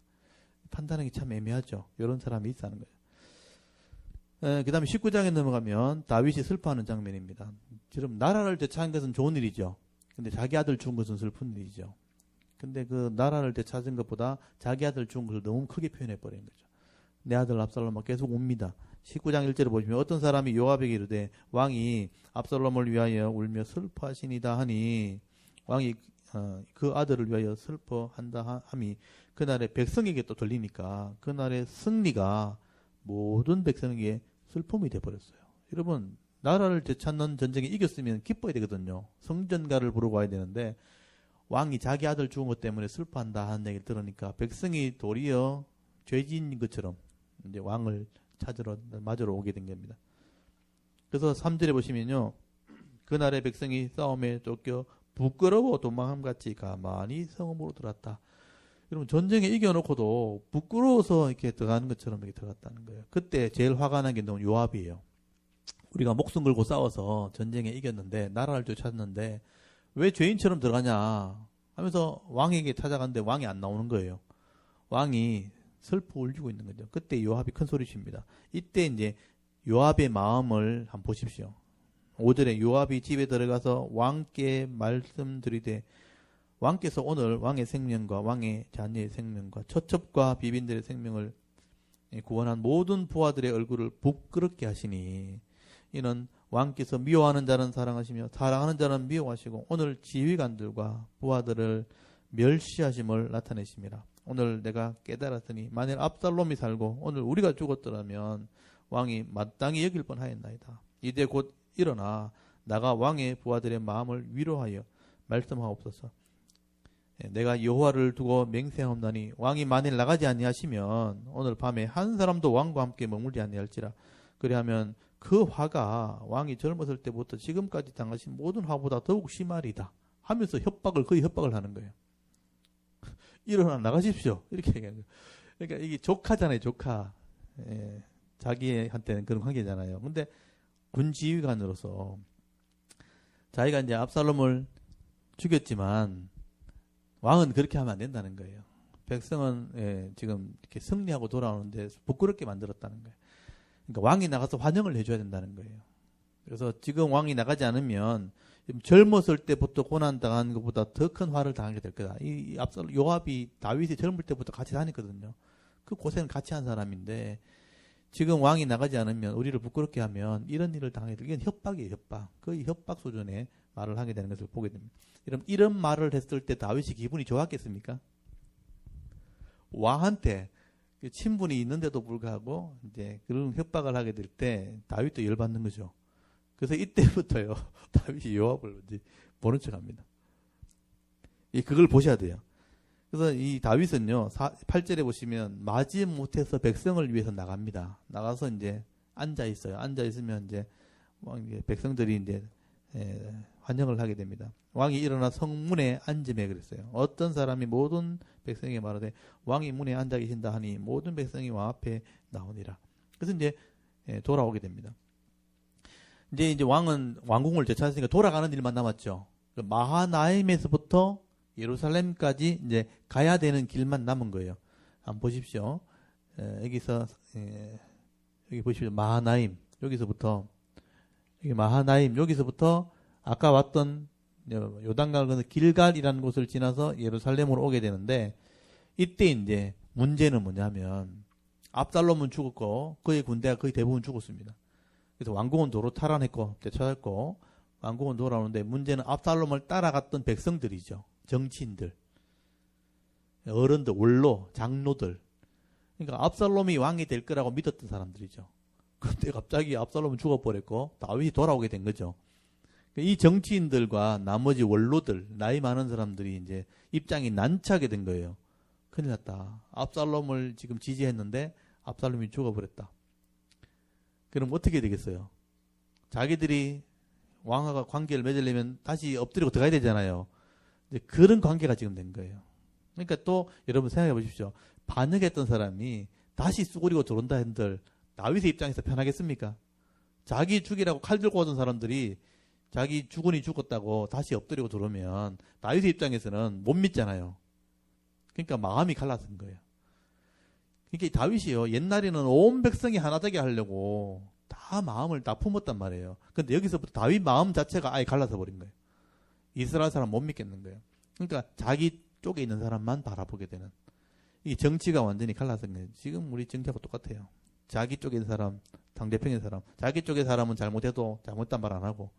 판단하기 참 애매하죠. 이런 사람이 있다는 거예요. 그 다음에 19장에 넘어가면 다윗이 슬퍼하는 장면입니다. 지금 나라를 되찾은 것은 좋은 일이죠. 근데 자기 아들 죽은 것은 슬픈 일이죠. 근데 그 나라를 되찾은 것보다 자기 아들 죽은 것을 너무 크게 표현해 버린 거죠. 내 아들 압살롬은 계속 옵니다. 19장 1절에 보시면 어떤 사람이 요압에게 이르되 왕이 압살롬을 위하여 울며 슬퍼하시니다 하니 왕이 그 아들을 위하여 슬퍼한다 함이 그날의 백성에게 또 들리니까 그날의 승리가 모든 백성에게 슬픔이 되어버렸어요. 여러분 나라를 되찾는 전쟁에 이겼으면 기뻐야 되거든요. 성전가를 부르고 와야 되는데 왕이 자기 아들 죽은 것 때문에 슬퍼한다 하는 얘기를 들으니까 백성이 도리어 죄지인 것처럼 이제 왕을 맞으러 오게 된 겁니다. 그래서 3절에 보시면요. 그날의 백성이 싸움에 쫓겨 부끄러워 도망함같이 가만히 성읍으로 들어갔다. 여러분 전쟁에 이겨놓고도 부끄러워서 이렇게 들어가는 것처럼 이렇게 들어갔다는 거예요. 그때 제일 화가 난 게 너무 요압이에요. 우리가 목숨 걸고 싸워서 전쟁에 이겼는데 나라를 되찾았는데 왜 죄인처럼 들어가냐 하면서 왕에게 찾아갔는데 왕이 안 나오는 거예요. 왕이 슬퍼 울리고 있는 거죠. 그때 요압이 큰 소리 칩니다. 이때 이제 요압의 마음을 한번 보십시오. 5절에 요압이 집에 들어가서 왕께 말씀드리되 왕께서 오늘 왕의 생명과 왕의 자녀의 생명과 처첩과 비빈들의 생명을 구원한 모든 부하들의 얼굴을 부끄럽게 하시니 이는 왕께서 미워하는 자는 사랑하시며 사랑하는 자는 미워하시고 오늘 지휘관들과 부하들을 멸시하심을 나타내심이라. 오늘 내가 깨달았으니 만일 압살롬이 살고 오늘 우리가 죽었더라면 왕이 마땅히 여길 뻔하였나이다. 이제 곧 일어나 나가 왕의 부하들의 마음을 위로하여 말씀하옵소서. 내가 여호와를 두고 맹세하옵나니 왕이 만일 나가지 아니하시면 오늘 밤에 한 사람도 왕과 함께 머물지 아니할지라. 그리하면 그 화가 왕이 젊었을 때부터 지금까지 당하신 모든 화보다 더욱 심하리다 하면서 거의 협박을 하는 거예요. 일어나 나가십시오. 이렇게 얘기하는 거예요. 그러니까 이게 조카잖아요, 조카. 자기한테는 그런 관계잖아요. 근데 군 지휘관으로서 자기가 이제 압살롬을 죽였지만 왕은 그렇게 하면 안 된다는 거예요. 백성은 지금 이렇게 승리하고 돌아오는데 부끄럽게 만들었다는 거예요. 그러니까 왕이 나가서 환영을 해줘야 된다는 거예요. 그래서 지금 왕이 나가지 않으면 젊었을 때부터 고난당한 것보다 더 큰 화를 당하게 될 거다. 이 압살롬 요압이 다윗이 젊을 때부터 같이 다녔거든요. 그 고생을 같이 한 사람인데 지금 왕이 나가지 않으면 우리를 부끄럽게 하면 이런 일을 당하게 돼. 이건 협박이에요, 협박. 거의 협박 수준의 말을 하게 되는 것을 보게 됩니다. 이런 말을 했을 때 다윗이 기분이 좋았겠습니까? 왕한테 친분이 있는데도 불구하고 이제 그런 협박을 하게 될 때 다윗도 열받는 거죠. 그래서 이때부터요, 다윗이 요압을 이제 보는 척 합니다. 그걸 보셔야 돼요. 그래서 이 다윗은요, 8절에 보시면, 마지못해서 백성을 위해서 나갑니다. 나가서 이제 앉아 있어요. 앉아 있으면 이제, 백성들이 이제, 환영을 하게 됩니다. 왕이 일어나 성문에 앉음에 그랬어요. 어떤 사람이 모든 백성에게 말하되, 왕이 문에 앉아 계신다 하니, 모든 백성이 왕 앞에 나오니라. 그래서 이제, 돌아오게 됩니다. 이제 왕은 왕궁을 되찾았으니까 돌아가는 일만 남았죠. 마하나임에서부터 예루살렘까지 이제 가야 되는 길만 남은 거예요. 한번 보십시오. 여기서 여기 보십시오. 마하나임 여기서부터 여기 마하나임 여기서부터 아까 왔던 요단강을 건너 길갈이라는 곳을 지나서 예루살렘으로 오게 되는데 이때 이제 문제는 뭐냐면 압살롬은 죽었고 그의 군대가 거의 대부분 죽었습니다. 그래서 왕궁은 도로 탈환했고 되찾았고 왕궁은 돌아오는데 문제는 압살롬을 따라갔던 백성들이죠. 정치인들, 어른들, 원로, 장로들. 그러니까 압살롬이 왕이 될 거라고 믿었던 사람들이죠. 그런데 갑자기 압살롬은 죽어버렸고 다윗이 돌아오게 된 거죠. 이 정치인들과 나머지 원로들, 나이 많은 사람들이 이제 입장이 난처하게 된 거예요. 큰일 났다. 압살롬을 지금 지지했는데 압살롬이 죽어버렸다. 그럼 어떻게 되겠어요? 자기들이 왕하고 관계를 맺으려면 다시 엎드리고 들어가야 되잖아요. 이제 그런 관계가 지금 된 거예요. 그러니까 또 여러분 생각해 보십시오. 반역했던 사람이 다시 쑥그리고 들어온다 한들 다윗의 입장에서 편하겠습니까? 자기 죽이라고 칼 들고 오던 사람들이 자기 주군이 죽었다고 다시 엎드리고 들어오면 다윗의 입장에서는 못 믿잖아요. 그러니까 마음이 갈라진 거예요. 그러니까 다윗이요, 옛날에는 온 백성이 하나 되게 하려고 다 마음을 다 품었단 말이에요. 근데 여기서부터 다윗 마음 자체가 아예 갈라져 버린 거예요. 이스라엘 사람 못 믿겠는 거예요. 그러니까 자기 쪽에 있는 사람만 바라보게 되는. 이 정치가 완전히 갈라진 거예요. 지금 우리 정치하고 똑같아요. 자기 쪽에 있는 사람, 상대편의 사람. 자기 쪽의 사람은 잘못해도 잘못한 말 안 하고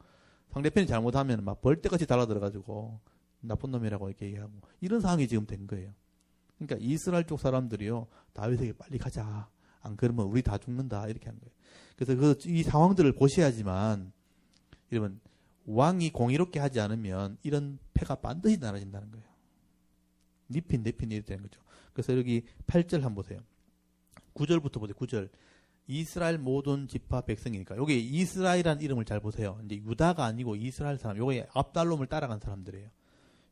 상대편이 잘못하면 막 벌떼같이 달라들어가지고 나쁜 놈이라고 이렇게 얘기하고 이런 상황이 지금 된 거예요. 그러니까 이스라엘 쪽 사람들이요, 다윗에게 빨리 가자. 안 그러면 우리 다 죽는다. 이렇게 한 거예요. 그래서 이 상황들을 보셔야지만 여러분 왕이 공의롭게 하지 않으면 이런 패가 반드시 나눠진다는 거예요. 니핀 이렇게 되는 거죠. 그래서 여기 8절 한번 보세요. 9절부터 보세요. 9절. 이스라엘 모든 지파 백성이니까 여기 이스라엘이라는 이름을 잘 보세요. 이제 유다가 아니고 이스라엘 사람. 요게 압살롬을 따라간 사람들이에요.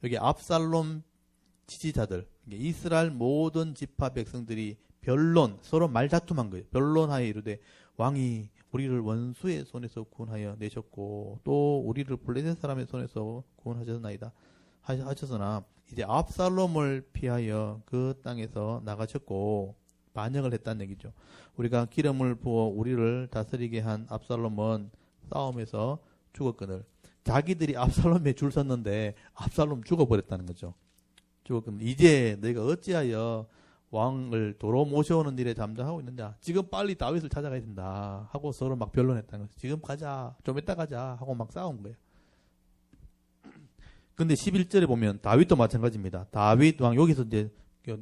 여기 압살롬 지지자들, 이스라엘 모든 지파 백성들이 변론, 서로 말다툼한 거예요. 변론하여 이르되 왕이 우리를 원수의 손에서 구원하여 내셨고 또 우리를 블레셋 사람의 손에서 구원하셨나이다 하셨으나 이제 압살롬을 피하여 그 땅에서 나가셨고 반역을 했다는 얘기죠. 우리가 기름을 부어 우리를 다스리게 한 압살롬은 싸움에서 죽었거늘. 자기들이 압살롬에 줄 섰는데 압살롬 죽어버렸다는 거죠. 죽었거늘. 이제 너희가 어찌하여 왕을 도로 모셔오는 일에 담당하고 있느냐. 지금 빨리 다윗을 찾아가야 된다 하고 서로 막 변론했다는 거죠. 지금 가자, 좀 이따 가자 하고 막 싸운 거예요. 근데 11절에 보면 다윗도 마찬가지입니다. 다윗 왕, 여기서 이제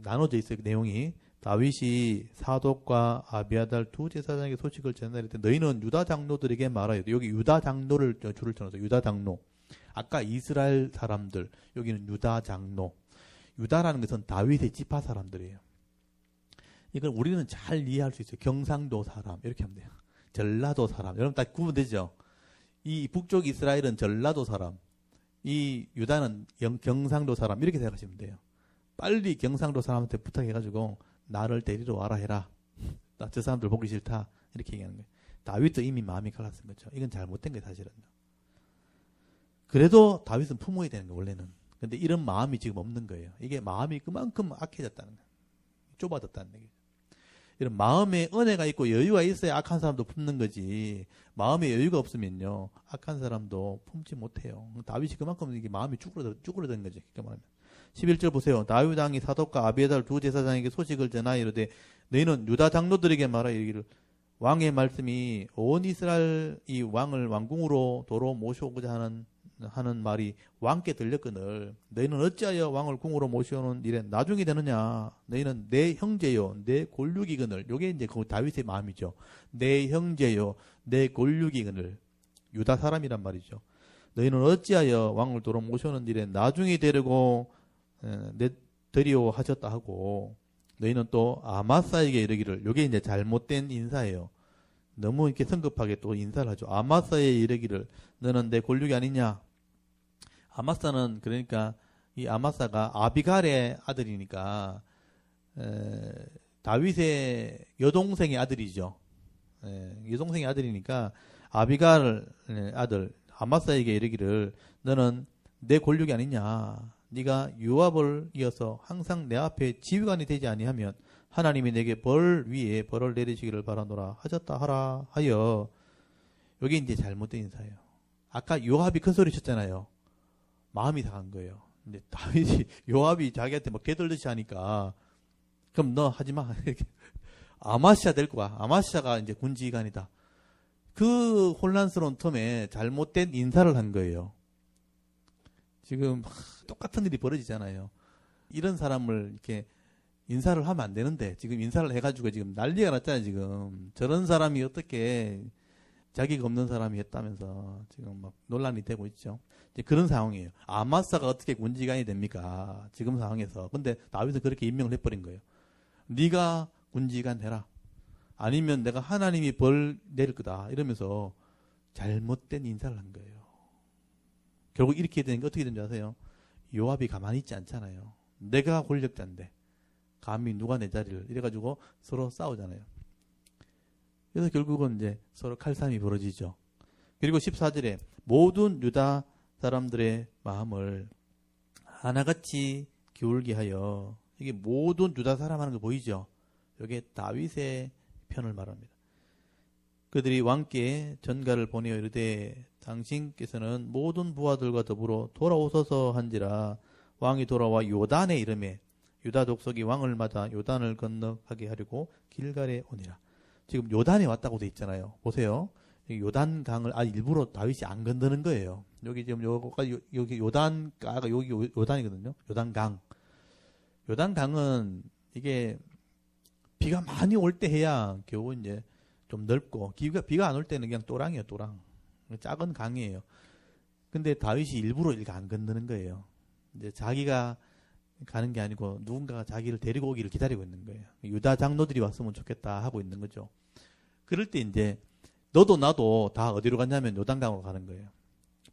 나눠져 있어요. 내용이. 다윗이 사독과 아비아달 두 제사장에게 소식을 전달할 때 너희는 유다 장로들에게 말하여. 여기 유다 장로를 줄을 쳐놨어요. 유다 장로. 아까 이스라엘 사람들, 여기는 유다 장로. 유다라는 것은 다윗의 지파 사람들이에요. 이걸 우리는 잘 이해할 수 있어요. 경상도 사람 이렇게 하면 돼요. 전라도 사람. 여러분 딱 구분되죠? 이 북쪽 이스라엘은 전라도 사람, 이 유다는 경상도 사람 이렇게 생각하시면 돼요. 빨리 경상도 사람한테 부탁해가지고 나를 데리러 와라 해라. 나 저 사람들 보기 싫다. 이렇게 얘기하는 거예요. 다윗도 이미 마음이 갈랐은 거죠. 이건 잘못된 거예요, 사실은. 그래도 다윗은 품어야 되는 거예요, 원래는. 근데 이런 마음이 지금 없는 거예요. 이게 마음이 그만큼 악해졌다는 거예요. 좁아졌다는 얘기죠. 이런 마음에 은혜가 있고 여유가 있어야 악한 사람도 품는 거지. 마음에 여유가 없으면요, 악한 사람도 품지 못해요. 다윗이 그만큼 이게 마음이 쭈그러든 거죠. 그러니까 말하면. 11절 보세요. 다윗 왕이 사독과 아비아달 두 제사장에게 소식을 전하여 이르되 너희는 유다 장로들에게 말하여 이르기를 왕의 말씀이 온 이스라엘 이 왕을 왕궁으로 도로 모셔오고자 하는 말이 왕께 들렸거늘 너희는 어찌하여 왕을 궁으로 모셔오는 일에 나중이 되느냐. 너희는 내 형제요 내 골육이거늘. 요게 이제 그 다윗의 마음이죠. 내 형제요 내 골육이거늘. 유다 사람이란 말이죠. 너희는 어찌하여 왕을 도로 모셔오는 일에 나중에 데리고 데리오 하셨다 하고, 너희는 또 아마사에게 이르기를, 요게 이제 잘못된 인사예요. 너무 이렇게 성급하게 또 인사를 하죠. 아마사에 이르기를, 너는 내 골육이 아니냐. 아마사는 그러니까 이 아마사가 아비갈의 아들이니까 다윗의 여동생의 아들이죠. 여동생의 아들이니까 아비갈 아들 아마사에게 이르기를, 너는 내 골육이 아니냐. 네가 요압을 이어서 항상 내 앞에 지휘관이 되지 아니하면 하나님이 내게 벌 위에 벌을 내리시기를 바라노라 하셨다 하라 하여. 여기 이제 잘못된 인사예요. 아까 요압이 큰 소리 쳤잖아요. 마음이 상한 거예요. 근데 다윗이 요압이 자기한테 막 개들듯이 하니까, 그럼 너 하지 마. 아마시아 될 거야. 아마시아가 이제 군지휘관이다. 그 혼란스러운 틈에 잘못된 인사를 한 거예요. 지금 똑같은 일이 벌어지잖아요. 이런 사람을 이렇게 인사를 하면 안 되는데 지금 인사를 해가지고 지금 난리가 났잖아요. 지금 저런 사람이 어떻게 자기가 없는 사람이 했다면서 지금 막 논란이 되고 있죠. 이제 그런 상황이에요. 아마사가 어떻게 군지휘관이 됩니까? 지금 상황에서. 근데 다윗은 그렇게 임명을 해버린 거예요. 네가 군지휘관 해라. 아니면 내가 하나님이 벌 내릴 거다. 이러면서 잘못된 인사를 한 거예요. 결국 이렇게 되는 게 어떻게 된 줄 아세요? 요압이 가만히 있지 않잖아요. 내가 권력자인데 감히 누가 내 자리를, 이래가지고 서로 싸우잖아요. 그래서 결국은 이제 서로 칼싸움이 벌어지죠. 그리고 14절에 모든 유다 사람들의 마음을 하나같이 기울게 하여, 이게 모든 유다 사람 하는 거 보이죠? 이게 다윗의 편을 말합니다. 그들이 왕께 전가를 보내어 이르되 당신께서는 모든 부하들과 더불어 돌아오소서 한지라, 왕이 돌아와 요단에 이르매 유다 족속이 왕을 맞아 요단을 건너가게 하려고 길갈에 오니라. 지금 요단에 왔다고 돼 있잖아요. 보세요. 요단강을 일부러 다윗이 안 건드는 거예요. 여기 지금 여기 요단가가 여기 요단이거든요. 요단강. 요단강은 이게 비가 많이 올 때 해야 겨우 이제 좀 넓고, 비가 안 올 때는 그냥 또랑이에요, 또랑. 작은 강이에요. 근데 다윗이 일부러 이렇게 안 건드는 거예요. 이제 자기가 가는 게 아니고 누군가가 자기를 데리고 오기를 기다리고 있는 거예요. 유다 장로들이 왔으면 좋겠다 하고 있는 거죠. 그럴 때 이제 너도 나도 다 어디로 갔냐면 요단강으로 가는 거예요.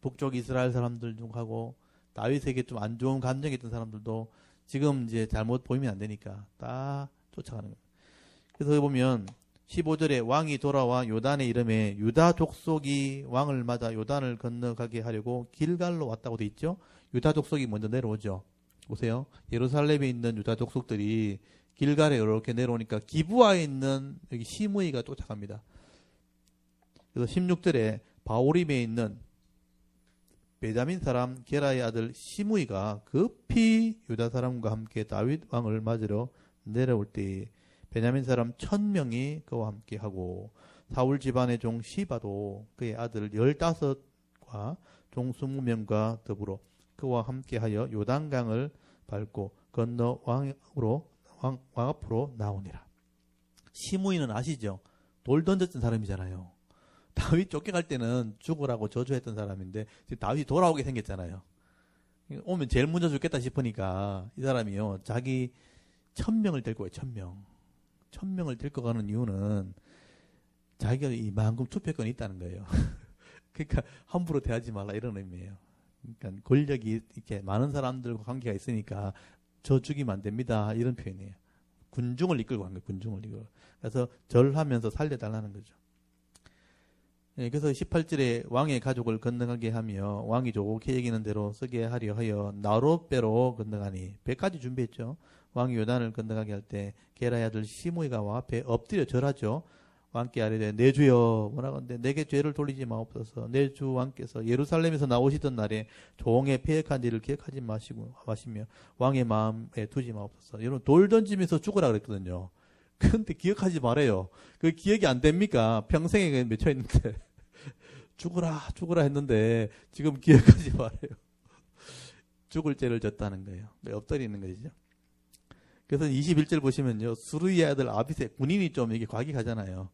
북쪽 이스라엘 사람들 중하고 다윗에게 좀 안 좋은 감정이 있던 사람들도 지금 이제 잘못 보이면 안 되니까 다 쫓아가는 거예요. 그래서 보면 15절에 왕이 돌아와 요단에 이름에 유다 족속이 왕을 맞아 요단을 건너가게 하려고 길갈로 왔다고 돼 있죠. 유다 족속이 먼저 내려오죠. 보세요. 예루살렘에 있는 유다 족속들이 길갈에 이렇게 내려오니까 기브아에 있는 여기 시므이가 쫓아갑니다. 그래서 16절에 바오림에 있는 베냐민 사람 게라의 아들 시므이가 급히 유다 사람과 함께 다윗 왕을 맞으러 내려올 때 베냐민 사람 1000명이 그와 함께 하고 사울 집안의 종 시바도 그의 아들 15과 종 20명과 더불어 그와 함께하여 요단강을 밟고 건너 왕 앞으로 나오니라. 시므이는 아시죠? 돌 던졌던 사람이잖아요. 다윗 쫓겨갈 때는 죽으라고 저주했던 사람인데 지금 다윗이 돌아오게 생겼잖아요. 오면 제일 먼저 죽겠다 싶으니까 이 사람이요, 자기 1000명을 데리고 와요. 1000명을 데리고 가는 이유는 자기가 이만큼 투표권이 있다는 거예요. 그러니까 함부로 대하지 말라, 이런 의미예요. 그러니까 권력이 이렇게 많은 사람들과 관계가 있으니까 저 죽이면 안 됩니다, 이런 표현이에요. 군중을 이끌고 간 거예요. 군중을 이끌고. 그래서 절하면서 살려달라는 거죠. 네, 그래서 18절에 왕의 가족을 건너가게 하며 왕이 좋게 여기는 대로 쓰게 하려 하여 나룻배로 건너가니, 배까지 준비했죠. 왕이 요단을 건너가게 할 때 게라의 아들 시므이가 왕 앞에 엎드려 절하죠. 왕께 아뢰되 내 주여, 뭐라고 하는데, 내게 죄를 돌리지 마옵소서. 내 주 왕께서 예루살렘에서 나오시던 날에 종의 패역한 일을 기억하지 마시며 왕의 마음에 두지 마옵소서. 여러분, 돌 던지면서 죽으라 그랬거든요. 근데 기억하지 말아요. 그 기억이 안 됩니까? 평생에 맺혀 있는데 죽으라 했는데 지금 기억하지 말아요. 죽을 죄를 졌다는 거예요. 엎드리는 거죠. 그래서 21절 보시면요, 수르이의 아들 아비세, 군인이 좀 이게 과격하잖아요.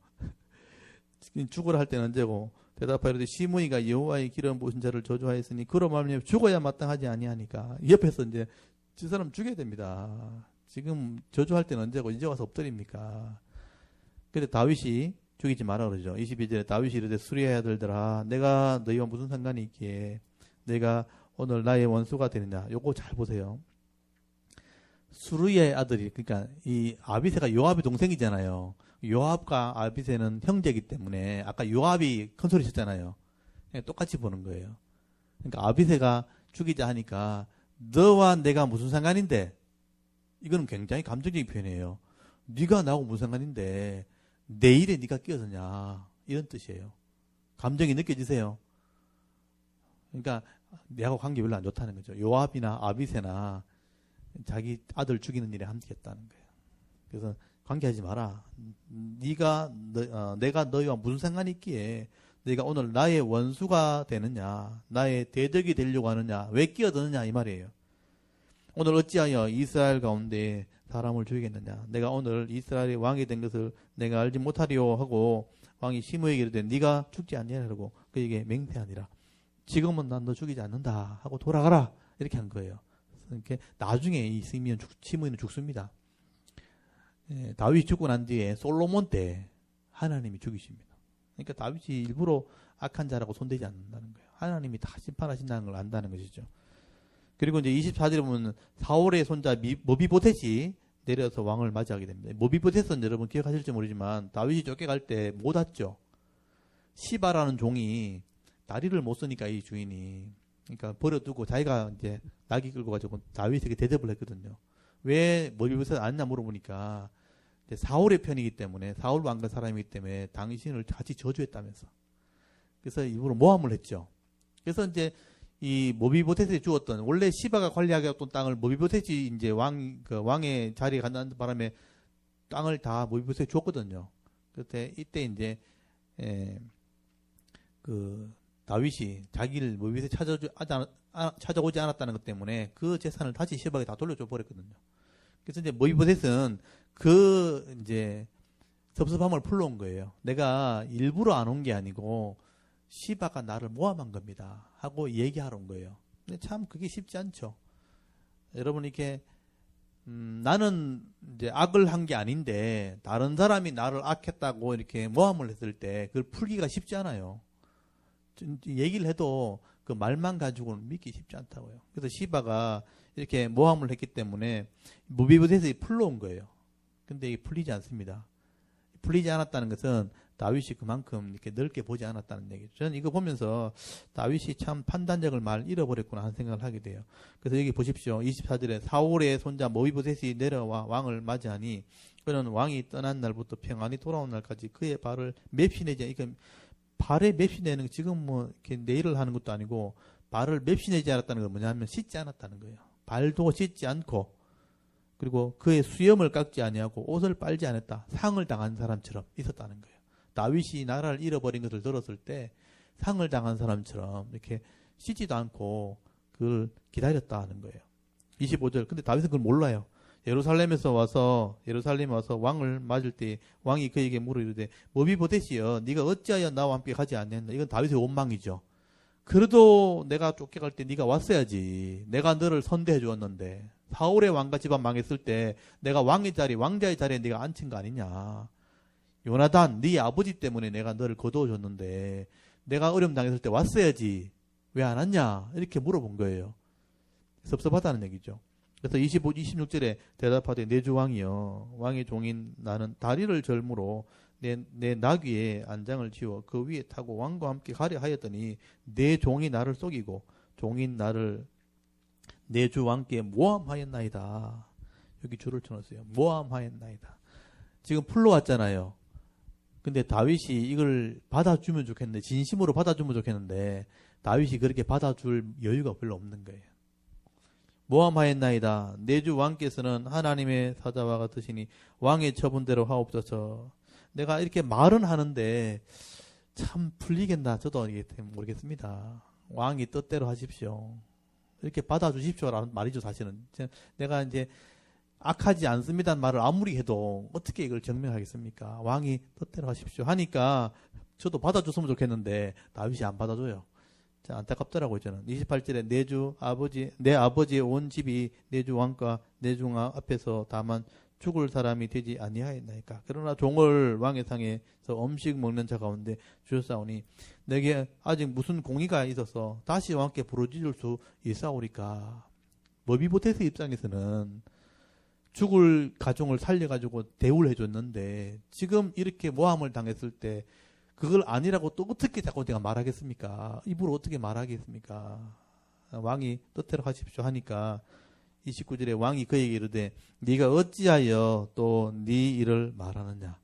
죽으라 할 때는 언제고, 대답하이르되 시므이가 여호와의 기름 부으신 자를 저주하였으니 그로 말미암아 죽어야 마땅하지 아니하니까. 옆에서 이제 저 사람 죽여야 됩니다. 지금 저주할 때는 언제고 이제 와서 엎드립니까? 근데 다윗이 죽이지 마라 그러죠. 22절에 다윗이 이르되 수리의 아들들아 내가 너희와 무슨 상관이 있기에 내가 오늘 나의 원수가 되느냐. 요거 잘 보세요. 수르의 아들이, 그러니까 이 아비새가 요압의 동생이잖아요. 요압과 아비새는 형제이기 때문에 아까 요압이 큰 소리 쳤잖아요. 그냥 똑같이 보는 거예요. 그러니까 아비새가 죽이자 하니까 너와 내가 무슨 상관인데, 이거는 굉장히 감정적인 표현이에요. 네가 나하고 무슨 상관인데 내 일에 네가 끼어드냐, 이런 뜻이에요. 감정이 느껴지세요? 그러니까 내하고 관계 별로 안 좋다는 거죠. 요압이나 아비새나 자기 아들 죽이는 일에 함께했다는 거예요. 그래서 관계하지 마라. 내가 너희와 무슨 상관이 있기에 네가 오늘 나의 원수가 되느냐, 나의 대적이 되려고 하느냐, 왜 끼어드느냐, 이 말이에요. 오늘 어찌하여 이스라엘 가운데 사람을 죽이겠느냐. 내가 오늘 이스라엘의 왕이 된 것을 내가 알지 못하리요 하고 왕이 시므에게 이르되 네가 죽지 않냐라고 그에게 맹세하니라. 지금은 난 너 죽이지 않는다 하고 돌아가라, 이렇게 한 거예요. 이렇게 나중에 이 시므이는 죽습니다. 예, 다윗이 죽고 난 뒤에 솔로몬 때 하나님이 죽이십니다. 그러니까 다윗이 일부러 악한 자라고 손대지 않는다는 거예요. 하나님이 다 심판하신다는 걸 안다는 것이죠. 그리고 이제 24절에 보면 사울의 손자 머비보셋이 내려서 왕을 맞이하게 됩니다. 머비보셋은 여러분 기억하실지 모르지만 다윗이 쫓겨갈 때 못 왔죠. 시바라는 종이 다리를 못 쓰니까 이 주인이, 그러니까 버려두고 자기가 이제 나귀 끌고 가지고 다윗에게 대접을 했거든요. 왜 머비보셋 안 왔냐 물어보니까 사울의 편이기 때문에, 사울 왕과 사람이기 때문에 당신을 같이 저주했다면서. 그래서 일부러 모함을 했죠. 그래서 이제 이 머비보셋이 주었던, 원래 시바가 관리하게 했던 땅을 머비보셋이 이제 왕의 자리에 간다는 바람에 땅을 다 머비보셋이 줬거든요. 그때 이때 이제 다윗이 자기를 머비보셋이 찾아오지 않았다는 것 때문에 그 재산을 다시 시바에게 다 돌려줘 버렸거든요. 그래서 이제 머비보셋은 이제 섭섭함을 풀러온 거예요. 내가 일부러 안 온 게 아니고 시바가 나를 모함한 겁니다 하고 얘기하러 온 거예요. 근데 참 그게 쉽지 않죠. 여러분, 이렇게 나는 이제 악을 한 게 아닌데 다른 사람이 나를 악했다고 이렇게 모함을 했을 때 그걸 풀기가 쉽지 않아요. 얘기를 해도 그 말만 가지고는 믿기 쉽지 않다고요. 그래서 시바가 이렇게 모함을 했기 때문에 머비보셋이 풀러온 거예요. 근데 이게 풀리지 않습니다. 풀리지 않았다는 것은 다윗이 그만큼 이렇게 넓게 보지 않았다는 얘기죠. 저는 이거 보면서 다윗이 참 판단력을 많이 잃어버렸구나 하는 생각을 하게 돼요. 그래서 여기 보십시오. 24절에 사울의 손자 머비보셋이 내려와 왕을 맞이하니 그는 왕이 떠난 날부터 평안히 돌아온 날까지 그의 발을 맵시내지, 그러니까 발에 맵시내는 거 지금 뭐 이렇게 네일을 하는 것도 아니고 발을 맵시내지 않았다는 건 뭐냐면 씻지 않았다는 거예요. 발도 씻지 않고, 그리고 그의 수염을 깎지 아니하고 옷을 빨지 않았다. 상을 당한 사람처럼 있었다는 거예요. 다윗이 나라를 잃어버린 것을 들었을 때 상을 당한 사람처럼 이렇게 씻지도 않고 그걸 기다렸다는 거예요. 25절. 근데 다윗은 그걸 몰라요. 예루살렘에 와서 왕을 맞을 때 왕이 그에게 물어 이르되 머비보셋이여 네가 어찌하여 나와 함께 가지 않느냐. 이건 다윗의 원망이죠. 그래도 내가 쫓겨갈 때 네가 왔어야지. 내가 너를 선대해 주었는데 사울의 왕과 집안 망했을 때 내가 왕자의 자리에 네가 앉힌 거 아니냐. 요나단 네 아버지 때문에 내가 너를 거두어 줬는데 내가 어려움 당했을 때 왔어야지. 왜 안 왔냐. 이렇게 물어본 거예요. 섭섭하다는 얘기죠. 그래서 26절에 대답하되 내 주 왕이여 왕의 종인 나는 다리를 절므로 내 나귀의 안장을 지워 그 위에 타고 왕과 함께 가려 하였더니 내 종이 나를 속이고 종인 나를 내 주 왕께 모함하였나이다. 여기 줄을 쳐놨어요. 모함하였나이다. 지금 풀러 왔잖아요. 근데 다윗이 이걸 받아주면 좋겠는데, 진심으로 받아주면 좋겠는데 다윗이 그렇게 받아줄 여유가 별로 없는 거예요. 모함하였나이다. 내 주 왕께서는 하나님의 사자와 같으시니 왕의 처분대로 하옵소서. 내가 이렇게 말은 하는데 참 풀리겠나 저도 모르겠습니다. 왕이 뜻대로 하십시오. 이렇게 받아주십시오라는 말이죠. 사실은 내가 이제 악하지 않습니다는 말을 아무리 해도 어떻게 이걸 증명하겠습니까? 왕이 뜻대로 하십시오 하니까 저도 받아줬으면 좋겠는데 다윗이 안 받아줘요. 자, 안타깝더라고요. 저는 28절에 내 아버지의 온 집이 내 주 왕과 내 주 앞에서 다만 죽을 사람이 되지 아니하였나이까. 그러나 종을 왕의 상에서 음식 먹는 자 가운데 주셨사오니 내게 아직 무슨 공의가 있어서 다시 왕께 부르짖을 수 있사오리까. 머비보셋의 입장에서는 죽을 가종을 살려가지고 대우를 해줬는데 지금 이렇게 모함을 당했을 때 그걸 아니라고 또 어떻게 자꾸 내가 말하겠습니까? 입으로 어떻게 말하겠습니까? 왕이 뜻대로 하십시오 하니까 29절에 왕이 그에게 이르되 네가 어찌하여 또 네 일을 말하느냐.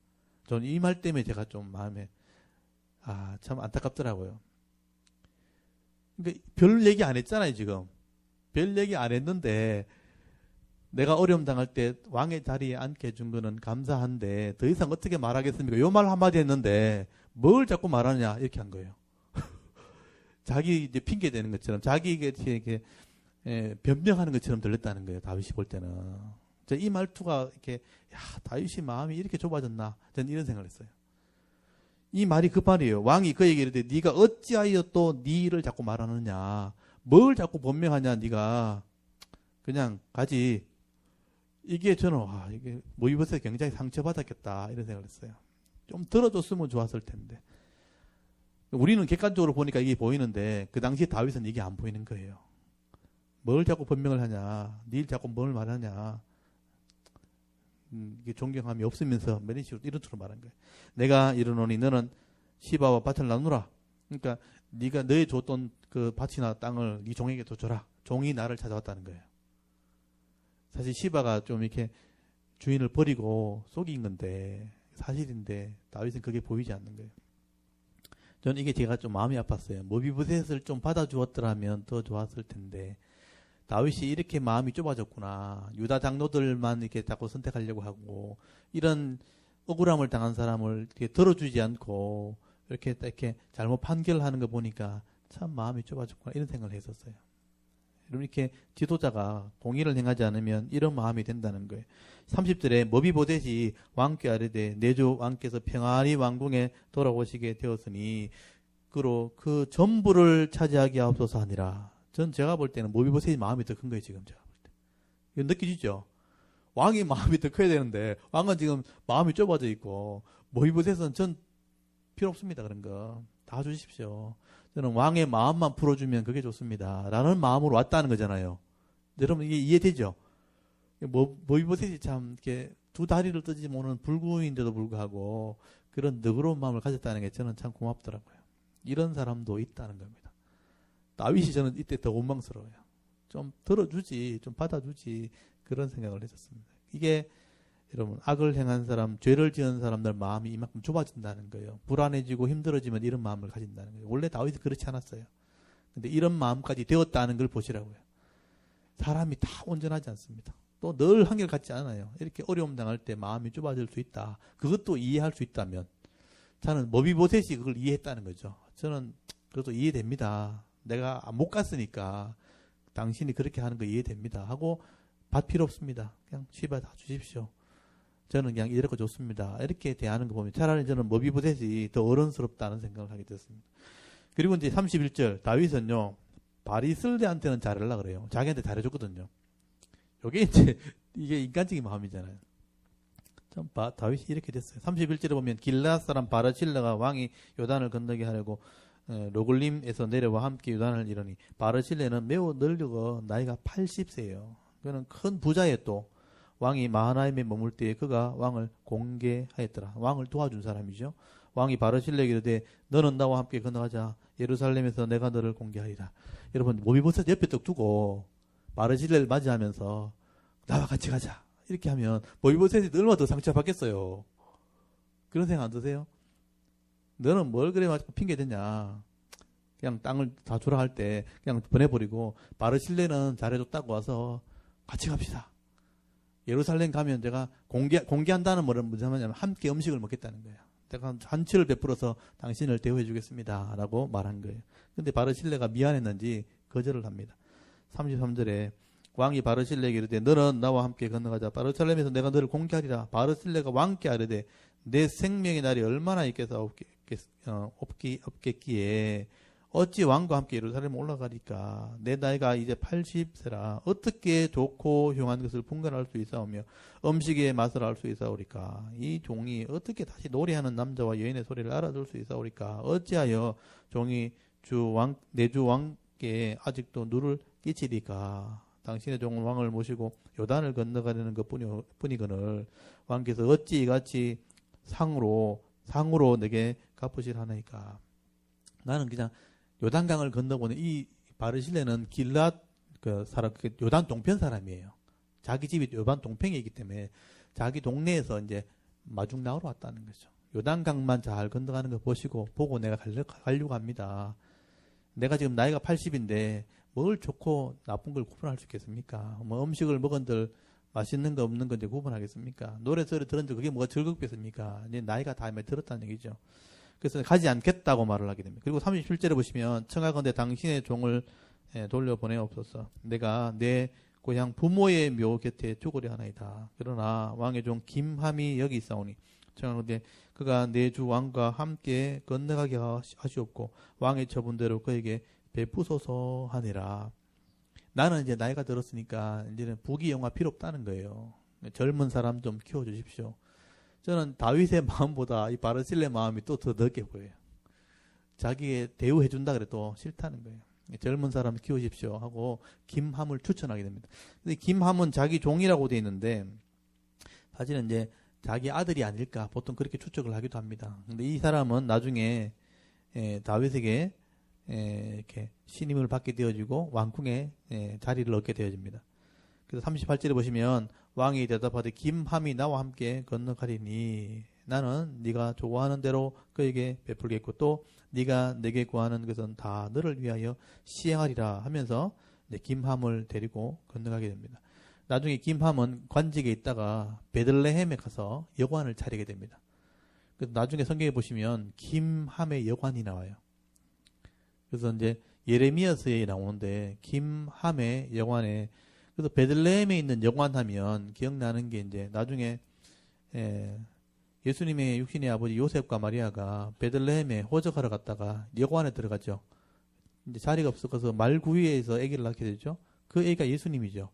저는 이 말 때문에 제가 좀 마음에 참 안타깝더라고요. 그러니까 별 얘기 안 했잖아요. 지금 별 얘기 안 했는데 내가 어려움 당할 때 왕의 자리에 앉게 해준 거는 감사한데 더 이상 어떻게 말하겠습니까? 요 말 한마디 했는데 뭘 자꾸 말하냐 이렇게 한 거예요. 자기 이제 핑계 대는 것처럼 자기에게 이렇게 변명하는 것처럼 들렸다는 거예요. 다윗이 볼 때는. 이 말투가 이렇게 다윗이 마음이 이렇게 좁아졌나? 저는 이런 생각을 했어요. 이 말이 그 말이에요. 왕이 그에게 이르되 네가 어찌하여 또 네 일을 자꾸 말하느냐? 뭘 자꾸 변명하냐? 네가 그냥 가지. 이게 저는 이게 모이버스에 굉장히 상처받았겠다 이런 생각을 했어요. 좀 들어줬으면 좋았을 텐데. 우리는 객관적으로 보니까 이게 보이는데 그 당시 다윗은 이게 안 보이는 거예요. 뭘 자꾸 변명을 하냐, 네 자꾸 뭘 말하냐, 이게 존경함이 없으면서 이런 식으로 말한 거예요. 내가 이르노니 너는 시바와 밭을 나누라. 그러니까 네가 너의 줬던 그 밭이나 땅을 네 종에게 더 줘라. 종이 나를 찾아왔다는 거예요. 사실 시바가 좀 이렇게 주인을 버리고 속인 건데 사실인데 다윗은 그게 보이지 않는 거예요. 저는 이게 제가 좀 마음이 아팠어요. 모비보셋을 좀 받아주었더라면 더 좋았을 텐데 다윗이 이렇게 마음이 좁아졌구나. 유다 장로들만 이렇게 자꾸 선택하려고 하고 이런 억울함을 당한 사람을 이렇게 들어주지 않고 이렇게 잘못 판결하는 거 보니까 참 마음이 좁아졌구나 이런 생각을 했었어요. 이렇게 지도자가 공의를 행하지 않으면 이런 마음이 된다는 거예요. 30절에 머비보셋이 왕께 아뢰되 내 주 왕께서 평안히 왕궁에 돌아오시게 되었으니 그로 그 전부를 차지하게 하옵소서 하니라. 제가 볼 때는 머비보셋이 마음이 더 큰 거예요. 지금 제가 볼 때. 이거 느끼시죠? 왕이 마음이 더 커야 되는데 왕은 지금 마음이 좁아져 있고 머비보셋은 전 필요 없습니다. 그런 거 다 주십시오. 저는 왕의 마음만 풀어주면 그게 좋습니다. 라는 마음으로 왔다는 거잖아요. 여러분 이게 이해되죠? 머비보셋이 참 이렇게 두 다리를 뜨지 못하는 불구인데도 불구하고 그런 너그러운 마음을 가졌다는 게 저는 참 고맙더라고요. 이런 사람도 있다는 겁니다. 다윗이 저는 이때 더 원망스러워요. 좀 들어주지, 좀 받아주지 그런 생각을 했었습니다. 이게 여러분 악을 행한 사람, 죄를 지은 사람들 마음이 이만큼 좁아진다는 거예요. 불안해지고 힘들어지면 이런 마음을 가진다는 거예요. 원래 다윗이 그렇지 않았어요. 근데 이런 마음까지 되었다는 걸 보시라고요. 사람이 다 온전하지 않습니다. 또 늘 한결같지 않아요. 이렇게 어려움 당할 때 마음이 좁아질 수 있다. 그것도 이해할 수 있다면 저는 머비보셋이 그걸 이해했다는 거죠. 저는 그래도 이해됩니다. 내가 못 갔으니까 당신이 그렇게 하는 거 이해됩니다. 하고 받 필요 없습니다. 그냥 시바 다 주십시오. 저는 그냥 이렇게 좋습니다. 이렇게 대하는 거 보면 차라리 저는 머비보셋이 더 어른스럽다는 생각을 하게 됐습니다. 그리고 이제 31절 다윗은요 바리슬레한테는 잘하려고 그래요. 자기한테 잘해줬거든요. 이게 이제 이게 인간적인 마음이잖아요. 참 다윗이 이렇게 됐어요. 31절에 보면 길앗 사람 바르실레가 왕이 요단을 건너게 하려고 로글림에서 내려와 함께 요단을 이르니 바르실레는 매우 늙어 나이가 80세예요. 그는 큰 부자에 또 왕이 마하나임에 머물 때에 그가 왕을 공개하였더라. 왕을 도와준 사람이죠. 왕이 바르실레에게 이르되 너는 나와 함께 건너가자. 예루살렘에서 내가 너를 공개하리라. 여러분 모비보셋 옆에 딱 두고 바르실레를 맞이하면서 나와 같이 가자. 이렇게 하면 모비보셋이 얼마나 더 상처받겠어요. 그런 생각 안 드세요? 너는 뭘 그래 가지고 핑계 대냐. 그냥 땅을 다 주라 할 때 그냥 보내버리고 바르실레는 잘해줬다고 와서 같이 갑시다. 예루살렘 가면 제가 공개한다는 말은 뭐냐면 함께 음식을 먹겠다는 거예요. 내가 한치를 베풀어서 당신을 대우해 주겠습니다. 라고 말한 거예요. 근데 바르실레가 미안했는지 거절을 합니다. 33절에 왕이 바르실레에게 이르되 너는 나와 함께 건너가자. 바르실레에서 내가 너를 공개하리라. 바르실레가 왕께 아뢰되 내 생명의 날이 얼마나 있겠사옵게. 없겠기에 어찌 왕과 함께 예루살렘 올라가리까? 내 나이가 이제 80세라 어떻게 좋고 흉한 것을 분간할 수 있사오며 음식의 맛을 알 수 있사오리까? 이 종이 어떻게 다시 노래하는 남자와 여인의 소리를 알아들 수 있사오리까? 어찌하여 종이 내 주 왕께 아직도 누를 끼치리까? 당신의 종은 왕을 모시고 요단을 건너가려는 것뿐이거늘 왕께서 어찌 이같이 상으로 내게 갚으시라나이까? 나는 그냥 요단강을 건너보는 이 바르실레는 길랏 요단 동편 사람이에요. 자기 집이 요단 동평이기 때문에 자기 동네에서 이제 마중 나오러 왔다는 거죠. 요단강만 잘 건너가는 거 보고 내가 가려고 합니다. 내가 지금 나이가 80인데 뭘 좋고 나쁜 걸 구분할 수 있겠습니까? 뭐 음식을 먹은들 맛있는 거 없는 거 이제 구분하겠습니까? 노래 소리 들은들 그게 뭐가 즐겁겠습니까? 이제 나이가 다 들었다는 얘기죠. 그래서 가지 않겠다고 말을 하게 됩니다. 그리고 37절에 보시면 청하건대 당신의 종을 돌려보내옵소서. 내가 내 고향 부모의 묘 곁에 죽으려 하나이다. 그러나 왕의 종 김함이 여기 있사오니 청하건대 그가 내 주 왕과 함께 건너가게 하시옵고 왕의 처분대로 그에게 베푸소서 하니라. 나는 이제 나이가 들었으니까 이제는 부귀영화 필요 없다는 거예요. 젊은 사람 좀 키워주십시오. 저는 다윗의 마음보다 이 바르실레 마음이 또 더 넓게 보여요. 자기의 대우해준다 그래도 싫다는 거예요. 젊은 사람 키우십시오 하고 김함을 추천하게 됩니다. 근데 김함은 자기 종이라고 되어 있는데 사실은 이제 자기 아들이 아닐까 보통 그렇게 추측을 하기도 합니다. 근데 이 사람은 나중에 다윗에게 이렇게 신임을 받게 되어지고 왕궁에 자리를 얻게 되어집니다. 그래서 38절에 보시면 왕이 대답하되 김함이 나와 함께 건너가리니 나는 네가 좋아하는 대로 그에게 베풀겠고 또 네가 내게 구하는 것은 다 너를 위하여 시행하리라 하면서 김함을 데리고 건너가게 됩니다. 나중에 김함은 관직에 있다가 베들레헴에 가서 여관을 차리게 됩니다. 그래서 나중에 성경에 보시면 김함의 여관이 나와요. 그래서 이제 예레미야서에 나오는데 김함의 여관에 그래서 베들레헴에 있는 여관하면 기억나는 게 이제 나중에 예수님의 육신의 아버지 요셉과 마리아가 베들레헴에 호적하러 갔다가 여관에 들어갔죠. 이제 자리가 없어서 말구유에서 아기를 낳게 되죠. 그 아기가 예수님이죠.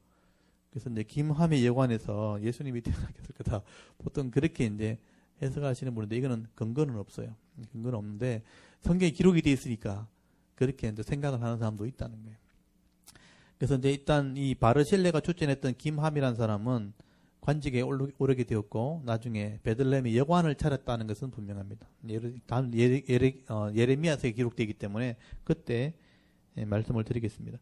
그래서 이제 김함의 여관에서 예수님이 태어나게 될 거다. 보통 그렇게 이제 해석하시는 분인데 이거는 근거는 없어요. 근거는 없는데 성경에 기록이 되어 있으니까 그렇게 이제 생각을 하는 사람도 있다는 거예요. 그래서 이제 일단 이 바르실레가 추천했던 김함이라는 사람은 관직에 오르게 되었고 나중에 베들레헴에 여관을 차렸다는 것은 분명합니다. 예레미야서에 기록되기 때문에 그때 말씀을 드리겠습니다.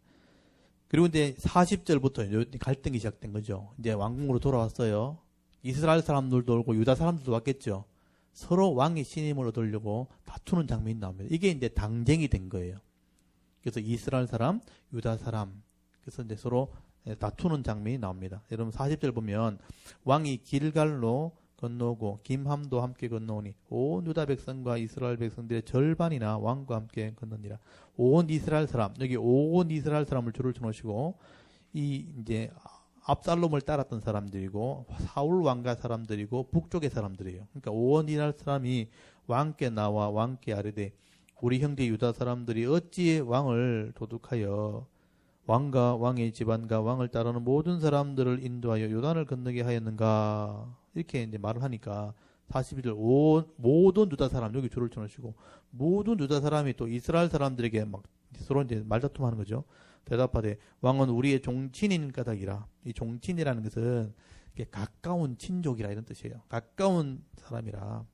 그리고 이제 40절부터 갈등이 시작된 거죠. 이제 왕궁으로 돌아왔어요. 이스라엘 사람들도 오고 유다 사람들도 왔겠죠. 서로 왕의 신임을 얻으려고 다투는 장면이 나옵니다. 이게 이제 당쟁이 된 거예요. 그래서 이스라엘 사람, 유다 사람, 그래서 이제 서로 다투는 장면이 나옵니다. 여러분 40절 보면 왕이 길갈로 건너오고 김함도 함께 건너오니 온 유다 백성과 이스라엘 백성들의 절반이나 왕과 함께 건너니라. 온 이스라엘 사람, 여기 온 이스라엘 사람을 줄을 쳐놓으시고 이 이제 압살롬을 따랐던 사람들이고 사울 왕가 사람들이고 북쪽의 사람들이에요. 그러니까 온 이스라엘 사람이 왕께 나와 왕께 아뢰되 우리 형제 유다 사람들이 어찌 왕을 도둑하여 왕과 왕의 집안과 왕을 따르는 모든 사람들을 인도하여 요단을 건너게 하였는가 이렇게 이제 말을 하니까 42절 모든 유다 사람 여기 줄을 쳐놓으시고 모든 유다 사람이 또 이스라엘 사람들에게 막 서로 이제 말다툼하는 거죠. 대답하되 왕은 우리의 종친인 까닭이라. 이 종친이라는 것은 가까운 친족이라 이런 뜻이에요. 가까운 사람이라.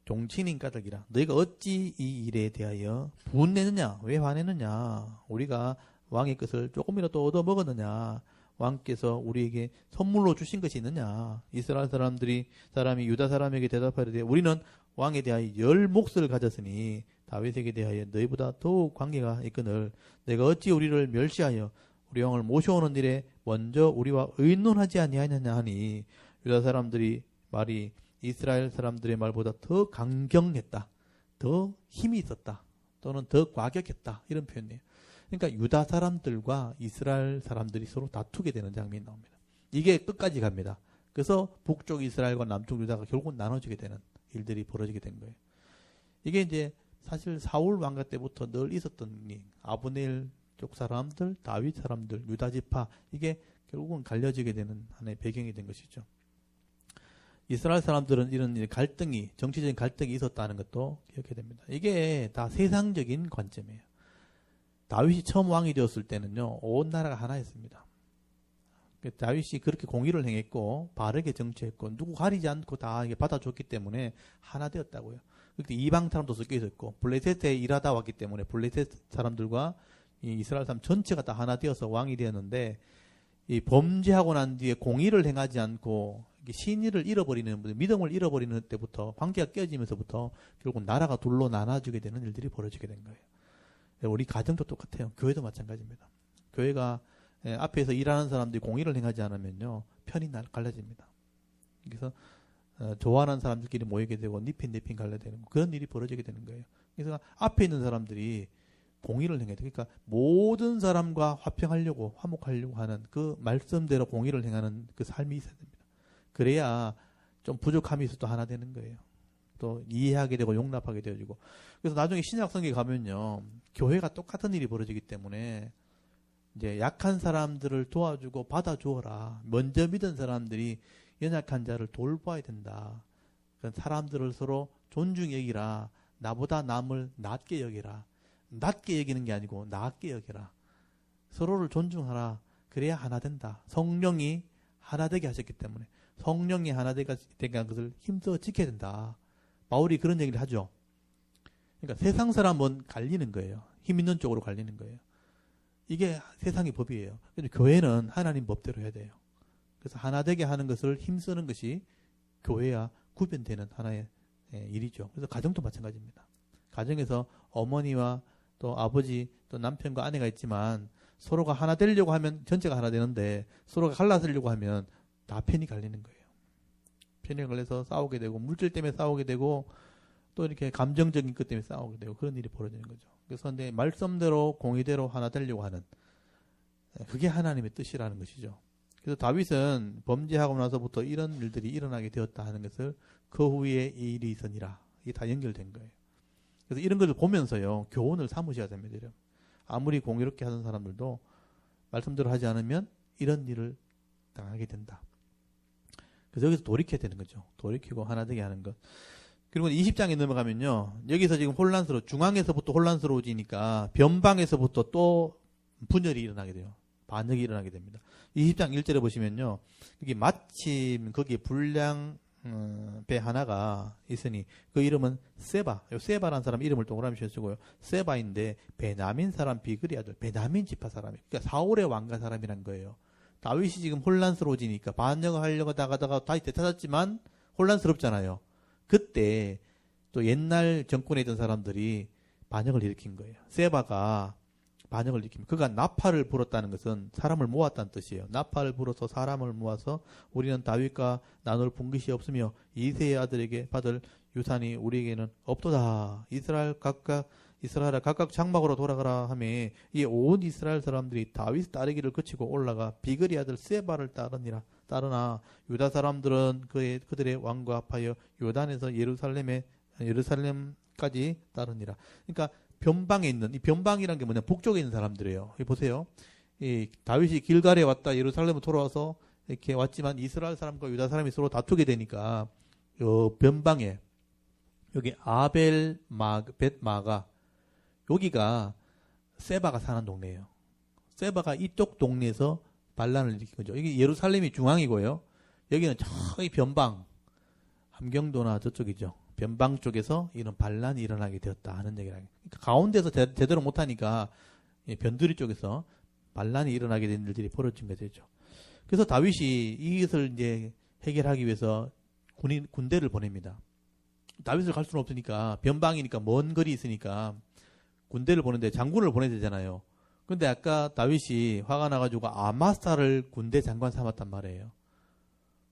종친인 까닭이라. 너희가 어찌 이 일에 대하여 분내느냐? 왜 화내느냐? 우리가 왕의 것을 조금이라도 얻어먹었느냐? 왕께서 우리에게 선물로 주신 것이 있느냐? 이스라엘 사람이 유다 사람에게 대답하되 우리는 왕에 대하여 10몫을 가졌으니 다윗에게 대하여 너희보다 더욱 관계가 있거늘 내가 어찌 우리를 멸시하여 우리 왕을 모셔오는 일에 먼저 우리와 의논하지 아니하느냐 하니 유다 사람들이 말이 이스라엘 사람들의 말보다 더 강경했다. 더 힘이 있었다. 또는 더 과격했다. 이런 표현이에요. 그러니까 유다 사람들과 이스라엘 사람들이 서로 다투게 되는 장면이 나옵니다. 이게 끝까지 갑니다. 그래서 북쪽 이스라엘과 남쪽 유다가 결국 나눠지게 되는 일들이 벌어지게 된 거예요. 이게 이제 사실 사울 왕가 때부터 늘 있었던 일, 아브넬 쪽 사람들, 다윗 사람들, 유다 지파, 이게 결국은 갈려지게 되는 하나의 배경이 된 것이죠. 이스라엘 사람들은 이런 갈등이, 정치적인 갈등이 있었다는 것도 기억해야 됩니다. 이게 다 세상적인 관점이에요. 다윗이 처음 왕이 되었을 때는요, 온 나라가 하나였습니다. 다윗이 그렇게 공의를 행했고, 바르게 정치했고, 누구 가리지 않고 다 이게 받아줬기 때문에 하나 되었다고요. 그때 이방 사람도 섞여 있었고, 블레셋에 일하다 왔기 때문에 블레셋 사람들과 이 이스라엘 사람 전체가 다 하나 되어서 왕이 되었는데, 이 범죄하고 난 뒤에 공의를 행하지 않고 신의를 잃어버리는, 믿음을 잃어버리는 때부터, 관계가 깨지면서부터 결국 나라가 둘로 나눠지게 되는 일들이 벌어지게 된 거예요. 우리 가정도 똑같아요. 교회도 마찬가지입니다. 교회가 앞에서 일하는 사람들이 공의를 행하지 않으면요, 편이 갈라집니다. 그래서 좋아하는 사람들끼리 모이게 되고 니핀 갈라되는 그런 일이 벌어지게 되는 거예요. 그래서 앞에 있는 사람들이 공의를 행해야 돼요. 그러니까 모든 사람과 화평하려고, 화목하려고 하는 그 말씀대로 공의를 행하는 그 삶이 있어야 됩니다. 그래야 좀 부족함이 있어도 하나 되는 거예요. 또 이해하게 되고 용납하게 되어지고. 그래서 나중에 신약 성경에 가면요, 교회가 똑같은 일이 벌어지기 때문에 이제 약한 사람들을 도와주고 받아주어라. 먼저 믿은 사람들이 연약한 자를 돌봐야 된다. 사람들을 서로 존중히 여기라. 나보다 남을 낮게 여기라. 낮게 여기는 게 아니고 낮게 여기라. 서로를 존중하라. 그래야 하나 된다. 성령이 하나 되게 하셨기 때문에 성령이 하나 되게 한 것을 힘써 지켜야 된다. 바울이 그런 얘기를 하죠. 그러니까 세상 사람은 갈리는 거예요. 힘 있는 쪽으로 갈리는 거예요. 이게 세상의 법이에요. 근데 교회는 하나님 법대로 해야 돼요. 그래서 하나 되게 하는 것을 힘쓰는 것이 교회와 구별되는 하나의 일이죠. 그래서 가정도 마찬가지입니다. 가정에서 어머니와 또 아버지, 또 남편과 아내가 있지만 서로가 하나 되려고 하면 전체가 하나 되는데 서로가 갈라서려고 하면 다 편이 갈리는 거예요. 편이 갈려서 싸우게 되고 물질 때문에 싸우게 되고 또 이렇게 감정적인 것 때문에 싸우게 되고 그런 일이 벌어지는 거죠. 그래서 근데 말씀대로 공의대로 하나 되려고 하는 그게 하나님의 뜻이라는 것이죠. 그래서 다윗은 범죄하고 나서부터 이런 일들이 일어나게 되었다 하는 것을 그 후에 이 일이 있으니라. 이게 다 연결된 거예요. 그래서 이런 것을 보면서요, 교훈을 삼으셔야 됩니다. 아무리 공의롭게 하는 사람들도 말씀대로 하지 않으면 이런 일을 당하게 된다. 그래서 여기서 돌이켜야 되는 거죠. 돌이키고 하나 되게 하는 것. 그리고 20장에 넘어가면요, 여기서 지금 중앙에서부터 혼란스러워지니까 변방에서부터 또 분열이 일어나게 돼요. 반역이 일어나게 됩니다. 20장 1절에 보시면요, 여기 마침 거기에 불량 배 하나가 있으니 그 이름은 세바. 세바라는 사람 이름을 동그라미 씌우시고요. 세바인데 베냐민 사람 비그리 아들, 베냐민 지파 사람이, 그러니까 사울의 왕가 사람이란 거예요. 다윗이 지금 혼란스러워지니까 반역을 하려고 하다가 다시 되찾았지만 혼란스럽잖아요. 그때 또 옛날 정권에 있던 사람들이 반역을 일으킨 거예요. 세바가 반역을 일으키면, 그가 나팔을 불었다는 것은 사람을 모았다는 뜻이에요. 나팔을 불어서 사람을 모아서 우리는 다윗과 나눌 분깃이 없으며 이새의 아들에게 받을 유산이 우리에게는 없도다. 이스라엘아 각각 장막으로 돌아가라 하며 이 온 이스라엘 사람들이 다윗 따르기를 그치고 올라가 비그리 아들 세바를 따르나 유다 사람들은 그들의 왕과 합하여 요단에서 예루살렘까지 따르니라. 그러니까 변방에 있는, 이 변방이라는 게 뭐냐, 북쪽에 있는 사람들이에요. 여기 보세요. 이 다윗이 길갈에 왔다 예루살렘으로 돌아와서 이렇게 왔지만 이스라엘 사람과 유다 사람이 서로 다투게 되니까 변방에 여기 벳마가 여기가 세바가 사는 동네예요. 세바가 이쪽 동네에서 반란을 일으킨 거죠. 여기 예루살렘이 중앙이고요. 여기는 저기 변방, 함경도나 저쪽이죠. 변방 쪽에서 이런 반란이 일어나게 되었다 하는 얘기를 하죠. 그러니까 가운데서 제대로 못하니까 변두리 쪽에서 반란이 일어나게 된 일들이 벌어진 게 되죠. 그래서 다윗이 이것을 이제 해결하기 위해서 군대를 보냅니다. 다윗을 갈 수는 없으니까, 변방이니까 먼 거리 있으니까 군대를 보내는데 장군을 보내야 되잖아요. 근데 아까 다윗이 화가 나가지고 아마사를 군대 장관 삼았단 말이에요.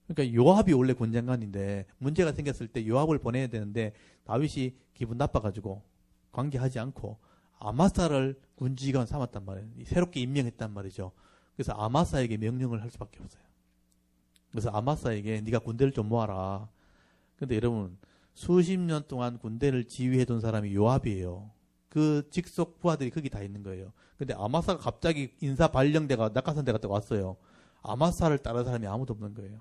그러니까 요압이 원래 군장관인데 문제가 생겼을 때 요압을 보내야 되는데 다윗이 기분 나빠가지고 관계하지 않고 아마사를 군지휘관 삼았단 말이에요. 새롭게 임명했단 말이죠. 그래서 아마사에게 명령을 할 수밖에 없어요. 그래서 아마사에게 네가 군대를 좀 모아라. 근데 여러분, 수십 년 동안 군대를 지휘해둔 사람이 요압이에요. 그 직속 부하들이 거기 다 있는 거예요. 근데 아마사가 갑자기 인사 발령대가 낙하산대 갔다 왔어요. 아마사를 따르는 사람이 아무도 없는 거예요.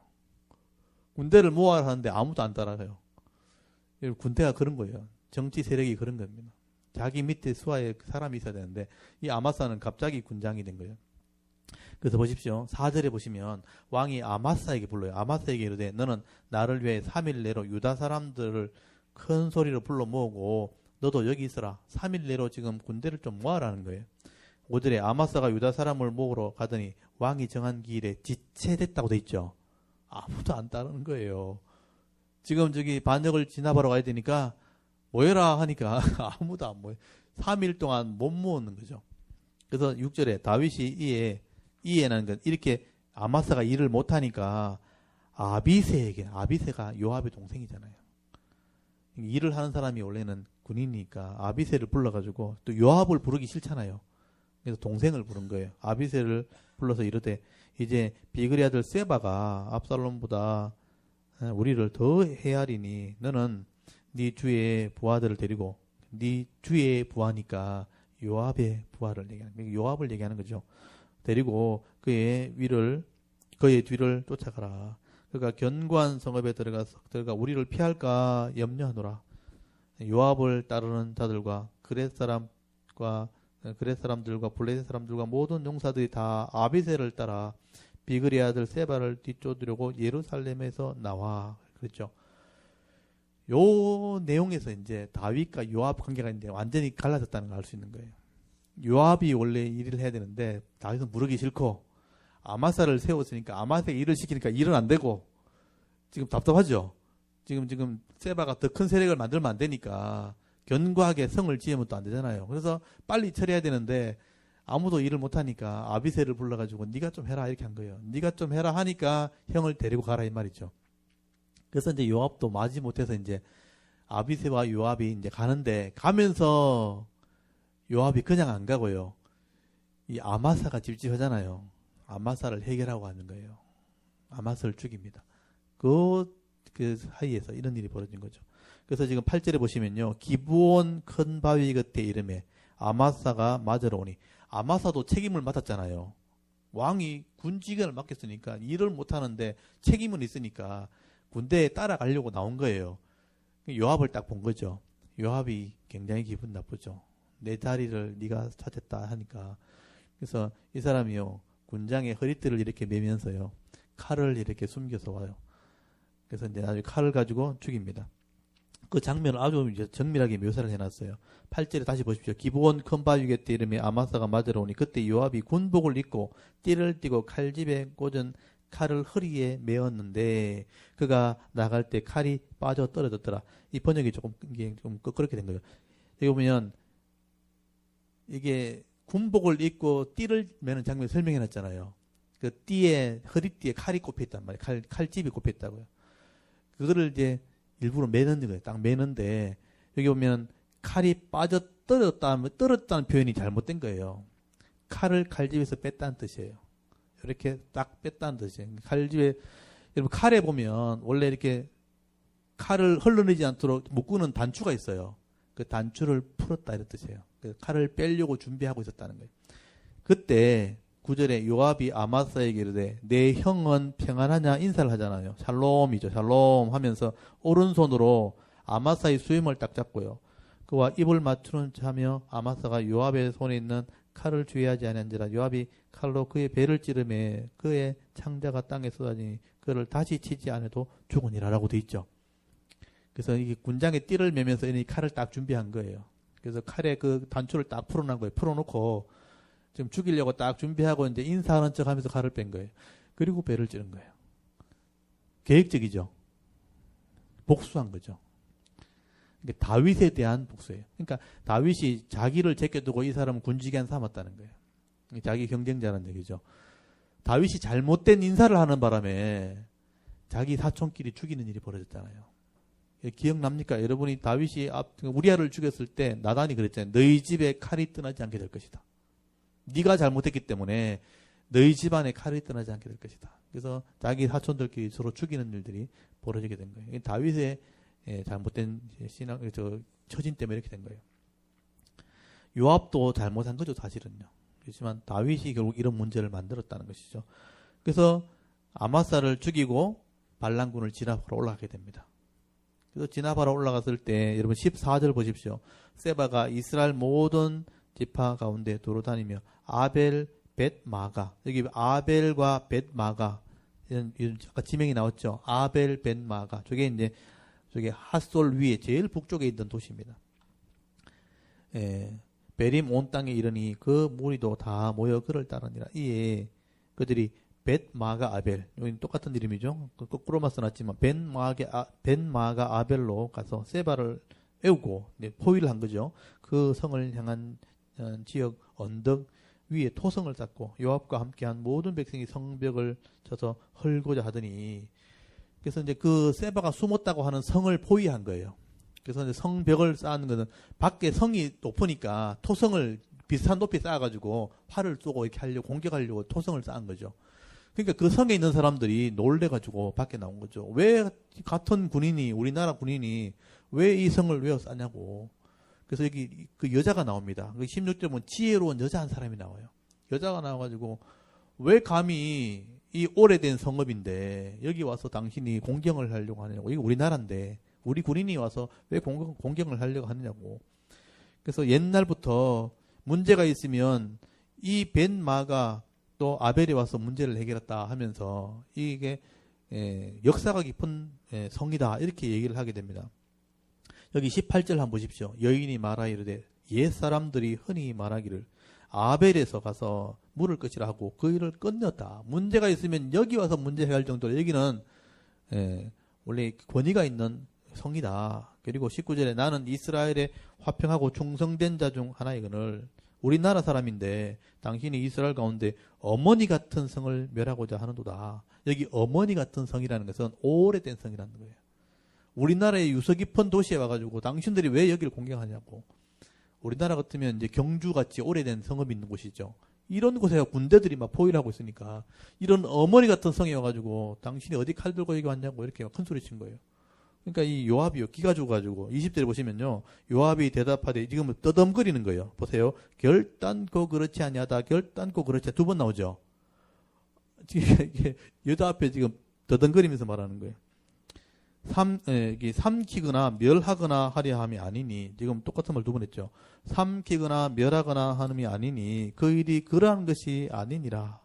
군대를 모아야 하는데 아무도 안 따라가요. 군대가 그런 거예요. 정치 세력이 그런 겁니다. 자기 밑에 수하에 사람이 있어야 되는데 이 아마사는 갑자기 군장이 된 거예요. 그래서 보십시오. 4절에 보시면 왕이 아마사에게 불러요. 아마사에게 이르되 너는 나를 위해 3일 내로 유다 사람들을 큰 소리로 불러 모으고 너도 여기 있어라. 3일 내로 지금 군대를 좀 모아라는 거예요. 5절에 아마사가 유다 사람을 모으러 가더니 왕이 정한 기일에 지체됐다고 돼 있죠. 아무도 안 따르는 거예요. 지금 저기 반역을 진압하러 가야 되니까 모여라 하니까 아무도 안 모여. 3일 동안 못 모으는 거죠. 그래서 6절에 다윗이 이에는 건 이렇게 아마사가 일을 못하니까 아비새가 요압의 동생이잖아요. 일을 하는 사람이 원래는 군인이니까 아비새를 불러가지고 또 요압을 부르기 싫잖아요. 그래서 동생을 부른 거예요. 아비새를 불러서 이르되 이제 비그리 아들 세바가 압살롬보다 우리를 더 헤아리니 너는 네 주의 부하들을 데리고 네 주의 부하니까 요압의 부하를 얘기하는 거예요. 요압을 얘기하는 거죠. 데리고 그의 뒤를 쫓아가라. 그러니까 견고한 성읍에 들어가 우리를 피할까 염려하노라. 요압을 따르는 자들과 그렛 사람들과 블레셋 사람들과 모든 용사들이 다 아비새를 따라 비그리 아들 세바를 뒤쫓으려고 예루살렘에서 나와. 그랬죠. 요 내용에서 이제 다윗과 요압 관계가 있는데 완전히 갈라졌다는 걸 알 수 있는 거예요. 요압이 원래 일을 해야 되는데 다윗은 부르기 싫고 아마사를 세웠으니까 아마사가 일을 시키니까 일은 안 되고 지금 답답하죠. 지금 세바가 더 큰 세력을 만들면 안 되니까 견고하게 성을 지으면 또 안 되잖아요. 그래서 빨리 처리해야 되는데 아무도 일을 못 하니까 아비새를 불러가지고 네가 좀 해라 이렇게 한 거예요. 네가 좀 해라 하니까 형을 데리고 가라 이 말이죠. 그래서 이제 요압도 마지못해서 이제 아비새와 요압이 이제 가는데 가면서 요압이 그냥 안 가고요. 이 아마사가 찝찝하잖아요. 아마사를 해결하고 가는 거예요. 아마사를 죽입니다. 그 사이에서 이런 일이 벌어진 거죠. 그래서 지금 8절에 보시면요. 기브온 큰 바위 곁에 이름에 아마사가 맞으러 오니 아마사도 책임을 맡았잖아요. 왕이 군직을 맡겼으니까 일을 못하는데 책임은 있으니까 군대에 따라가려고 나온 거예요. 요압을 딱 본 거죠. 요압이 굉장히 기분 나쁘죠. 내 자리를 네가 찾았다 하니까. 그래서 이 사람이요. 군장의 허리띠를 이렇게 매면서요. 칼을 이렇게 숨겨서 와요. 그래서 이제 나중에 칼을 가지고 죽입니다. 그 장면을 아주 이제 정밀하게 묘사를 해놨어요. 8절에 다시 보십시오. 기브온 큰 바위 곁에 이름에 아마사가 맞으러 오니 그때 요압이 군복을 입고 띠를 띠고 칼집에 꽂은 칼을 허리에 메었는데 그가 나갈 때 칼이 빠져 떨어졌더라. 이 번역이 좀 그렇게 된 거예요. 여기 보면 이게 군복을 입고 띠를 매는 장면을 설명해놨잖아요. 그 띠에 허리띠에 칼이 꼽혀있단 말이에요. 칼집이 꼽혀있다고요. 그거를 이제 일부러 매는 거예요. 딱 매는데 여기 보면 칼이 빠져 떨어졌다는 표현이 잘못된 거예요. 칼을 칼집에서 뺐다는 뜻이에요. 이렇게 딱 뺐다는 뜻이에요. 칼집에 여러분 칼에 보면 원래 이렇게 칼을 흘러내지 않도록 묶는 단추가 있어요. 그 단추를 풀었다 이런 뜻이에요. 그 칼을 빼려고 준비하고 있었다는 거예요. 그때 9절에 요압이 아마사에게 이르되 내 형은 평안하냐 인사를 하잖아요. 샬롬이죠. 샬롬 하면서 오른손으로 아마사의 수염을 딱 잡고요. 그와 입을 맞추는 자며 아마사가 요압의 손에 있는 칼을 주의하지 아니한지라 요압이 칼로 그의 배를 찌르매 그의 창자가 땅에 쏟아지니 그를 다시 치지 않아도 죽으니라라고 돼 있죠. 그래서 이게 군장에 띠를 매면서 이 칼을 딱 준비한 거예요. 그래서 칼에 그 단추를 딱 풀어놓은 거예요. 풀어놓고 지금 죽이려고 딱 준비하고 이제 인사하는 척 하면서 칼을 뺀 거예요. 그리고 배를 찌른 거예요. 계획적이죠. 복수한 거죠. 그러니까 다윗에 대한 복수예요. 그러니까 다윗이 자기를 제껴두고 이 사람은 군직에 삼았다는 거예요. 자기 경쟁자라는 얘기죠. 다윗이 잘못된 인사를 하는 바람에 자기 사촌끼리 죽이는 일이 벌어졌잖아요. 기억납니까? 여러분이 다윗이 우리아를 죽였을 때 나단이 그랬잖아요. 너희 집에 칼이 떠나지 않게 될 것이다. 네가 잘못했기 때문에 너희 집안에 칼이 떠나지 않게 될 것이다. 그래서 자기 사촌들끼리 서로 죽이는 일들이 벌어지게 된 거예요. 다윗의 잘못된 처진 때문에 이렇게 된 거예요. 요압도 잘못한 거죠, 사실은요. 그렇지만 다윗이 결국 이런 문제를 만들었다는 것이죠. 그래서 아마사를 죽이고 반란군을 진압하러 올라가게 됩니다. 그래서 진압하러 올라갔을 때 여러분 14절 보십시오. 세바가 이스라엘 모든 지파 가운데 돌아다니며 아벨 벳마가, 여기 아벨과 벳마가 이런 아까 지명이 나왔죠. 아벨 벳마가 저게 이제 저게 핫솔 위에 제일 북쪽에 있던 도시입니다. 베림 온 땅에 이르니 그 무리도 다 모여 그를 따르니라. 이에 그들이 벳마가 아벨, 여기 똑같은 이름이죠. 거꾸로만 써놨지만 벳마가 아벨로 가서 세바를 애우고 포위를 한 거죠. 그 성을 향한 지역 언덕 위에 토성을 쌓고 요압과 함께한 모든 백성이 성벽을 쳐서 헐고자 하더니, 그래서 이제 그 세바가 숨었다고 하는 성을 포위한 거예요. 그래서 이제 성벽을 쌓는 것은 밖에 성이 높으니까 토성을 비슷한 높이 쌓아가지고 활을 쏘고 이렇게 하려고 공격하려고 토성을 쌓은 거죠. 그러니까 그 성에 있는 사람들이 놀래가지고 밖에 나온 거죠. 왜 같은 군인이, 우리나라 군인이 왜 이 성을 왜 쌓냐고. 그래서 여기 그 여자가 나옵니다. 16절 보면 지혜로운 여자 한 사람이 나와요. 여자가 나와가지고 왜 감히 이 오래된 성읍인데 여기 와서 당신이 공경을 하려고 하느냐고. 이게 우리나라인데 우리 군인이 와서 왜 공경을 하려고 하느냐고. 그래서 옛날부터 문제가 있으면 이 벤마가 또 아벨이 와서 문제를 해결했다 하면서 이게 역사가 깊은 성이다 이렇게 얘기를 하게 됩니다. 여기 18절 한번 보십시오. 여인이 말하 이르되 옛사람들이 흔히 말하기를 아벨에서 가서 물을 것이라 하고 그 일을 끝냈다. 문제가 있으면 여기 와서 문제 해결할 정도로 여기는 원래 권위가 있는 성이다. 그리고 19절에 나는 이스라엘에 화평하고 충성된 자 중 하나이거늘 우리나라 사람인데 당신이 이스라엘 가운데 어머니 같은 성을 멸하고자 하는도다. 여기 어머니 같은 성이라는 것은 오래된 성이라는 거예요. 우리나라의 유서 깊은 도시에 와가지고 당신들이 왜 여기를 공격하냐고. 우리나라 같으면 이제 경주같이 오래된 성읍이 있는 곳이죠. 이런 곳에 군대들이 막 포위를 하고 있으니까 이런 어머니 같은 성에 와가지고 당신이 어디 칼 들고 여기 왔냐고 이렇게 큰 소리 친 거예요. 그러니까 이 요압이요, 기가 죽어가지고 20절에 보시면요, 요압이 대답하되 지금 떠덤거리는 거예요. 보세요. 결단코 그렇지 아니하다, 결단코 그렇지 두 번 나오죠. 여자 앞에 지금 더듬거리면서 말하는 거예요. 삼키거나 멸하거나 하려 함이 아니니, 지금 똑같은 말 두 번 했죠. 삼키거나 멸하거나 하는 아니니 그 일이 그러한 것이 아니니라.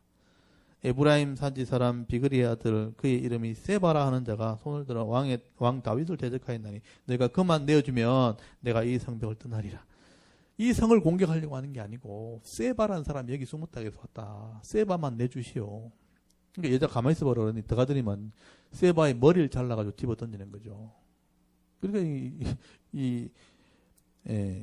에브라임 산지 사람 비그리의 아들 그의 이름이 세바라 하는 자가 손을 들어 왕 다윗을 대적하였나니 내가 그만 내어주면 내가 이 성벽을 떠나리라. 이 성을 공격하려고 하는 게 아니고 세바라는 사람이 여기 숨었다 해서 왔다. 세바만 내주시오. 그러니까 여자 가만히 있어보라 그러니 들어가더니만 세바의 머리를 잘라가지고 집어 던지는 거죠. 그러니까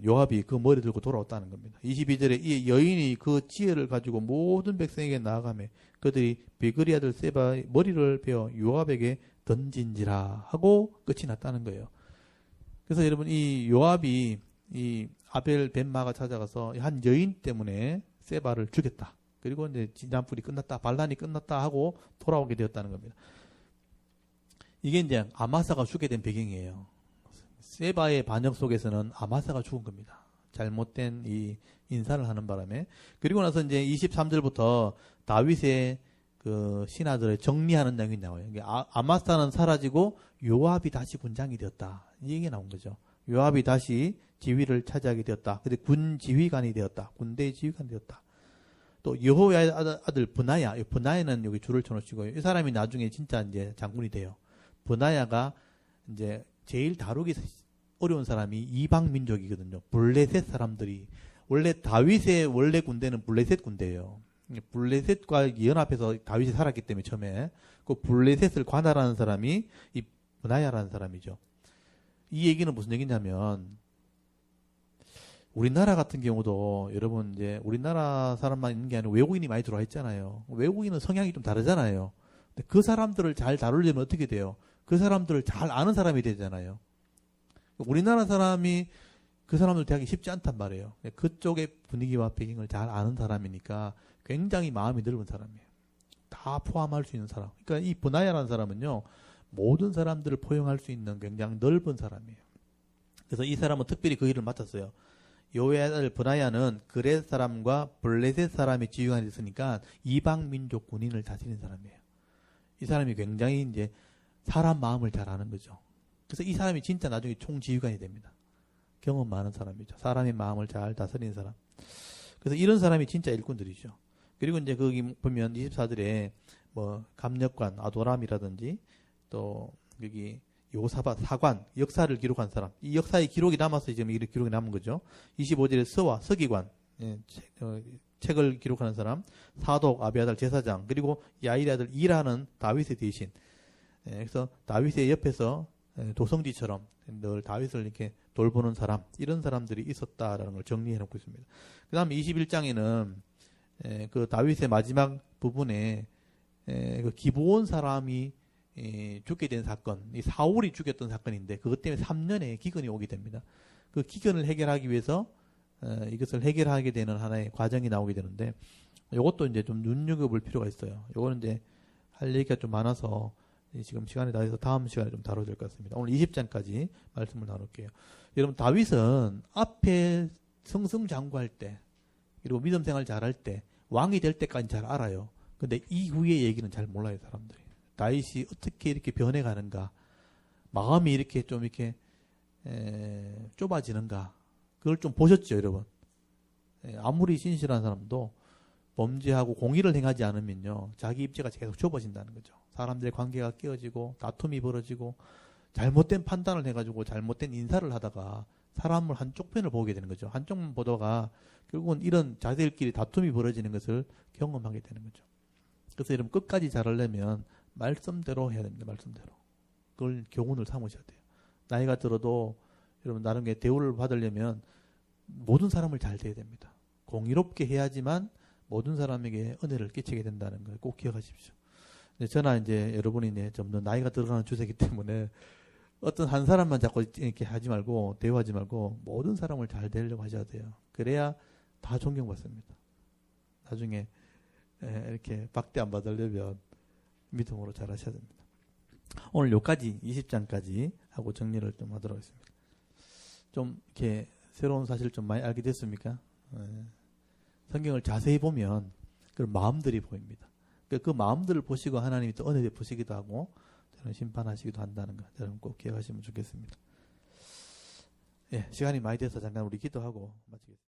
요압이 그 머리 들고 돌아왔다는 겁니다. 22절에 이 여인이 그 지혜를 가지고 모든 백성에게 나아가며 그들이 비그리 아들 세바의 머리를 베어 요압에게 던진지라 하고 끝이 났다는 거예요. 그래서 여러분 이 요압이 이 아벨 벤마가 찾아가서 한 여인 때문에 세바를 죽였다. 그리고 이제 진압불이 끝났다, 반란이 끝났다 하고 돌아오게 되었다는 겁니다. 이게 이제 아마사가 죽게 된 배경이에요. 세바의 반역 속에서는 아마사가 죽은 겁니다. 잘못된 이 인사를 하는 바람에. 그리고 나서 이제 23절부터 다윗의 그 신하들을 정리하는 장면이 나와요. 아마사는 사라지고 요압이 다시 군장이 되었다. 이 얘기가 나온 거죠. 요압이 다시 지휘를 차지하게 되었다. 근데 군 지휘관이 되었다. 군대의 지휘관이 되었다. 또 여호야의 아들 브나야는 여기 줄을 쳐놓으시고요. 이 사람이 나중에 진짜 이제 장군이 돼요. 브나야가 이제 제일 다루기 어려운 사람이 이방 민족이거든요. 블레셋 사람들이. 원래 다윗의 원래 군대는 블레셋 군대예요. 블레셋과 연합해서 다윗이 살았기 때문에 처음에 그 블레셋을 관할하는 사람이 이 브나야라는 사람이죠. 이 얘기는 무슨 얘기냐면 우리나라 같은 경우도 여러분 이제 우리나라 사람만 있는 게 아니고 외국인이 많이 들어와 있잖아요. 외국인은 성향이 좀 다르잖아요. 근데 그 사람들을 잘 다루려면 어떻게 돼요? 그 사람들을 잘 아는 사람이 되잖아요. 우리나라 사람이 그 사람들 대하기 쉽지 않단 말이에요. 그쪽의 분위기와 배경을 잘 아는 사람이니까 굉장히 마음이 넓은 사람이에요. 다 포함할 수 있는 사람. 그러니까 이 브나야라는 사람은요, 모든 사람들을 포용할 수 있는 굉장히 넓은 사람이에요. 그래서 이 사람은 특별히 그 일을 맡았어요. 요의 아들 브라이언은 그렛 사람과 블레셋 사람의 지휘관이 됐으니까 이방 민족 군인을 다스리는 사람이에요. 이 사람이 굉장히 이제 사람 마음을 잘 아는 거죠. 그래서 이 사람이 진짜 나중에 총지휘관이 됩니다. 경험 많은 사람이죠. 사람의 마음을 잘 다스리는 사람. 그래서 이런 사람이 진짜 일꾼들이죠. 그리고 이제 거기 보면 24들의 뭐 감력관 아도람이라든지 또 여기 요사밧 사관 역사를 기록한 사람, 이 역사의 기록이 남아서 지금 이 기록이 남은 거죠. 25절에 서와 서기관 책을 기록하는 사람, 사독 아비아달 제사장, 그리고 야일의 아들 이라는 다윗의 대신. 그래서 다윗의 옆에서 도성지처럼 늘 다윗을 이렇게 돌보는 사람, 이런 사람들이 있었다라는 걸 정리해 놓고 있습니다. 그 다음에 21장에는 그 다윗의 마지막 부분에 그 기브온 사람이 죽게 된 사건, 이 사울이 죽였던 사건인데 그것 때문에 3년의 기근이 오게 됩니다. 그 기근을 해결하기 위해서 이것을 해결하게 되는 하나의 과정이 나오게 되는데 이것도 이제 좀 눈여겨볼 필요가 있어요. 이거는 이제 할 얘기가 좀 많아서 지금 시간이 다 해서 다음 시간에 좀 다뤄야 될 것 같습니다. 오늘 20장까지 말씀을 나눌게요. 여러분 다윗은 앞에 승승장구할 때 그리고 믿음 생활 잘할 때 왕이 될 때까지 잘 알아요. 근데 이후의 얘기는 잘 몰라요, 사람들이. 다윗이 어떻게 이렇게 변해가는가, 마음이 이렇게 좀 이렇게 좁아지는가, 그걸 좀 보셨죠, 여러분? 아무리 신실한 사람도 범죄하고 공의를 행하지 않으면요, 자기 입지가 계속 좁아진다는 거죠. 사람들의 관계가 깨어지고 다툼이 벌어지고 잘못된 판단을 해가지고 잘못된 인사를 하다가 사람을 한쪽 편을 보게 되는 거죠. 한쪽만 보다가 결국은 이런 자들끼리 다툼이 벌어지는 것을 경험하게 되는 거죠. 그래서 여러분 끝까지 잘하려면 말씀대로 해야 됩니다. 말씀대로. 그걸 교훈을 삼으셔야 돼요. 나이가 들어도 여러분 나름의 대우를 받으려면 모든 사람을 잘 대해야 됩니다. 공의롭게 해야지만 모든 사람에게 은혜를 끼치게 된다는 걸 꼭 기억하십시오. 저나 이제 여러분이 이제 점점 나이가 들어가는 추세이기 때문에 어떤 한 사람만 자꾸 이렇게 하지 말고 대우하지 말고 모든 사람을 잘 대하려고 하셔야 돼요. 그래야 다 존경받습니다. 나중에 이렇게 박대 안 받으려면 믿음으로 잘 하셔야 됩니다. 오늘 여기까지 20장까지 하고 정리를 좀 하도록 하겠습니다. 좀 이렇게 새로운 사실 좀 많이 알게 됐습니까? 성경을 자세히 보면 그런 마음들이 보입니다. 그 마음들을 보시고 하나님이 또 은혜 베푸시기도 하고 저는 심판하시기도 한다는 거 여러분 꼭 기억하시면 좋겠습니다. 예, 시간이 많이 돼서 잠깐 우리 기도하고 마치겠습니다.